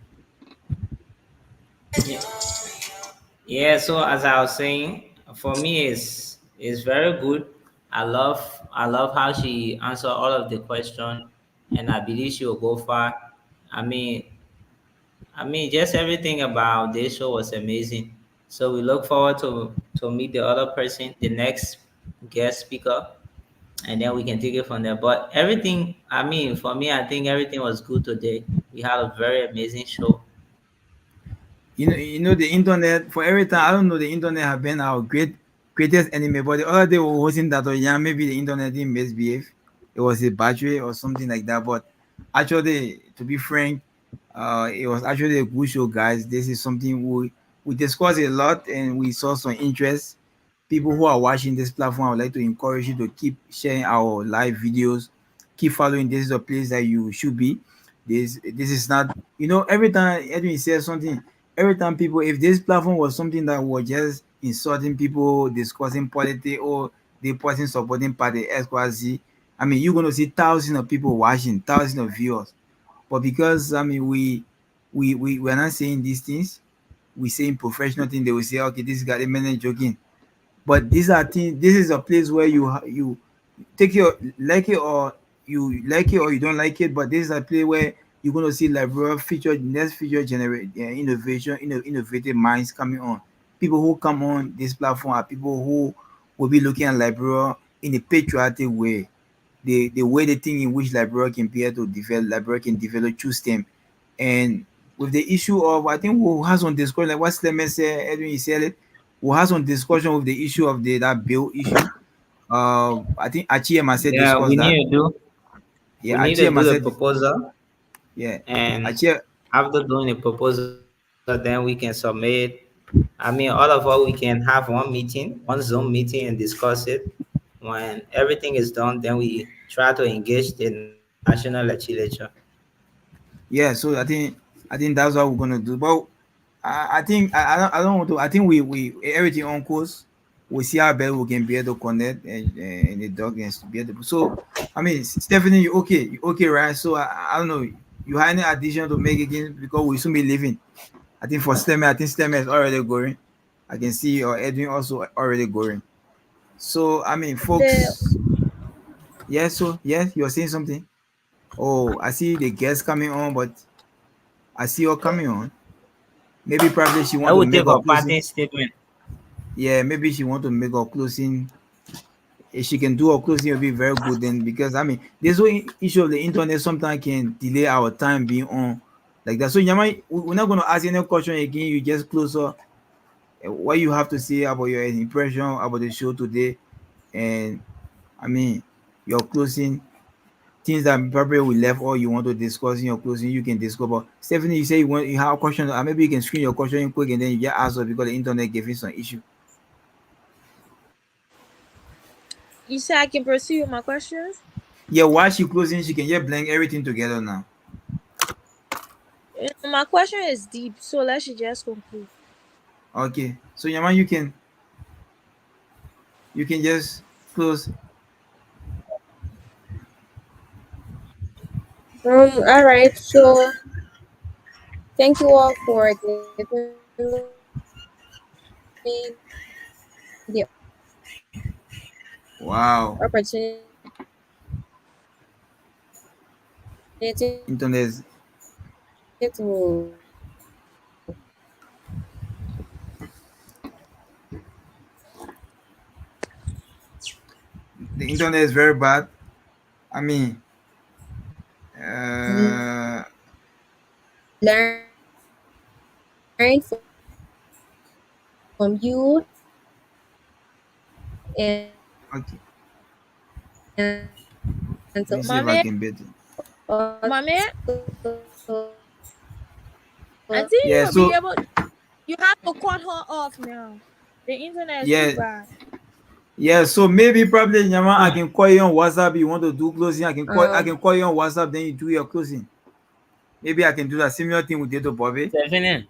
Yeah. Yeah. So as I was saying, for me, is very good. I love how she answered all of the question, and I believe she will go far. I mean, just everything about this show was amazing. So we look forward to meet the other person, the next guest speaker, and then we can take it from there. But everything, I mean, for me, I think everything was good today. We had a very amazing show. The internet for every time. I don't know, the internet have been our greatest enemy. But the other day we were hosting that, or yeah, maybe the internet didn't misbehave. It was a battery or something like that. But actually, to be frank, it was actually a good show, guys. This is something we discussed a lot, and we saw some interest. People who are watching this platform, I would like to encourage you to keep sharing our live videos, keep following. This is a place that you should be. This is not, every time Edwin says something, every time people, if this platform was something that was just insulting people, discussing politics, or the person supporting party XYZ, I mean, you're gonna see thousands of people watching, thousands of viewers. But because I mean, we're not saying these things, we saying professional thing. They will say, okay, this guy, the man is joking. But these are things. This is a place where you take your like it, or you like it or you don't like it. But this is a place where you're gonna see liberal future, next future generate innovation, innovative minds coming on. People who come on this platform are people who will be looking at liberal in a patriotic way. The way they think in which liberal can be able to develop, liberal can develop through STEM. And with the issue of, I think we'll have some discussion, like what Clement said, Edwin, you said it, we'll have some discussion with the issue of that bill issue. I think Achie said Yeah, discuss that. we Yeah, need Achie to do the said, proposal, yeah, and Achie, after doing the proposal, then we can submit. I mean, all of us, we can have one meeting, one Zoom meeting, and discuss it. When everything is done, then we try to engage the national legislature. yeah. So I think that's what we're gonna do. But I think I don't want to. I think we everything on course. We see how bad we can be able to connect and the dog and to be able to. So I mean, Stephanie, you okay? You okay, right? So I don't know. You have any addition to make again, because we soon be leaving. I think for STEM, I think STEM is already going. I can see your Edwin also already going. So I mean, The folks. Yeah. So yes, you're saying something. Oh, I see the guest coming on, but I see her coming on. Maybe probably she I want to will make take a a closing. parting statement. Yeah, maybe she want to make a closing. If she can do a closing, it'll be very good then, because I mean, there's no issue of the internet sometimes can delay our time being on like that. So Yama, we're not gonna ask any question again. You just close up what you have to say about your impression about the show today, and I mean your closing things that probably we left or you want to discuss in your closing, you can discuss. But Stephanie, you say you have a question, maybe you can screen your question quick and then you just answer because the internet gave you some issue. you said I can pursue my questions. Yeah, while she closing, she can just blend everything together now. My question is deep, so let's just conclude. Okay, so Yaman, you can just close. All right. So thank you all for giving me the Wow, opportunity internet is, to the internet is very bad. I mean, uh, learn from you and okay, and let so me see if I can beat it. mommy, I think Yeah, you'll be so able. You have to cut her off now. The internet is too yeah, bad. yeah. So maybe probably Yaman, I can call you on WhatsApp. You want to do closing? I Um, can call you on WhatsApp. Then you do your closing. Maybe I can do that similar thing we did to Bobby. Stephanie,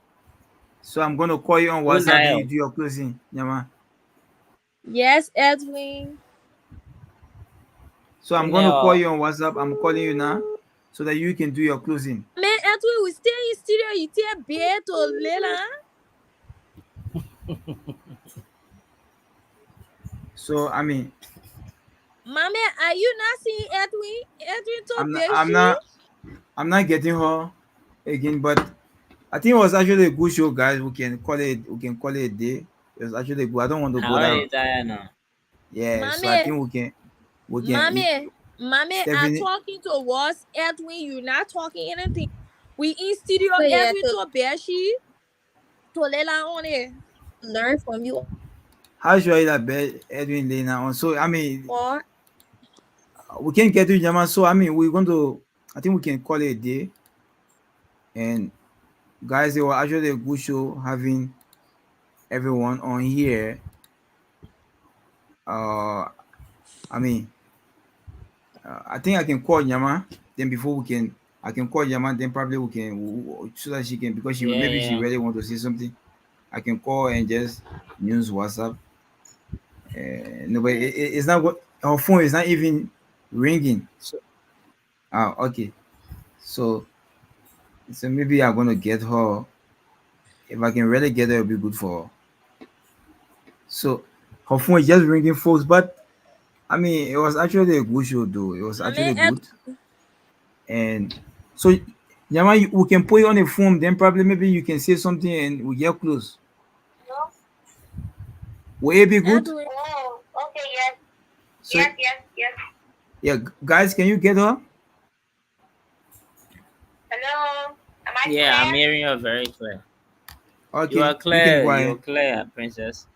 So I'm gonna call you on good WhatsApp. Then night. you do your closing, Yaman. yes, Edwin. So I'm Good gonna call night. you on WhatsApp. I'm calling you now so that you can do your closing. Man, Edwin, we stay in studio. You take bed to Lela. So I mean, Mommy, are you not seeing Edwin? Edwin to I'm not, I'm Beijing. not, I'm not getting her again. But I think it was actually a good show, guys. We can call it. We can call it a day. It was actually good. I don't want to I go already down. tired now. Yeah. So I Mommy, think we can. We can. mommy, I'm Stephanie. talking to us, Edwin. You're not talking anything. We in studio, So yeah, Edwin to Beshi, to Lela on it. learn from you How sure is that bed Edwin Lena on? So I mean, all. we can get to Jama. So I mean, we're going to. I think we can call it a day. And guys, it was actually a good show having everyone on here. I mean, I think I can call Yama. Then before we can, I can call Yama. Then probably we can so that she can because she Yeah, maybe she yeah. really want to say something. I can call and just use WhatsApp. No, but it's not what her phone is not even ringing. So okay. So maybe I'm gonna get her. If I can really get her, it'll be good for her. So her phone is just ringing, folks. But I mean, it was actually a good show, though. It was Mommy, actually good. And so, Yama, we can put you on the phone. Then probably maybe you can say something and we get close. Will it be good? Edwin. Oh, okay, yes. So, Yes. yeah, guys, can you get her? Hello. Am I Yeah, I'm clear? hearing you very clear. Okay, You are can clear. go You're ahead. clear, princess.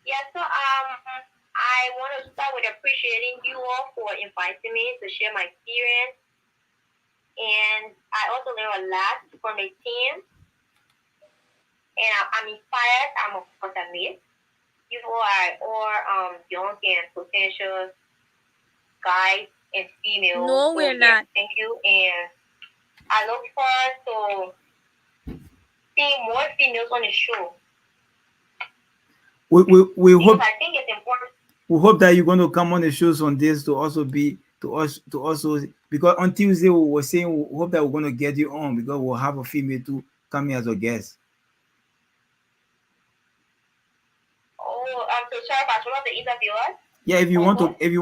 Yeah, so I want to start with appreciating you all for inviting me to share my experience. And I also learned a lot from the team. And I'm inspired, I'm of course admit. You all are all young and potential guys and females. No, So, we're yes, not. thank you. And I look forward to seeing more females on the show. We Because hope I think it's important. we hope that you're going to come on the shows on this to also be to also because on Tuesday we were saying we hope that we're going to get you on because we'll have a female to come here as a guest. Oh, I'm so sorry about one of the interviewers. Yeah, if you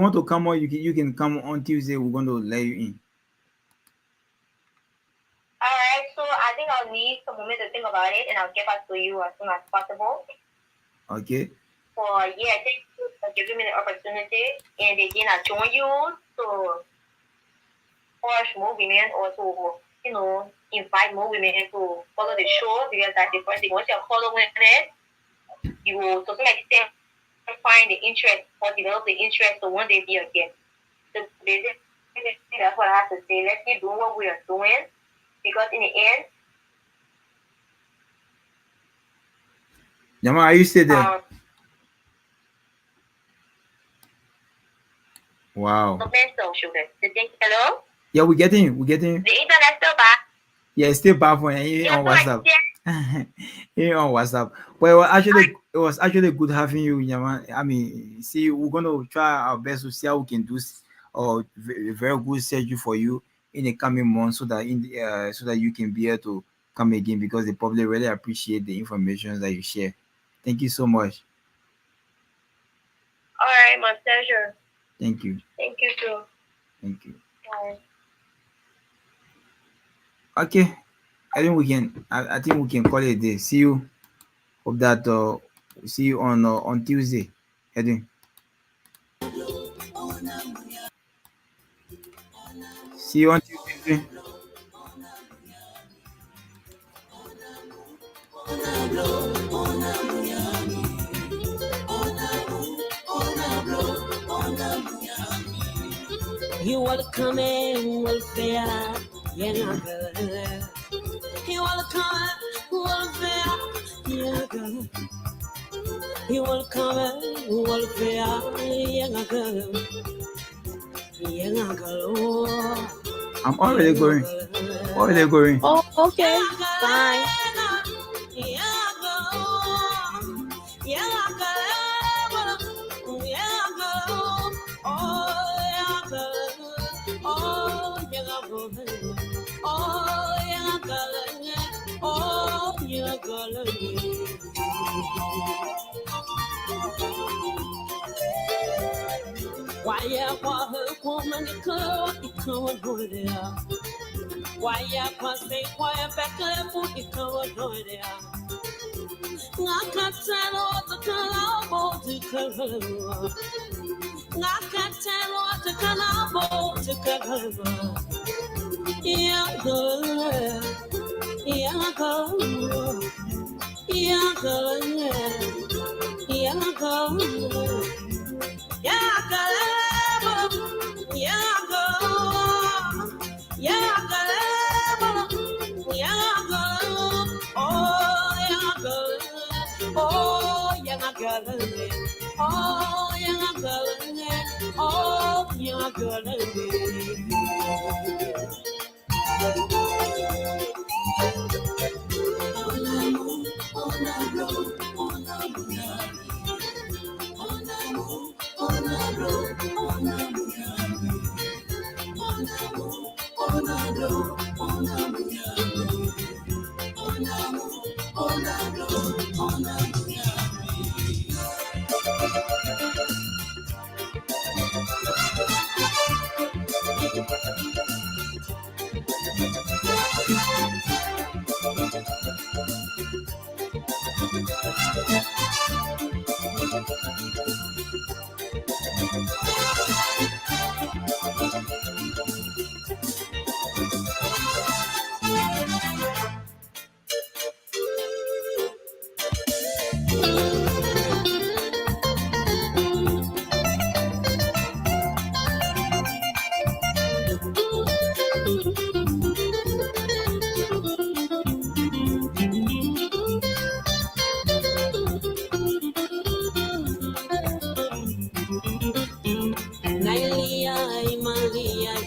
want to come on, you can come on Tuesday. We're going to let you in. All right, so I think I'll need some moment to think about it, and I'll get back to you as soon as possible. Okay. So yeah, thank you for giving me the opportunity, and again I join you to push more women or to invite more women to follow the show because that's the first thing. Once you're following it, you will to some extent find the interest or develop the interest to one day be a guest. So basically, that's what I have to say. Let's keep doing what we are doing because in the end, Yama, are you still there? Wow. Hello? Yeah, we're getting you. The internet still back. Yeah, it's still bad for you on WhatsApp. Here on WhatsApp. But it was actually good having you, Yama. I mean, see, we're gonna try our best to see how we can do very good schedule for you in the coming months so that so that you can be able to come again because the public really appreciate the information that you share. Thank you so much. All right, my pleasure. Thank you. Thank you too. Thank you. Bye. Okay. I think we can call it a day. See you. Hope that see you on Tuesday. Edwin. See you on Tuesday. You will come in welfare, yeah, girl. You will come welfare, yeah, girl. You will come welfare, yeah, girl. Yeah, girl. I'm already going. Already going. Oh, okay. Fine. Why, yeah, why, woman, you come, Why ya kwase why bekle fu ikawa doya. Ngakatelo takala to cover. Ngakatelo takala to cover. Yeah, girl. Yeah, girl. Yeah, girl. Yeah, girl. Yeah, girl. Yeah, girl. Yeah, girl. Yeah, girl. Oh, yeah, girl. Oh, yeah, girl. Oh, yeah, girl. Oh, yeah,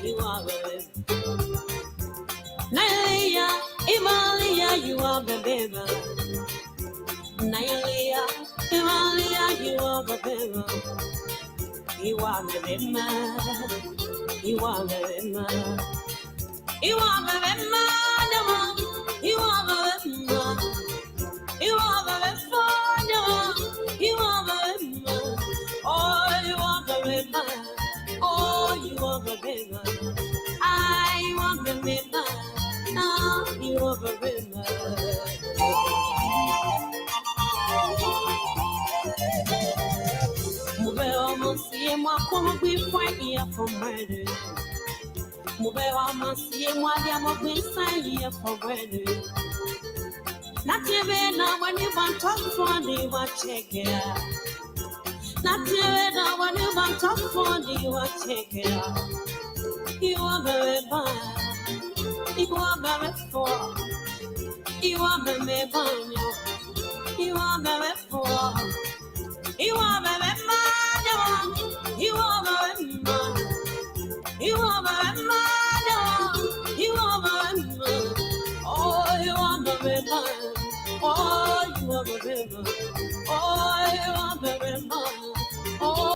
you are the baby. Nailia, Imalia, you are the baby. You are the baby. You are the baby. You are the baby. You are the baby. You are the baby. You are the baby. Oh, you are the baby. Oh, you are the baby. I want the baby. Now you are the baby. Moi, comme we fight here for murder. Mubera Masie, moi, I'm a big sign here for murder. Not even now when you want to talk for the what check it out. Not even now when you want to talk for the what check it out. You are very bad. You are very poor. You are very bad. You are very poor. You are very bad. You are my man. You are my man. You are my man. Oh, you are my man. Oh, you are my man.